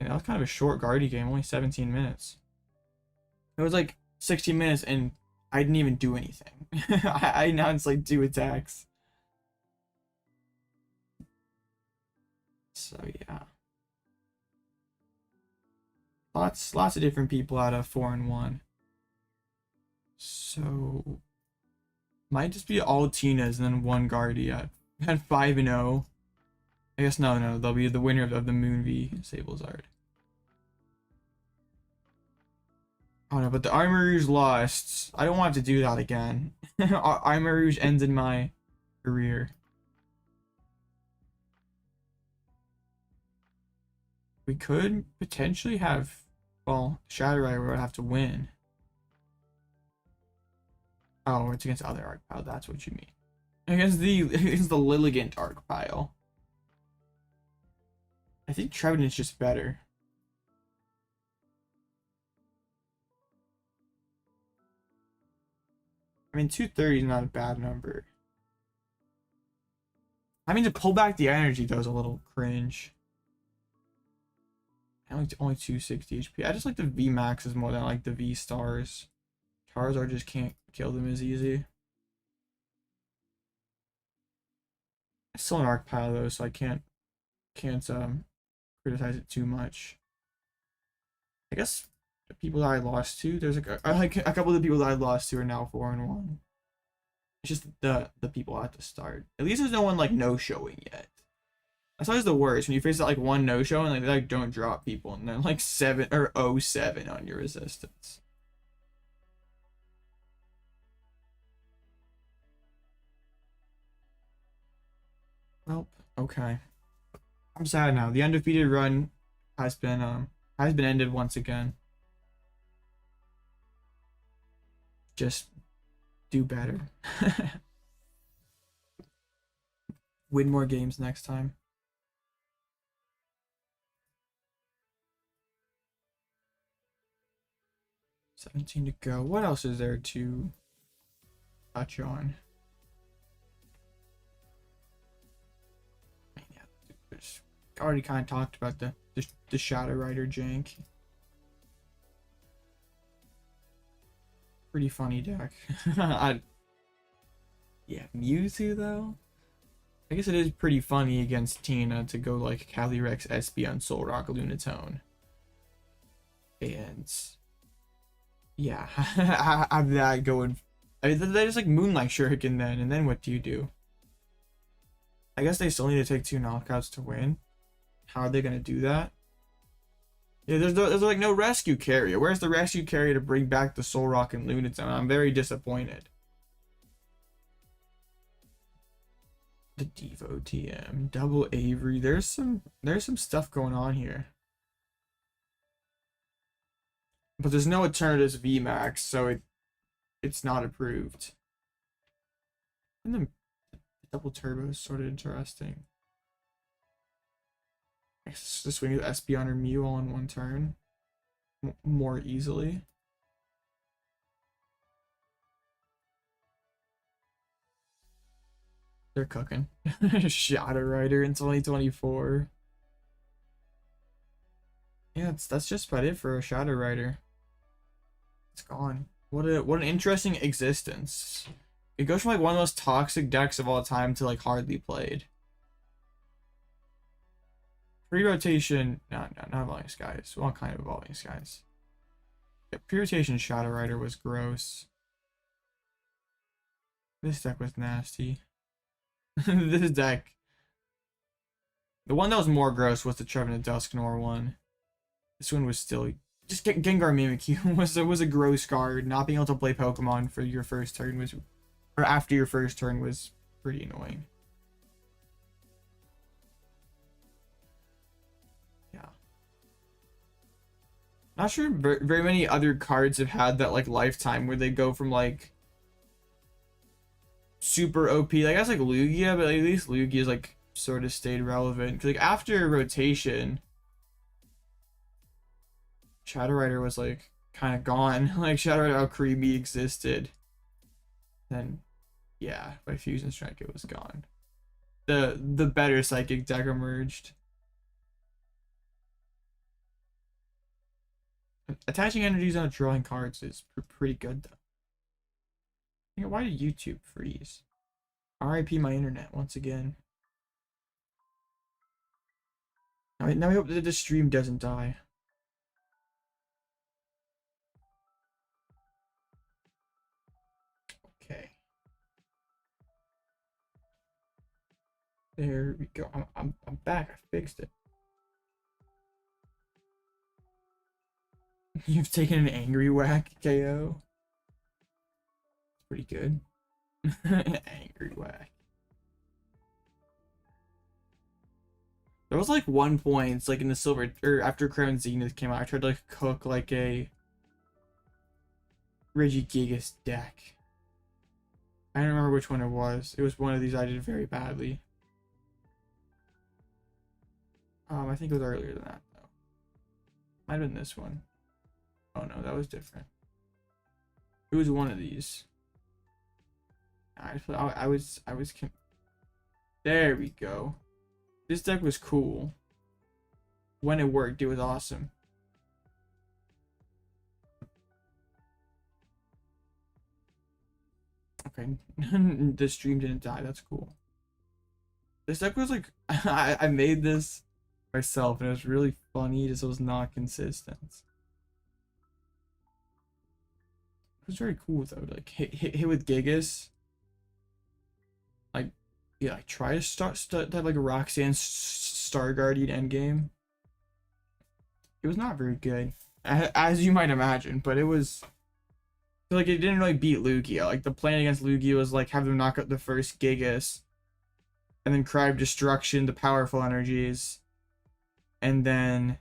Yeah, that was kind of a short Guardy game, only 17 minutes. It was like 60 minutes and I didn't even do anything. I announced like 2 attacks. So yeah. Lots of different people out of 4-1. So might just be all Tinas and then 1 Guardia. Had 5-0. I guess no, they'll be the winner of the Moon V Sablezard. Oh no, but the Armor Rouge lost. I don't want to do that again. Armor Rouge ended my career. We could potentially have, well, Shadow Rider would have to win. Oh, it's against the other Arc Pile, that's what you mean. Against the Lilligant Arc Pile. I think Trevenant's just better. I mean, 230 is not a bad number. I mean, to pull back the energy, though, is a little cringe. Only 260 HP. I just like the VMAXs more than I like the VSTARs. Charizard just can't kill them as easy. It's still an Arc Pile, though, so I can't criticize it too much. I guess the people that I lost to, there's like a couple of the people that I lost to are now 4-1. It's just the people at the start. At least there's no one like no showing yet. That's always the worst when you face that like one no show and like they like don't drop people and then like 7 or 0-7 on your resistance. Well, okay. I'm sad now. The undefeated run has been ended once again. Just do better. Win more games next time. $17 to go. What else is there to touch on? Yeah, already kind of talked about the Shadow Rider jank. Pretty funny deck. Yeah, Mewtwo though. I guess it is pretty funny against Tina to go like Calyrex SP on Solrock Lunatone. And yeah, have that going. I mean, they just like Moonlight Shuriken then, and then what do you do? I guess they still need to take 2 knockouts to win. How are they gonna do that? Yeah, there's like no rescue carrier. Where's the rescue carrier to bring back the Solrock and Lunatone? I'm very disappointed. The Devo TM, double Avery. There's some stuff going on here. But there's no Eternatus VMAX, so it's not approved. And the double turbo is sort of interesting. The swing of Espeon or Mew all in one turn more easily. They're cooking. Shadow Rider in 2024. Yeah, that's just about it for a Shadow Rider. It's gone. What an interesting existence. It goes from like one of the most toxic decks of all time to like hardly played. Pre-rotation, not Evolving Skies. Well, kind of Evolving Skies. Yeah, pre-rotation Shadow Rider was gross. This deck was nasty. This deck. The one that was more gross was the Trevenant Dusknoir one. This one was still just Gengar Mimikyu was a gross card. Not being able to play Pokemon for your first turn was, or after your first turn, was pretty annoying. Yeah. Not sure very many other cards have had that like lifetime where they go from like super OP. Like, I guess like Lugia, but at least Lugia's like sort of stayed relevant. 'Cause like after rotation, Shadow Rider was like kind of gone. Like Shadow Rider Alcremie existed. Then yeah, by Fusion Strike it was gone. The better psychic deck emerged. Attaching energies on drawing cards is pretty good though. Why did YouTube freeze? RIP my internet once again. Now I hope that the stream doesn't die. Okay. There we go. I'm back. I fixed it. You've taken an angry whack KO. Pretty good. Angry whack. There was like 1 point, like in the silver, or after Crown Zenith came out, I tried to like cook like a Regigigas deck. I don't remember which one it was. It was one of these I did very badly. I think it was earlier than that though. Might have been this one. Oh no, that was different. It was one of these. I was. There we go. This deck was cool. When it worked, it was awesome. Okay, the stream didn't die. That's cool. This deck was like, I made this myself, and it was really funny. It just was not consistent. It was very cool though. Like hit with Gigas. Like, yeah, I try to start have like a Roxanne Star Guardian endgame. It was not very good, as you might imagine, but it was like it didn't really beat Lugia. Like the plan against Lugia was like have them knock out the first Gigas, and then Cry of Destruction, the powerful energies, and then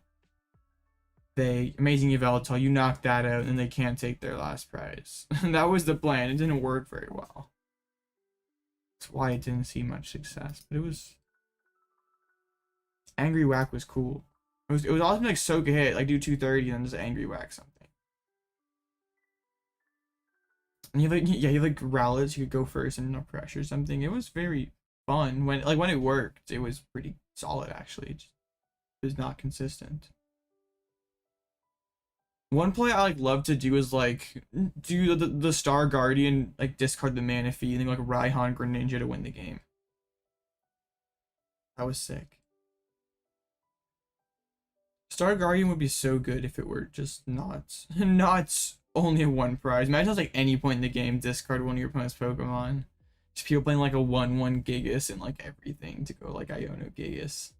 they Amazing Yveltal, you knock that out, and they can't take their last prize. That was the plan. It didn't work very well. That's why it didn't see much success. But it was Angry Whack was cool. It was awesome to like soak a hit, like do 230 and then just Angry Whack something. And you have like you have like Rowlets, you could go first and no pressure something. It was very fun. When it worked, it was pretty solid actually. It was not consistent. One play I like love to do is like do the Star Guardian, like discard the Manaphy and then like Raihan Greninja to win the game. That was sick. Star Guardian would be so good if it were just not only a one prize. Imagine it's like any point in the game discard one of your opponent's Pokemon. Just people playing like a 1/1 Gigas and like everything to go like Iono Gigas.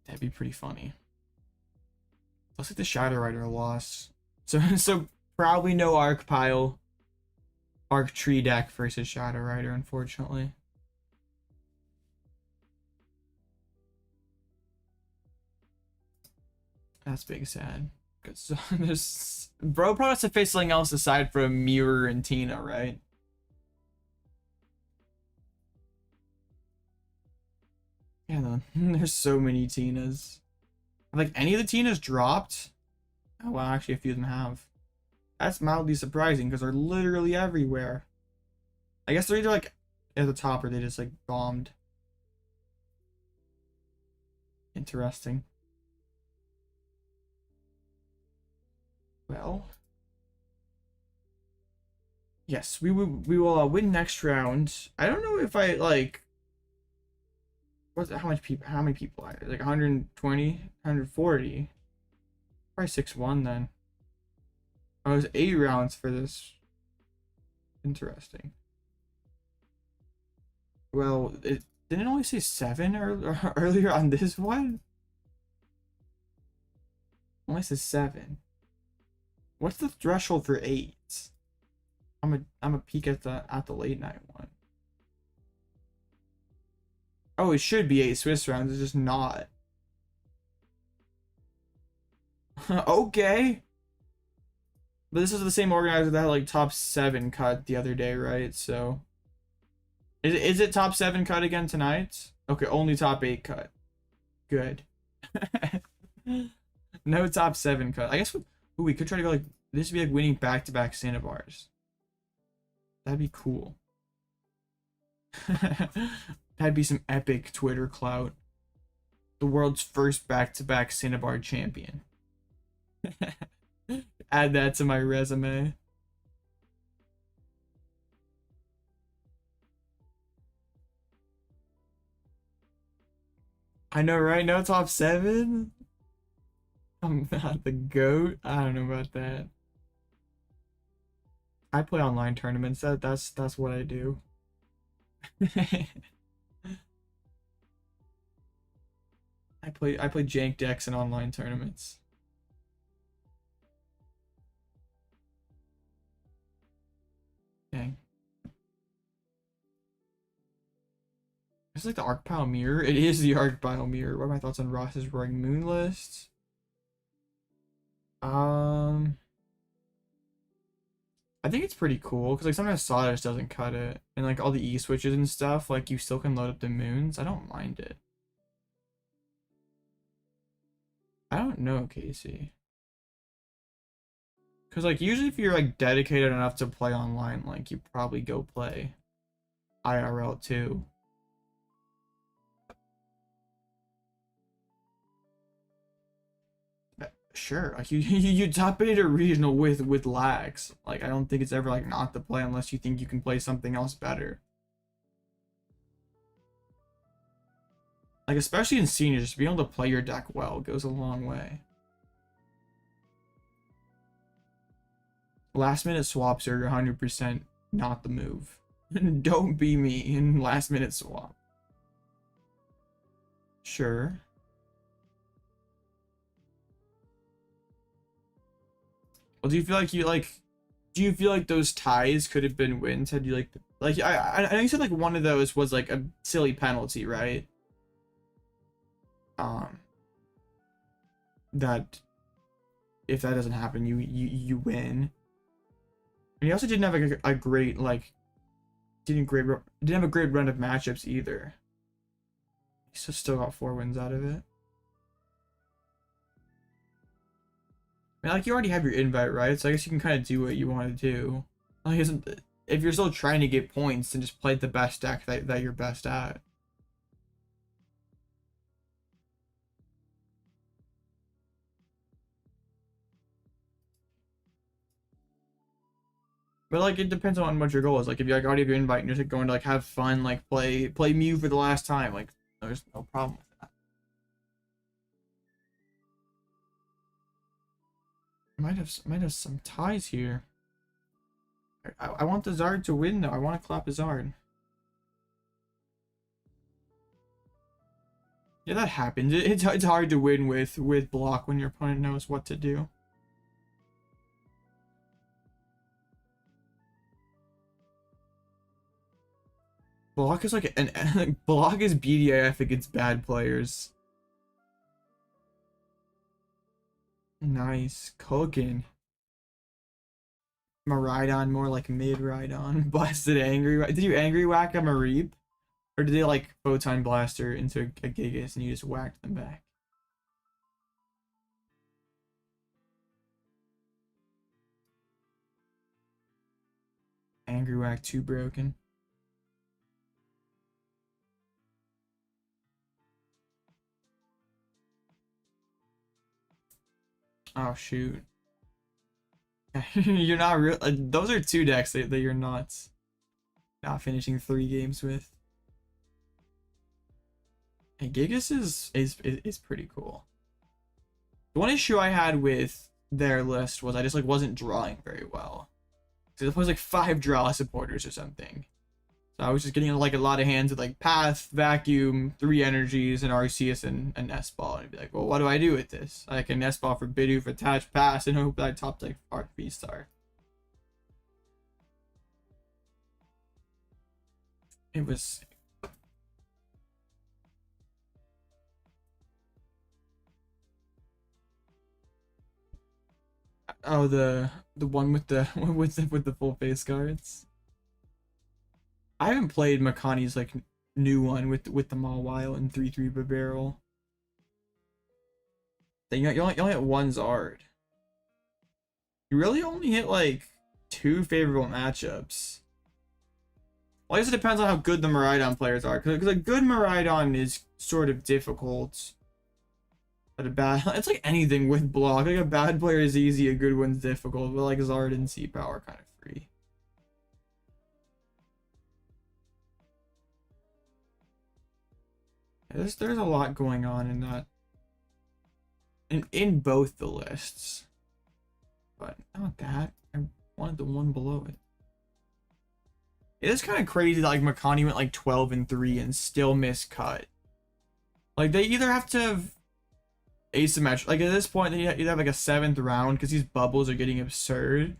That'd be pretty funny. Looks like the Shadow Rider lost. So probably no Arc Pile. Arc Tree deck versus Shadow Rider, unfortunately. That's big sad. Cause there's bro probably has to face something else aside from Mirror and Tina, right? Yeah, no, there's so many Tinas. Like any of the Tinas dropped? Oh well, actually a few of them have. That's mildly surprising because they're literally everywhere. I guess they're either like at the top or they just like bombed. Interesting. Well, yes, we will win next round. I don't know if I like. How many people are there? Like 120, 140. Probably 6-1 then. Oh, it was 8 rounds for this. Interesting. Well, it didn't only say 7 earlier on this one. Only says 7. What's the threshold for 8? I'm a peek at the late night one. Oh, it should be 8 Swiss rounds. It's just not. Okay. But this is the same organizer that had like top 7 cut the other day, right? So is it top 7 cut again tonight? Okay, only top 8 cut. Good. No top 7 cut. I guess we could try to go like this would be like winning back-to-back Cinnabars. That'd be cool. That'd be some epic Twitter clout. the world's first back-to-back Cinnabar champion. Add that to my resume. I know, right? No top 7? I'm not the GOAT. I don't know about that. I play online tournaments. That's what I do. I play jank decks in online tournaments. Dang. It's like the Arc Pile mirror. It is the Arc Pile mirror. What are my thoughts on Ross's Roaring Moon list? I think it's pretty cool because like sometimes Sawdust doesn't cut it, and like all the E switches and stuff, like you still can load up the moons. I don't mind it. I don't know, Casey. Because like usually if you're like dedicated enough to play online, like you probably go play IRL too. Sure, like you top 8 a regional with lags. Like I don't think it's ever like not to play unless you think you can play something else better. Like especially in seniors, just being able to play your deck well goes a long way. Last minute swaps are 100% not the move. Don't be me in last minute swap. Sure. Well, do you feel like those ties could have been wins had you like I know you said like one of those was like a silly penalty, right? That if that doesn't happen, you win. And he also didn't have like a great like didn't have a great run of matchups either. He still got 4 wins out of it. I mean, like you already have your invite, right? So I guess you can kind of do what you want to do. Like, if you're still trying to get points, then just play the best deck that you're best at. But like it depends on what your goal is. Like if you like already have your invite and you're just going to like have fun, like play Mew for the last time, like there's no problem with that. Might have some ties here. I want the Zard to win though. I want to clap a Zard. Yeah, that happens. It's hard to win with block when your opponent knows what to do. Block is like block is BDIF against bad players. Nice cooking. Maridon more like mid Rhydon. Blasted angry. Did you angry whack a Mareep? Or did they like Photon Blaster into a Gigas and you just whacked them back? Angry whack too broken. Oh shoot. You're not real. Those are 2 decks that you're not finishing 3 games with. Hey, Gigas is pretty cool. The one issue I had with their list was I just like wasn't drawing very well. So it was like 5 draw supporters or something. So I was just getting like a lot of hands with like Path, Vacuum, 3 Energies, and Arceus and S-Ball. And I'd be like, well, what do I do with this? I can S-Ball for Bidoof, Attach, Pass, and hope that I top like VSTAR. It was... Oh, the one with the with the full face cards. I haven't played Makani's like new one with the Mawile and 3/3 Bibarel. Then you only hit 1 Zard. You really only hit like 2 favorable matchups. Well, I guess it depends on how good the Maridon players are. Because a good Maridon is sort of difficult But a bad, it's like anything with block. Like a bad player is easy, a good one's difficult. But like Zard and C-Pow are kind of free. There's a lot going on in that. In both the lists. But not that. I wanted the one below it. It is kind of crazy that like Makani went like 12-3 and still miscut. Like they either have to have asymmetric, like at this point they either have like a 7th round because these bubbles are getting absurd.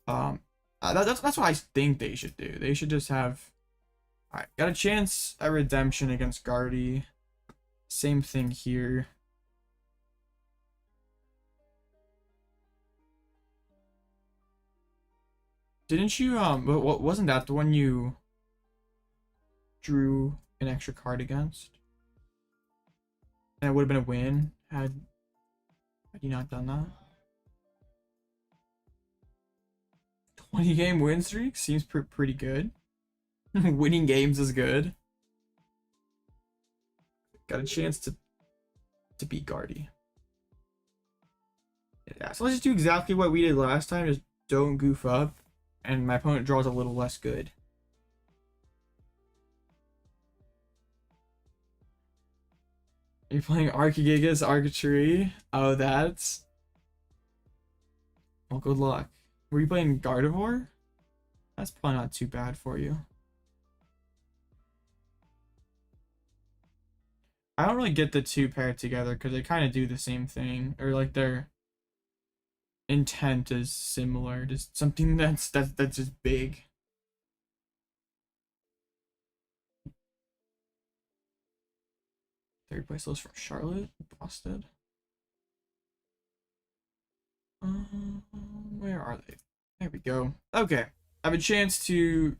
That's what I think they should do. They should just have. Alright, got a chance at redemption against Guardy. Same thing here. Didn't you what wasn't that the one you drew an extra card against? And it would have been a win had you not done that. 20-game win streak seems pretty good. Winning games is good. Got a chance to beat Guardy. Yeah, so let's just do exactly what we did last time. Just don't goof up, and my opponent draws a little less good. You're playing Archegigas Archery. Oh, that's. Well, good luck. Were you playing Gardevoir? That's probably not too bad for you. I don't really get the two paired together because they kind of do the same thing, or like their intent is similar. Just something that's just big. Third place list from Charlotte, busted. Where are they? There we go. Okay, I have a chance to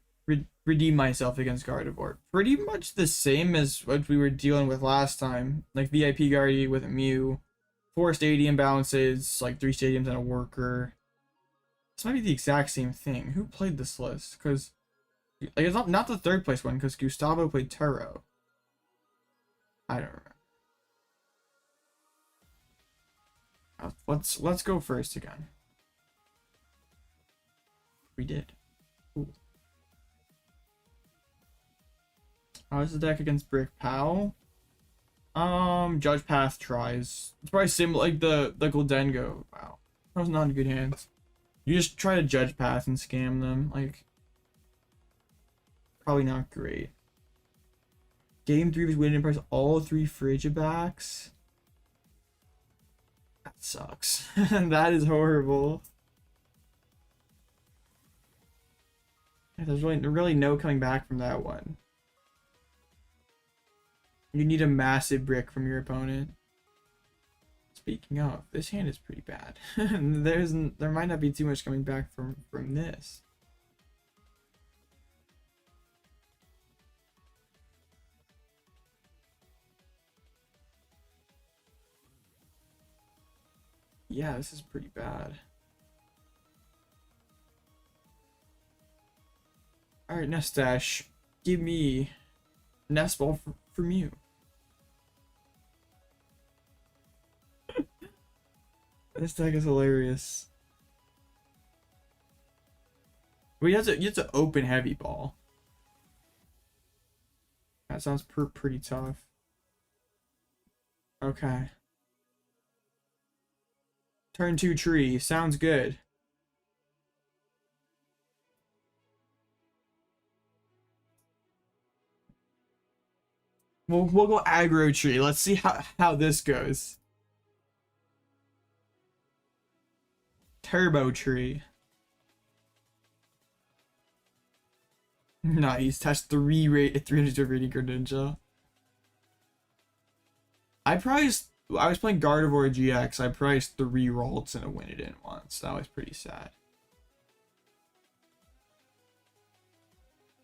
redeem myself against Gardevoir. Pretty much the same as what we were dealing with last time. Like VIP Guardy with a Mew, 4 stadium bounces, like 3 stadiums and a worker. This might be the exact same thing. Who played this list? Because like it's not the third place one, because Gustavo played Turo. I don't remember. Let's go first again. We did. Ooh. How is the deck against Brick PAL? Judge Path tries. It's probably similar like the Goldengo. Wow. That was not in good hands. You just try to Judge Path and scam them. Like probably not great. Game 3 was winning price all 3 Frigibacks. That sucks. That is horrible. There's really no coming back from that one. You need a massive brick from your opponent. Speaking of, this hand is pretty bad. There might not be too much coming back from this. Yeah, this is pretty bad. Alright, Nestash, give me Nest Ball from you. This deck is hilarious. Well, you have to open Heavy Ball. That sounds pretty tough. Okay. Turn 2 tree. Sounds good. We'll go aggro tree. Let's see how this goes. Turbo tree. Nice. Test 3 300 rating Greninja. I was playing Gardevoir GX. I priced 3 Ralts and a win it in once. That was pretty sad.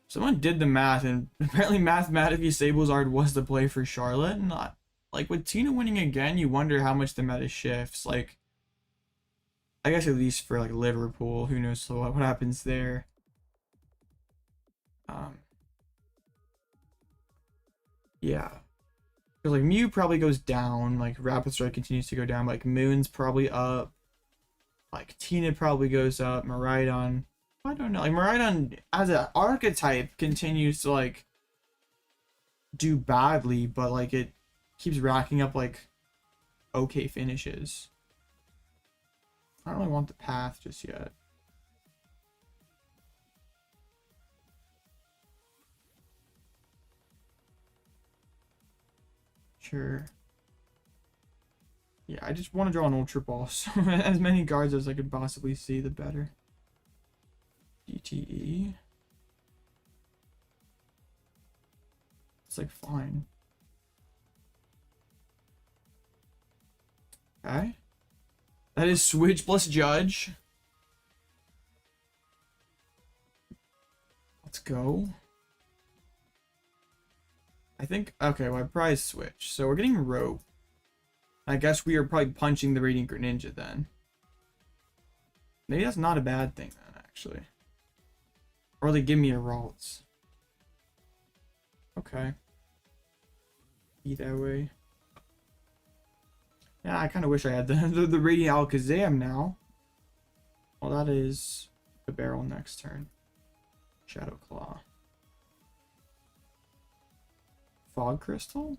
Someone did the math, and apparently mathematically Sablezard was the play for Charlotte. Not like with Tina winning again, you wonder how much the meta shifts. Like, I guess at least for like Liverpool, who knows what happens there. Yeah, Because like Mew probably goes down, like Rapid Strike continues to go down, like Moon's probably up, like Tina probably goes up, Miraidon, I don't know, like Miraidon as an archetype continues to like do badly, but like it keeps racking up like okay finishes. I don't really want the path just yet. Sure. Yeah, I just want to draw an Ultra Ball, so as many guards as I could possibly see, the better. DTE. It's like fine. Okay. That is Switch plus Judge. Let's go. I think, okay, well I prize Switch. So we're getting Rope. I guess we are probably punching the Radiant Greninja then. Maybe that's not a bad thing then, actually. Or they give me a Ralts. Okay. Be that way. Yeah, I kind of wish I had the Radiant Alakazam now. Well, that is Bibarel next turn. Shadow Claw. Fog Crystal?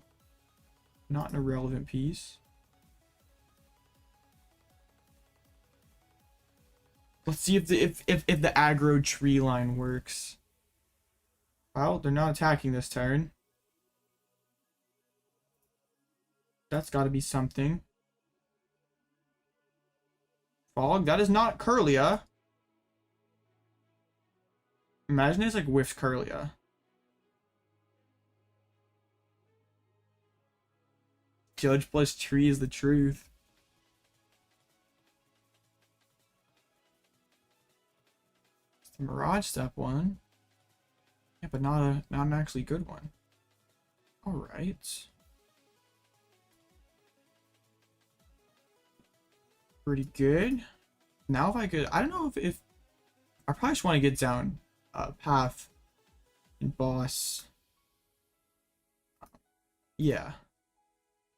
Not an irrelevant piece. Let's see if the aggro tree line works. Well, they're not attacking this turn. That's got to be something. Fog, that is not Kirlia. Imagine it's like whiffed Kirlia. Judge plus tree is the truth. It's the Mirage Step one. Yeah, but not an actually good one. Alright. Pretty good. Now if I could, I don't know if I probably just want to get down Path and Boss. Yeah.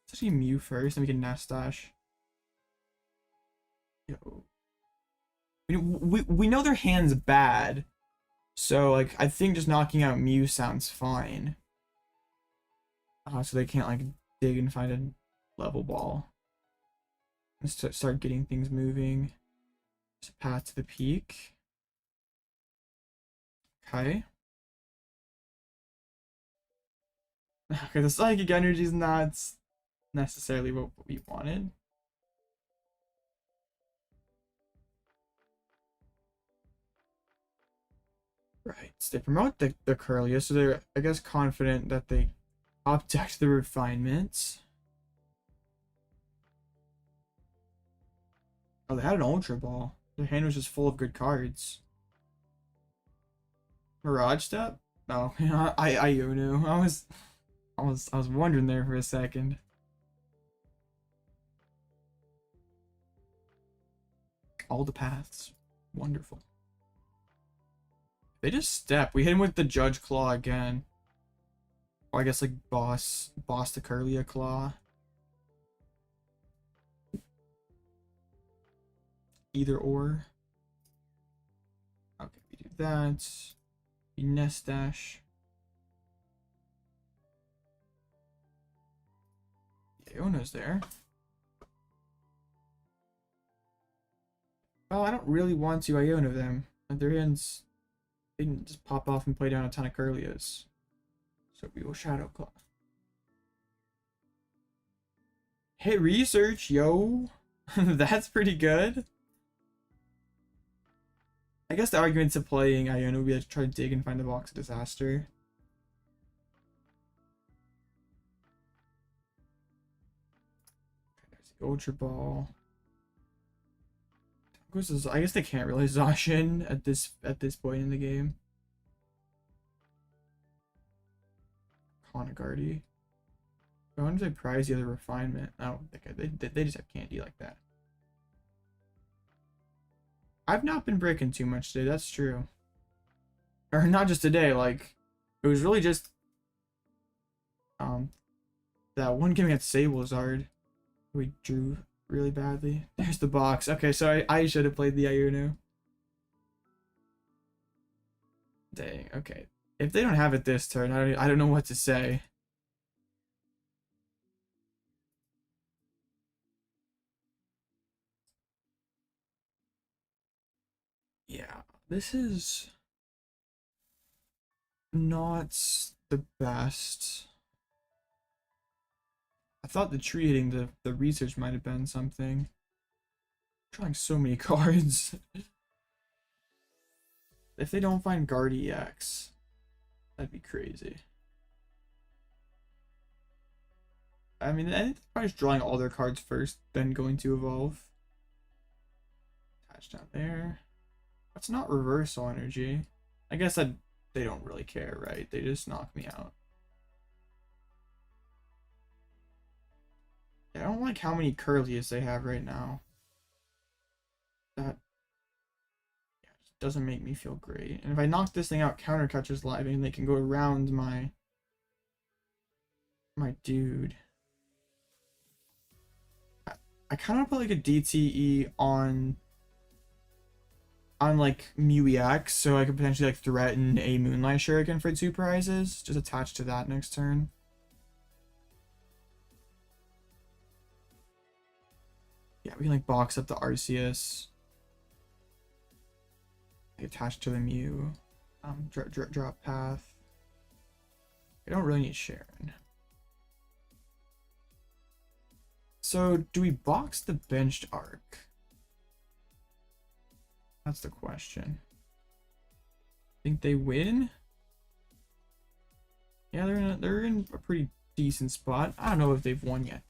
Let's actually Mew first, then we can Nest Dash. Yo. We know their hand's bad, so like I think just knocking out Mew sounds fine. So they can't like dig and find a level ball. Let's start getting things moving. Just a path to the peak. Okay. Okay, the Psychic Energy is not necessarily what we wanted. Right, so they promote the Kirlia, so they're, I guess, confident that they object the refinements. Oh, they had an Ultra Ball. Their hand was just full of good cards. Mirage Step? No, Iono. I was wondering there for a second. All the paths. Wonderful. They just step. We hit him with the Judge Claw again. Or I guess like Boss the Kirlia Claw. Either or. Okay, we do that. We Nest Dash. Iono's there. Well, I don't really want to Iono them. Their hands, they can just pop off and play down a ton of Kirlias. So we will Shadow Claw. Hit Research, yo! That's pretty good. I guess the argument to playing Iono would be to try to dig and find the Box of Disaster. Okay, there's the Ultra Ball. I guess they can't really Zacian at this point in the game. Konagardi. I wonder if they prize the other refinement. I don't think they just have candy like that. I've not been breaking too much today, that's true. Or not just today, like it was really just that one game against Sablezard. We drew really badly. There's the box. Okay, so I should have played the Iono. Dang, okay. If they don't have it this turn, I don't know what to say. Yeah, this is not the best. I thought the tree hitting the research might have been something. Drawing so many cards. If they don't find Guard EX, that'd be crazy. I mean, I think they're probably just drawing all their cards first, then going to evolve. Attach down there. That's not reversal energy. I guess that they don't really care, right? They just knock me out. Yeah, I don't like how many Curlies they have right now. That just doesn't make me feel great. And if I knock this thing out, counter catches live, and they can go around my dude. I kind of put like a DTE on like Mew EX, so I could potentially like threaten a Moonlight Shuriken for 2 prizes. Just attach to that next turn. Yeah, we can like box up the Arceus. Attach to the Mew. Drop path. I don't really need Cheren. So do we box the benched Arc? That's the question. Think they win? Yeah, they're in a pretty decent spot. I don't know if they've won yet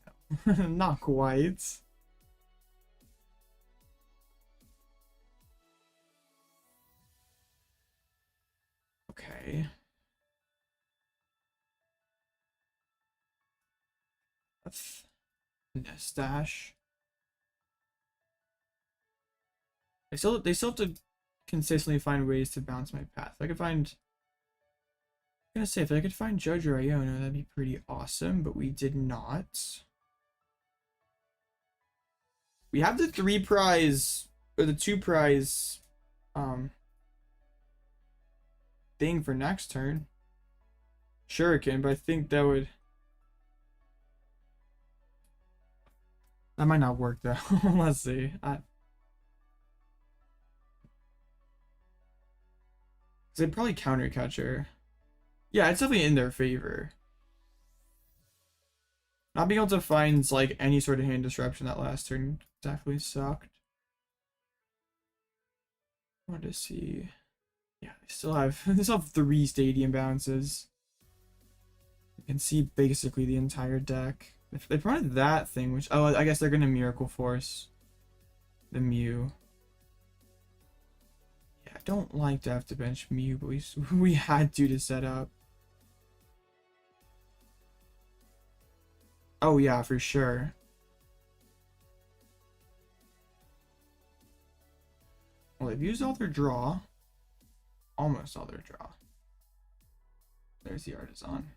though. Not quite. Okay. That's Nestash. They still have to consistently find ways to bounce my path. If I could find, I'm gonna say if I could find Judge or Iono, that'd be pretty awesome, but we did not. We have the 3 prize or the 2 prize thing for next turn. Shuriken, but I think that might not work though. Let's see. They'd probably counter catcher. Yeah, it's definitely in their favor. Not being able to find like any sort of hand disruption that last turn definitely sucked. I wanted to see. Yeah, they still have 3 stadium bounces. You can see basically the entire deck. If they promoted that thing, which I guess they're gonna Miracle Force the Mew. Yeah, I don't like to have to bench Mew, but we had to set up. Oh yeah, for sure. Well, they've used all their draw. Almost all their draw. There's the Artisan.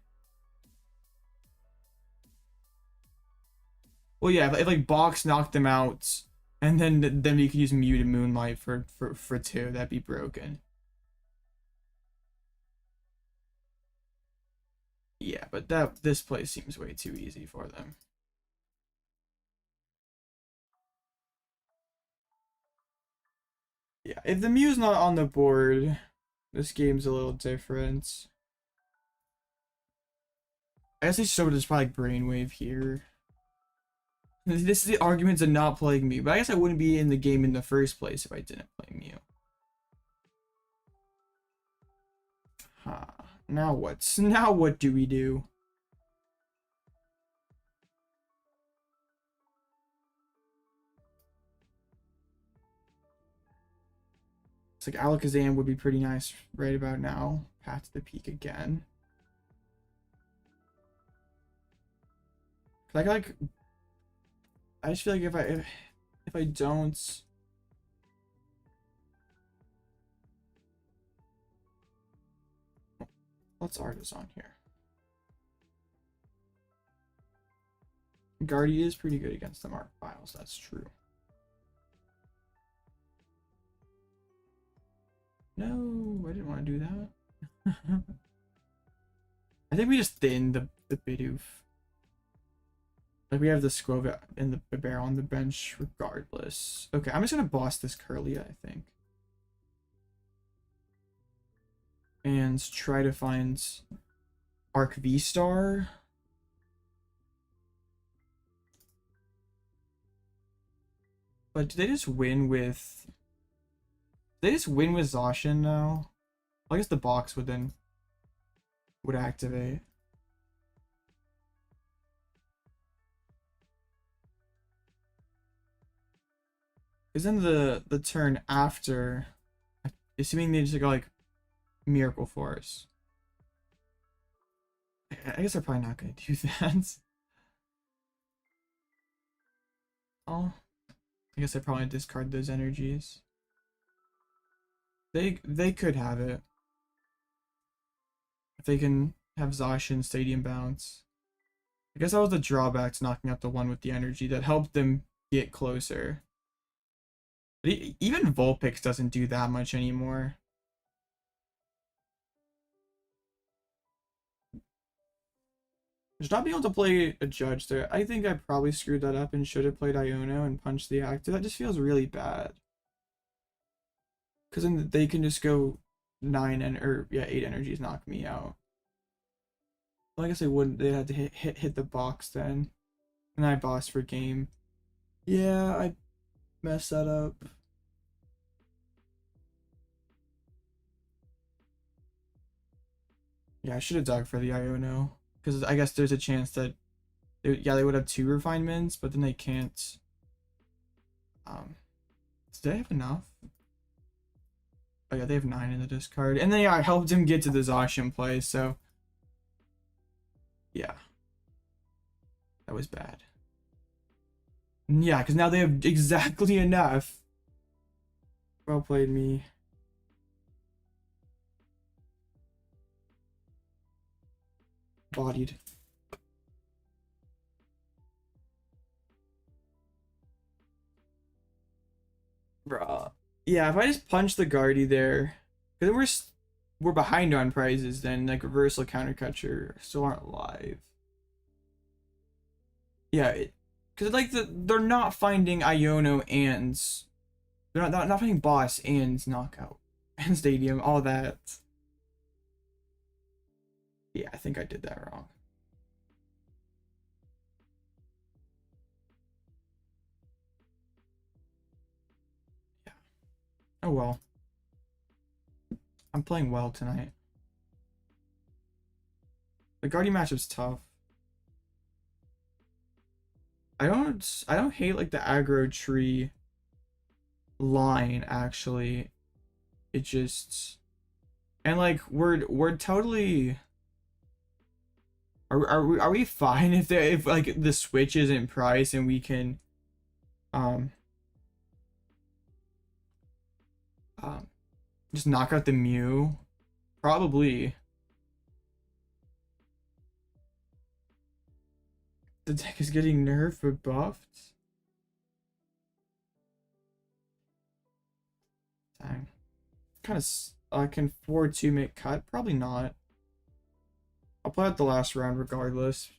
Well, yeah, if like Box knocked them out, and then we could use Mew to Moonlight for 2, that'd be broken. Yeah, but this play seems way too easy for them. Yeah, if the Mew's not on the board, this game's a little different. I guess they showed us probably Brainwave here. This is the argument to not playing Mew, but I guess I wouldn't be in the game in the first place if I didn't play Mew. Huh. Now what? Now what do we do? It's like Alakazam would be pretty nice right about now. Path to the peak again. I just feel like if I don't, what's Artisan here? Guardy is pretty good against the mark files, that's true. No, I didn't want to do that. I think we just thinned the Bidoof. Like, we have the Skwovet and the Bibarel on the bench regardless. Okay, I'm just gonna boss this Curly, I think. And try to find Arc VSTAR. But do they just win with... They just win with Zacian now? I guess the box would then... would activate. Because then the turn after... Assuming they just go like... Miracle Force. I guess they're probably not going to do that. Oh... I guess I probably discard those energies. They could have it. If they can have Zacian Stadium Bounce. I guess that was the drawback to knocking out the one with the energy that helped them get closer. But even Vulpix doesn't do that much anymore. Just not being able to play a judge there. I think I probably screwed that up and should have played Iono and punched the active. That just feels really bad. Because then they can just go 8 energies, knock me out. Well, I guess they wouldn't. They had to hit the box then. And I bossed for game. Yeah, I messed that up. Yeah, I should have dug for the Iono. Because I guess there's a chance that, they would have 2 refinements, but then they can't. Do they have enough? Oh yeah, they have 9 in the discard. And then yeah, I helped him get to the Zacian play, so. Yeah. That was bad. Yeah, because now they have exactly enough. Well played, me. Bodied. Bruh. Yeah, if I just punch the Guardy there, because we're behind on prizes, then like reversal countercatcher still aren't live. Yeah, because like they're not finding Iono and they're not finding boss and knockout and stadium, all that. Yeah, I think I did that wrong. Yeah. Oh well. I'm playing well tonight. The Guardian matchup's tough. I don't hate like the aggro tree line actually. It just, and like we're totally, are we fine if like the switch isn't price and we can just knock out the Mew? Probably. The deck is getting nerfed but buffed. Dang. Kind of can 4-2 make cut? Probably not. I'll play out the last round regardless.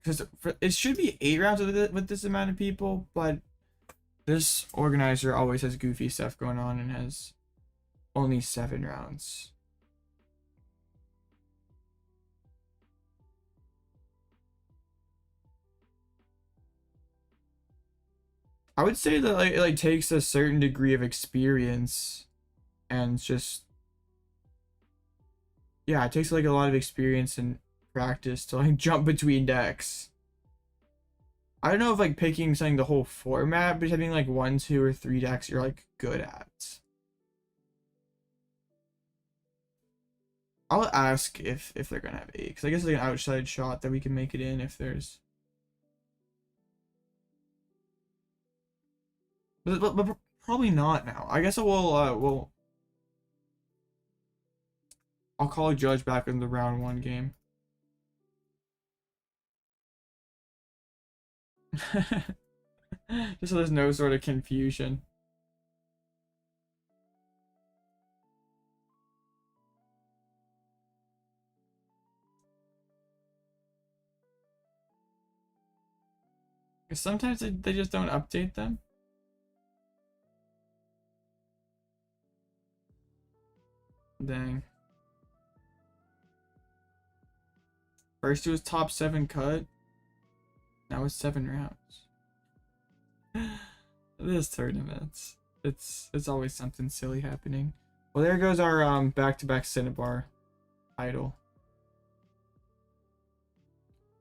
Because it should be 8 rounds with this amount of people, but this organizer always has goofy stuff going on and has only 7 rounds. I would say that like, it like takes a certain degree of experience and just, yeah, it takes like a lot of experience and practice to like jump between decks. I don't know if like picking something the whole format, but having like 1, 2, or 3 decks you're like good at. I'll ask if they're gonna have 8, because I guess it's like an outside shot that we can make it in if there's. But probably not now. I guess I'll call a judge back in the round 1 game. Just so there's no sort of confusion. Because sometimes they just don't update them. Dang. First it was top 7 cut. Now it's 7 rounds. This tournament, it's always something silly happening. Well, there goes our back-to-back Cinnabar idol.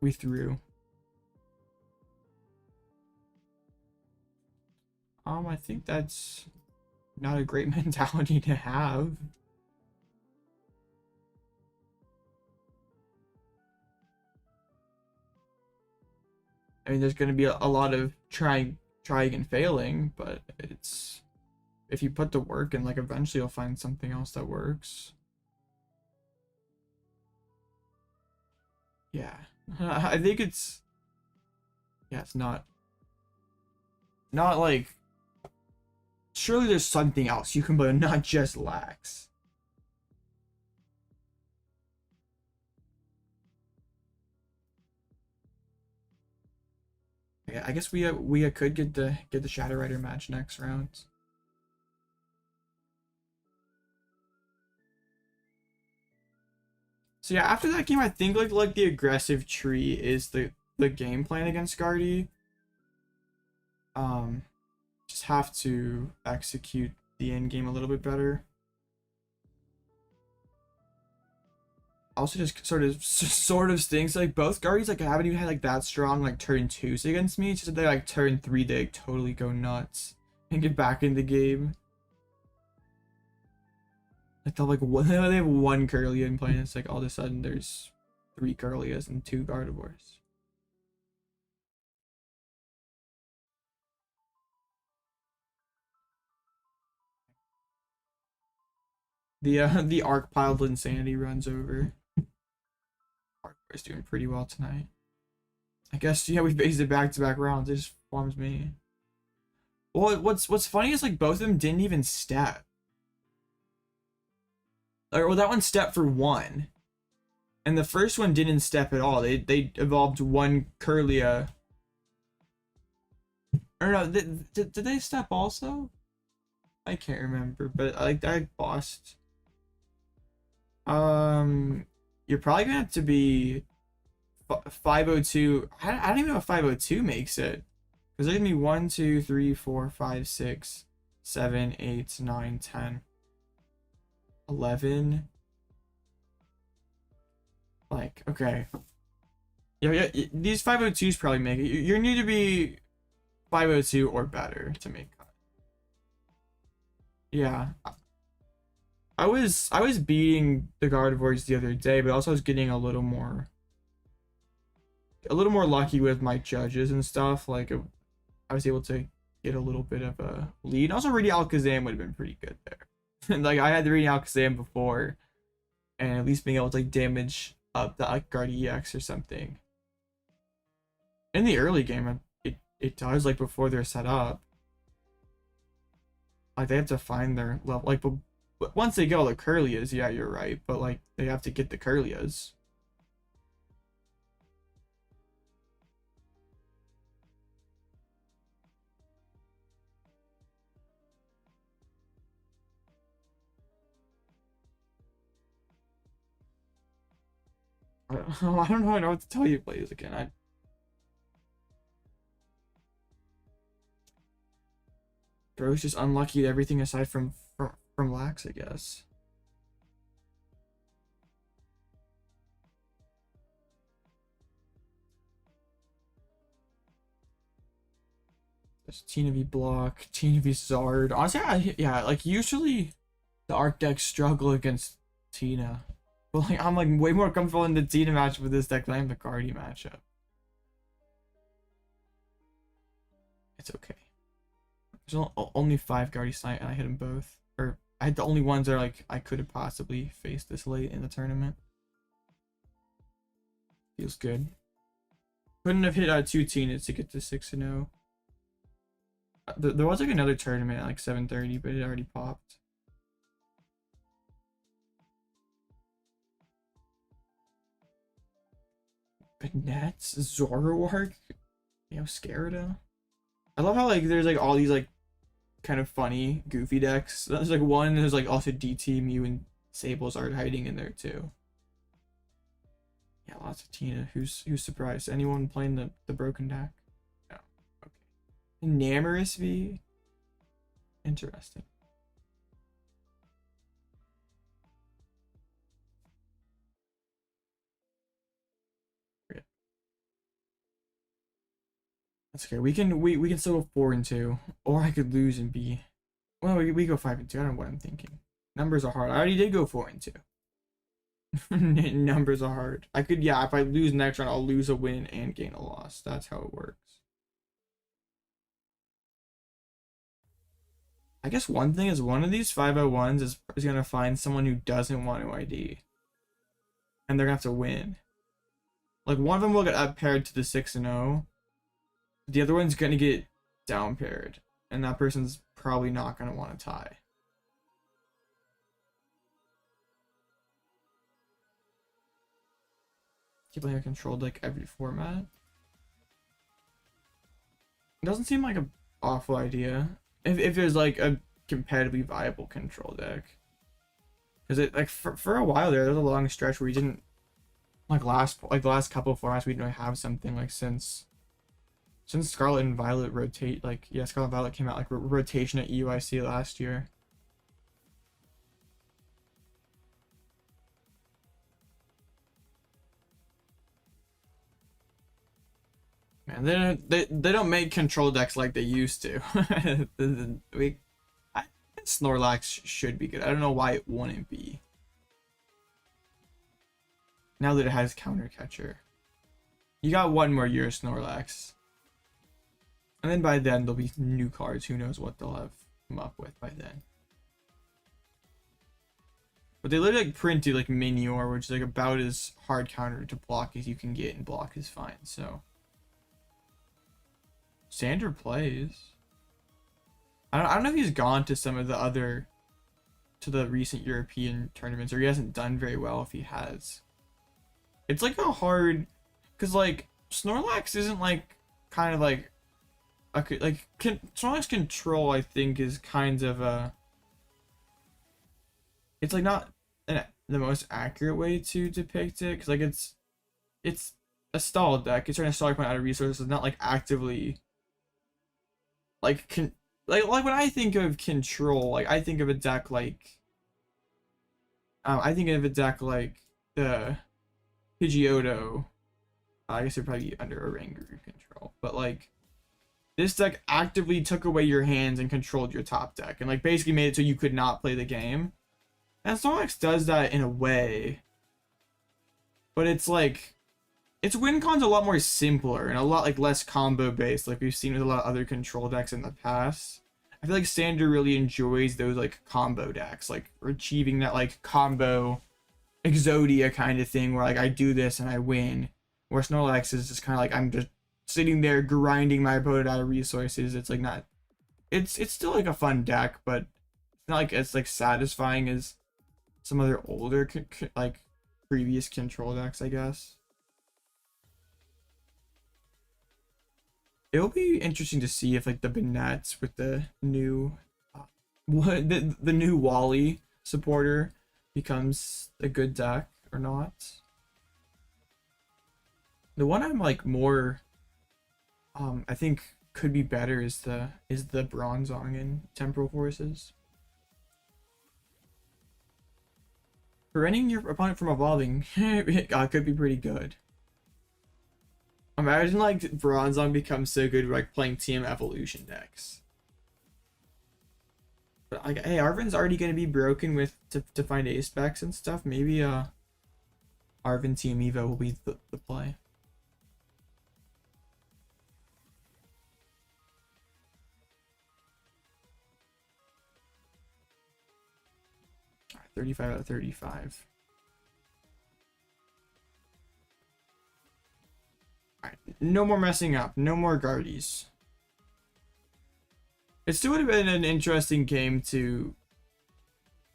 We threw. I think that's not a great mentality to have. I mean, there's going to be a lot of trying and failing, but it's, if you put the work in, like, eventually you'll find something else that works. Yeah. I think it's, yeah, it's not like, surely there's something else you can put, not just lax. Yeah, I guess we could get the Shadow Rider match next round. So yeah, after that game, I think like the aggressive tree is the game plan against Guardy. Just have to execute the end game a little bit better. Also, just sort of stinks. Like, both Guardians like haven't even had like that strong like turn 2s against me. It's just that they like turn 3 they like, totally go nuts and get back in the game. Like they'll they have 1 Kirlia in play, and it's like all of a sudden there's 3 Kirlias and 2 Gardevoirs. The Arc Piled Insanity runs over. Arc's doing pretty well tonight. I guess, yeah, we faced it back-to-back rounds. It just farms me. Well, what's funny is like both of them didn't even step. Or that one stepped for 1. And the first one didn't step at all. They evolved 1 Kirlia. Or no, did they step also? I can't remember, but like I lost. You're probably gonna have to be 502. I don't even know if 502 makes it, because there's gonna be 1, 2, 3, 4, 5, 6, 7, 8, 9, 10, 11. Like, okay, yeah, these 502s probably make it. You need to be 502 or better to make cut. Yeah. I was beating the Gardevoirs the other day, but also I was getting a little more lucky with my judges and stuff. Like, I was able to get a little bit of a lead. Also, Radiant Alakazam would have been pretty good there. Like, I had the Radiant Alakazam before, and at least being able to like damage up the like Guardy EX or something. In the early game, it does, like, before they're set up. Like, they have to find their level. Like, but once they get all the Kirlias, yeah, you're right. But like, they have to get the Kirlias. I don't know what to tell you, Blaze, again. Bro's just unlucky at everything aside from lax, I guess. There's Tina V block, Tina V Zard. Honestly, yeah, like usually the Arc decks struggle against Tina. But like, I'm like way more comfortable in the Tina matchup with this deck than I am the Guardy matchup. It's okay. There's only 5 Guardy tonight, and I hit them both. Or I had the only ones that are like I could have possibly faced this late in the tournament. Feels good. Couldn't have hit 2 Teenage to get to 6-0. There was like another tournament at like 7:30, but it already popped. Banette's Zoroark, Scarada. I love how like there's like all these like kind of funny, goofy decks. There's like one. There's like also DT, Mew, and Sable's are hiding in there too. Yeah, lots of Tina. Who's surprised? Anyone playing the broken deck? No. Okay. Namorous V. Interesting. That's okay. We can still go 4-2, or I could lose and be. Well, we go 5-2. I don't know what I'm thinking. Numbers are hard. I already did go 4-2. Numbers are hard. I could, yeah. If I lose next round, I'll lose a win and gain a loss. That's how it works. I guess one thing is one of these 501s is gonna find someone who doesn't want to ID, and they're gonna have to win. Like one of them will get up paired to the 6-0. The other one's gonna get down paired, and that person's probably not gonna want to tie. Keep playing controlled like every format. It doesn't seem like an awful idea if there's like a competitively viable control deck. Because it like for a while there's a long stretch where we didn't the last couple of formats we didn't really have something like since Scarlet and Violet rotate Scarlet and Violet came out like rotation at EUIC last year. Man, they don't make control decks like they used to. Snorlax should be good. I don't know why it wouldn't be. Now that it has Counter Catcher. You got one more year, Snorlax. And then by then there'll be new cards. Who knows what they'll have come up with by then. But they literally like printed like Minior, which is like about as hard counter to block as you can get, and block is fine, so. Sander plays. I don't know if he's gone to some of the recent European tournaments, or he hasn't done very well if he has. It's like a hard, because like Snorlax isn't like kind of like Snorlax control I think is kind of it's like not the most accurate way to depict it, because like it's a stall deck. It's trying to stall your opponent out of resources. It's not like actively like when I think of control, like I think of a deck like the Pidgeotto. I guess it'd probably be under Oranguru control, but like this deck actively took away your hands and controlled your top deck, and like basically made it so you could not play the game. And Snorlax does that in a way, but it's like its win con's a lot more simpler and a lot like less combo based, like we've seen with a lot of other control decks in the past. I feel like Sander really enjoys those like combo decks, like achieving that like combo Exodia kind of thing where like I do this and I win. Where Snorlax is just kind of like I'm just sitting there grinding my opponent out of resources. It's like not, it's still like a fun deck, but it's not like it's like satisfying as some other older like previous control decks, I guess. It'll be interesting to see if like the Banette's with the new the new Wally supporter becomes a good deck or not. The one I'm like more I think could be better is the Bronzong and Temporal Forces. Preventing your opponent from evolving could be pretty good. Imagine like Bronzong becomes so good like playing TM evolution decks. But like, hey, Arven's already gonna be broken with to find ace specs and stuff. Maybe Arven TM Evo will be the play. All right, 35 out of 35. Alright, no more messing up. No more guardies. It still would have been an interesting game to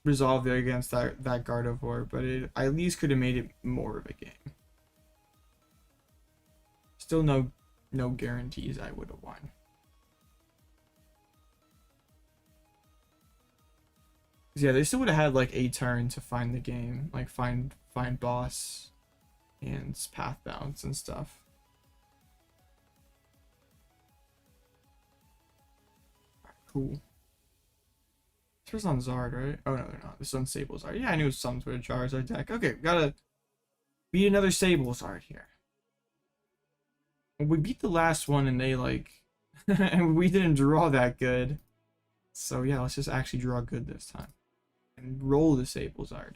resolve it against that Gardevoir, but it at least could have made it more of a game. Still no guarantees I would have won. Yeah, they still would have had like a turn to find the game, like find boss and path bounce and stuff. Cool. This was on Zard, right? Oh no, they're not. This is on Sable Zard. Yeah, I knew it was some sort of Charizard deck. Okay, gotta beat another Sable Zard here. We beat the last one and they like and we didn't draw that good. So yeah, let's just actually draw good this time. And roll the Sable Zard.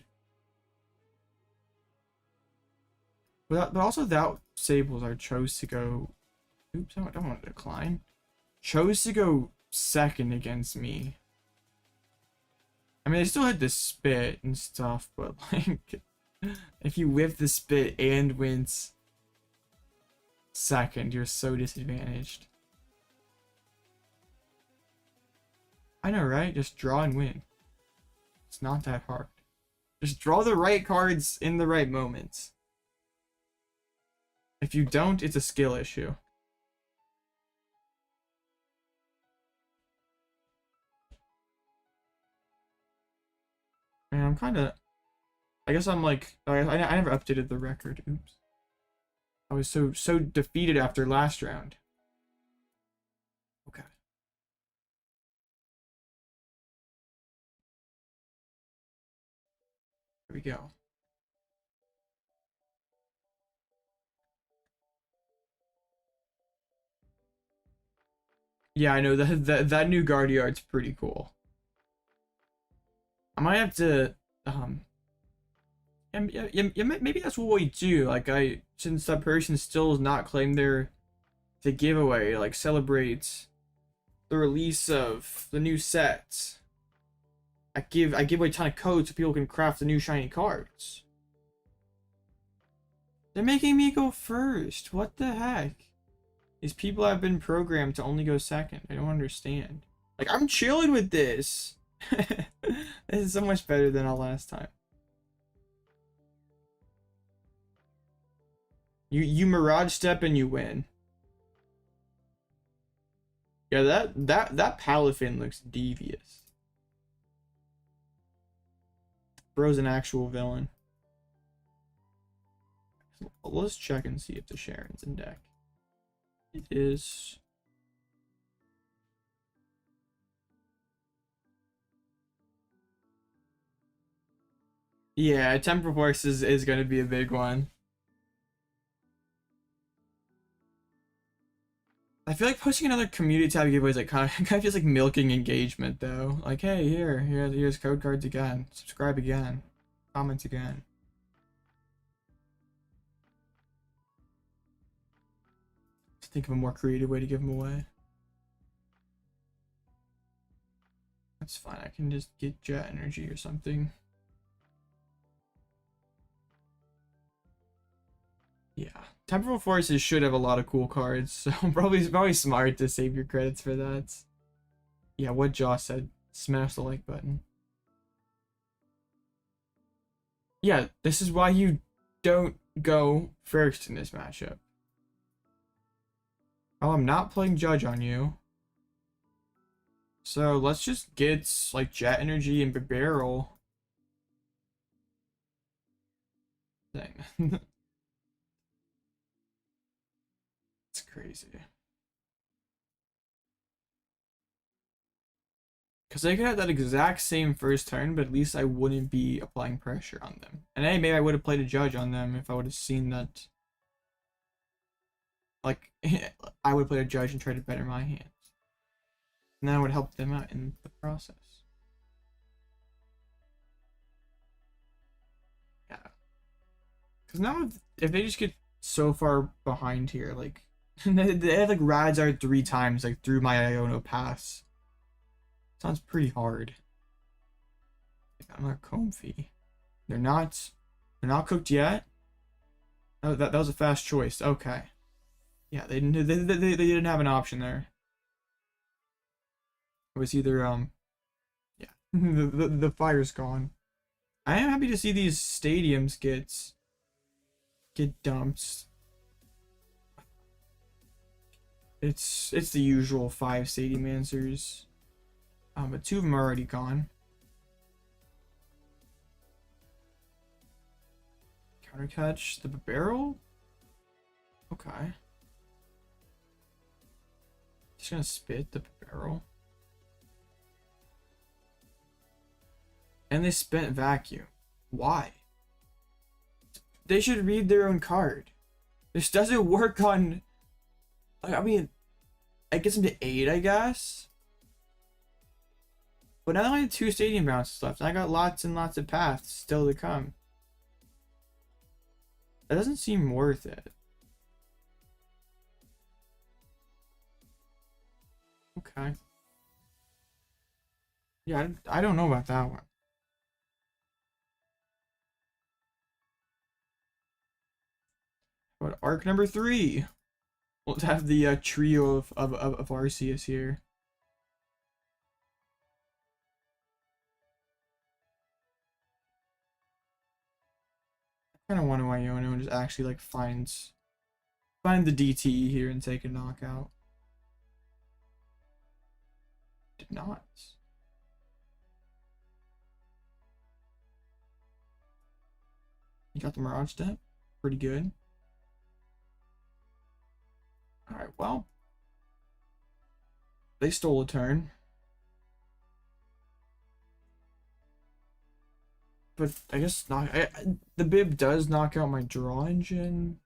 But also that Sable Zard chose to go... Oops, I don't want to decline. Chose to go second against me. I mean, they still had to spit and stuff, but like... if you whip the spit and wins second, you're so disadvantaged. I know, right? Just draw and win. It's not that hard. Just draw the right cards in the right moments. If you don't, it's a skill issue. Man, I'm kind of... I guess I'm like... I never updated the record. Oops. I was so defeated after last round. Okay. Here we go. Yeah, I know that new Guardiart's pretty cool. I might have to and yeah, maybe that's what we do. Like since that person still has not claimed the giveaway, like celebrate the release of the new set. I give away a ton of codes so people can craft the new shiny cards. They're making me go first. What the heck? These people have been programmed to only go second. I don't understand. Like, I'm chilling with this. This is so much better than our last time. You Mirage Step and you win. Yeah, that Palafin looks devious. Bro's an actual villain. Let's check and see if the Cheren's in deck. It is. Yeah, Temper Force is going to be a big one. I feel like posting another community tab giveaways like kind of feels like milking engagement though. Like, hey, here's code cards again. Subscribe again. Comment again. Let's think of a more creative way to give them away. That's fine. I can just get Jet Energy or something. Yeah, Temporal Forces should have a lot of cool cards, so probably smart to save your credits for that. Yeah, what Josh said, smash the like button. Yeah, this is why you don't go first in this matchup. Oh, I'm not playing Judge on you. So let's just get like Jet Energy and Bibarel. Dang. It's crazy. Because they could have that exact same first turn, but at least I wouldn't be applying pressure on them. And hey, maybe I would have played a Judge on them if I would have seen that. Like, I would play a Judge and try to better my hands. And that would help them out in the process. Yeah. Because now, if they just get so far behind here, like, they have like Radzard 3 times, like, through my Iono pass. Sounds pretty hard. They got another Comfy. They're not cooked yet. Oh, that was a fast choice. Okay. Yeah, they didn't have an option there. It was either yeah, the fire's gone. I am happy to see these stadiums get dumped. It's the usual 5 stadium answers. But 2 of them are already gone. Counter catch the Bibarel? Okay. Just gonna spit the Bibarel. And they spent vacuum. Why? They should read their own card. This doesn't work on... I mean, it gets them to 8, I guess. But now I only have 2 stadium bounces left. And I got lots and lots of paths still to come. That doesn't seem worth it. Okay. Yeah, I don't know about that one. But arc number 3. We'll have the trio of Arceus here. I kind of want to Iono and just actually like find the DTE here and take a knockout. Did not. You got the Mirage Step. Pretty good. Alright, well. They stole a turn. But I guess not. The Bib does knock out my draw engine.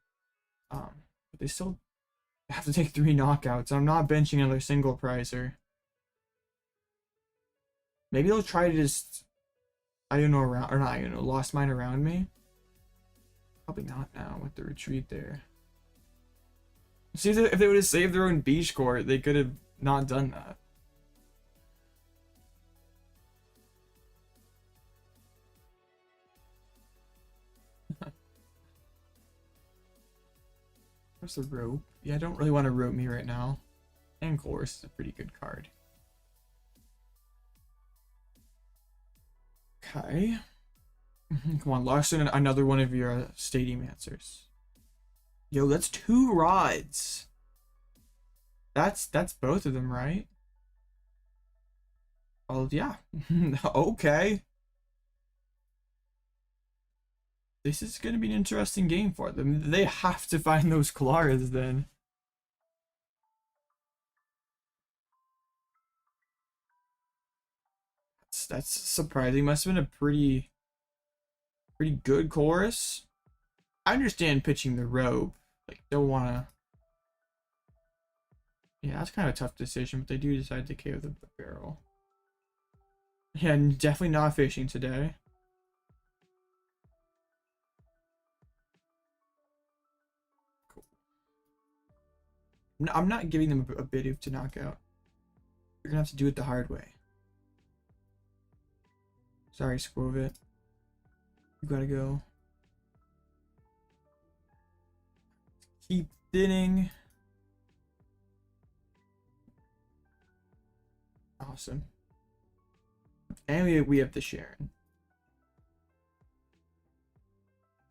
But they still have to take 3 knockouts. I'm not benching another single prizer. Maybe they'll try to just Lost Mine around me. Probably not now with the retreat there. See, if they would have saved their own beach court, they could have not done that. Where's the rope? Yeah, I don't really want to rope me right now. And Course is a pretty good card. Okay. Come on, Larson, another one of your stadium answers. Yo, that's 2 rods. That's both of them, right? Oh, yeah. Okay. This is going to be an interesting game for them. They have to find those Claras then. That's surprising. Must have been a pretty good chorus. I understand pitching the rope. Like, don't want to... Yeah, that's kind of a tough decision, but they do decide to KO the barrel. Yeah, definitely not fishing today. Cool. I'm not giving them a Bidoof to knock out. You're gonna have to do it the hard way. Sorry, Skwovet. You gotta go. Keep thinning. Awesome. And we have the Cheren.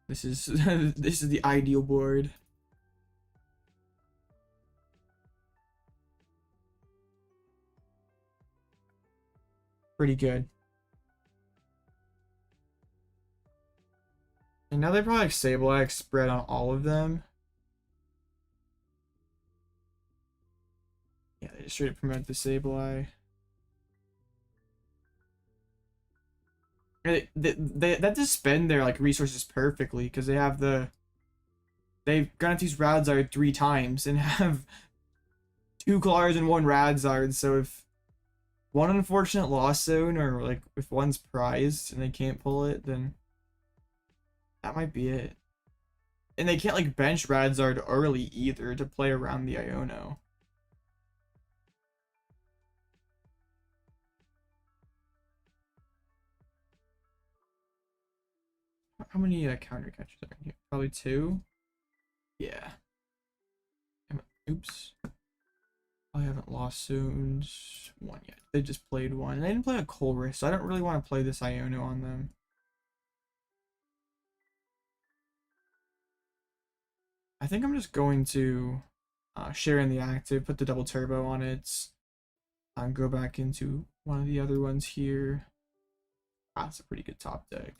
This is this is the ideal board. Pretty good. And now they probably like Sableye spread on all of them. Yeah, they just straight up promote the Sableye. They have to spend their like resources perfectly because they've gone these Radzard 3 times and have 2 Claws and 1 Radzard. So if one unfortunate loss zone or like if one's prized and they can't pull it, then that might be it. And they can't like bench Radzard early either to play around the Iono. How many counter catches are in here? Probably 2. Yeah. Oops. I haven't lost zones one yet. They just played one. They didn't play a Colress, so I don't really want to play this Iono on them. I think I'm just going to Cheren the active, put the double turbo on it, and go back into one of the other ones here. That's a pretty good top deck.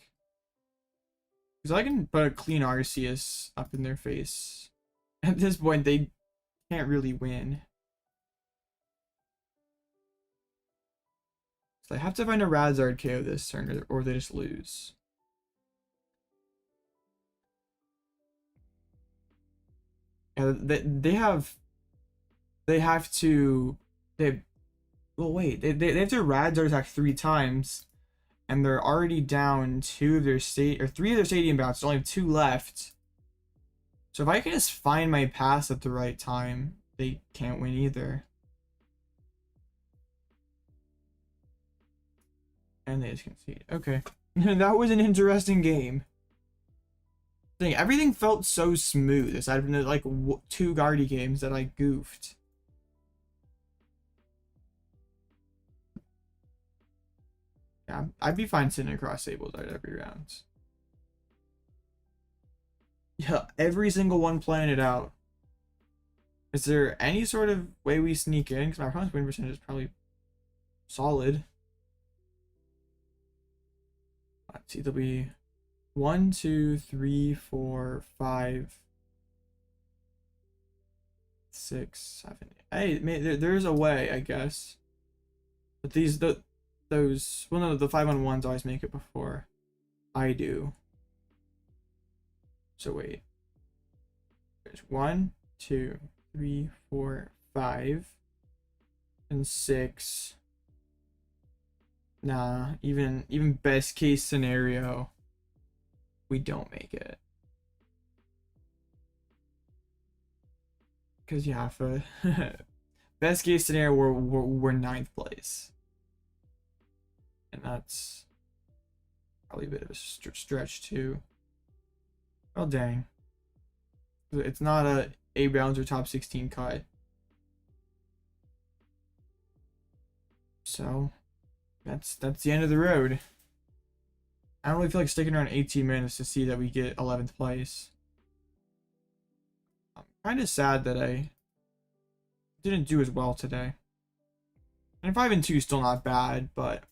Because I can put a clean Arceus up in their face. At this point, they can't really win. So I have to find a Radzard KO this turn, or they just lose. Yeah, they have to well wait, they have to Radzard attack 3 times, and they're already down 2 of their 3 of their stadium bouts, so only have 2 left. So if I can just find my pass at the right time, they can't win either. And they just concede. Okay. That was an interesting game. Everything felt so smooth aside from the like 2 Guardy games that I goofed. Yeah, I'd be fine sitting across Sables out every round. Yeah, every single one playing it out. Is there any sort of way we sneak in? Because my opponent's win percentage is probably solid. Let's see, there'll be 1, 2, 3, 4, 5, 6, 7. Hey, there's a way, I guess. But those, well, no, the 5-on-1s always make it before I do. So wait. There's 1, 2, 3, 4, 5, and 6. Nah, even best case scenario, we don't make it. Cause yeah, for best case scenario, we're 9th place, and that's probably a bit of a stretch too. Oh dang! It's not a 8 rounds or top 16 cut, so that's the end of the road. I don't really feel like sticking around 18 minutes to see that we get 11th place. I'm kind of sad that I didn't do as well today. And 5-2 is still not bad, but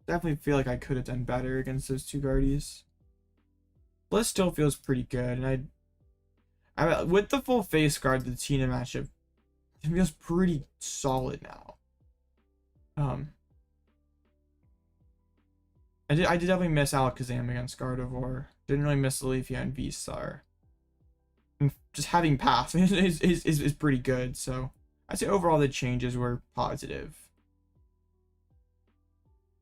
definitely feel like I could have done better against those 2 Guardies. Bliss still feels pretty good, and I with the full face guard, the Tina matchup, it feels pretty solid now. I did definitely miss Alakazam against Gardevoir. Didn't really miss the Leafeon V VSTAR. And just having pass is pretty good. So I'd say overall the changes were positive.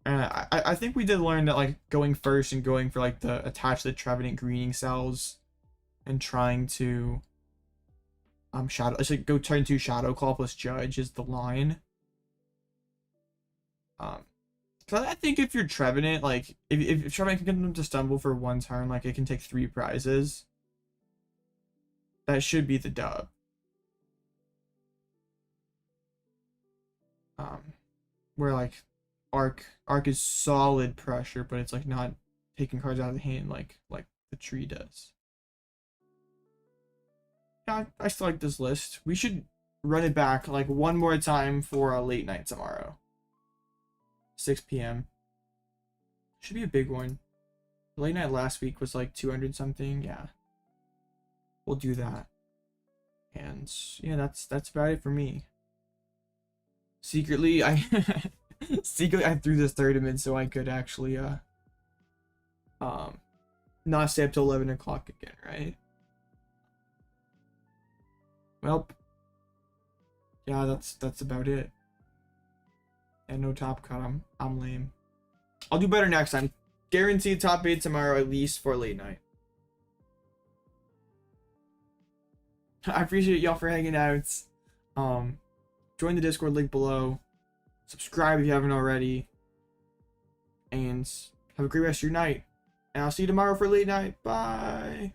And I think we did learn that like going first and going for like the attach the Trevenant greening cells and trying to shadow, let's like go turn to Shadow Claw plus Judge is the line. So I think if you're Trevenant, like if Trevenant can get them to stumble for 1 turn, like it can take 3 prizes. That should be the dub. Where like Arc is solid pressure, but it's like not taking cards out of the hand like the tree does. Yeah, I still like this list. We should run it back like one more time for a late night tomorrow. 6 p.m. Should be a big one. The late night last week was like 200 something. Yeah, we'll do that. And yeah, that's about it for me. Secretly, I threw this tournament so I could actually not stay up till 11 o'clock again, right? Well, yeah, that's about it. And no top cut. I'm lame. I'll do better next time. Guaranteed top 8 tomorrow at least for late night. I appreciate y'all for hanging out. Join the Discord link below. Subscribe if you haven't already. And have a great rest of your night. And I'll see you tomorrow for late night. Bye.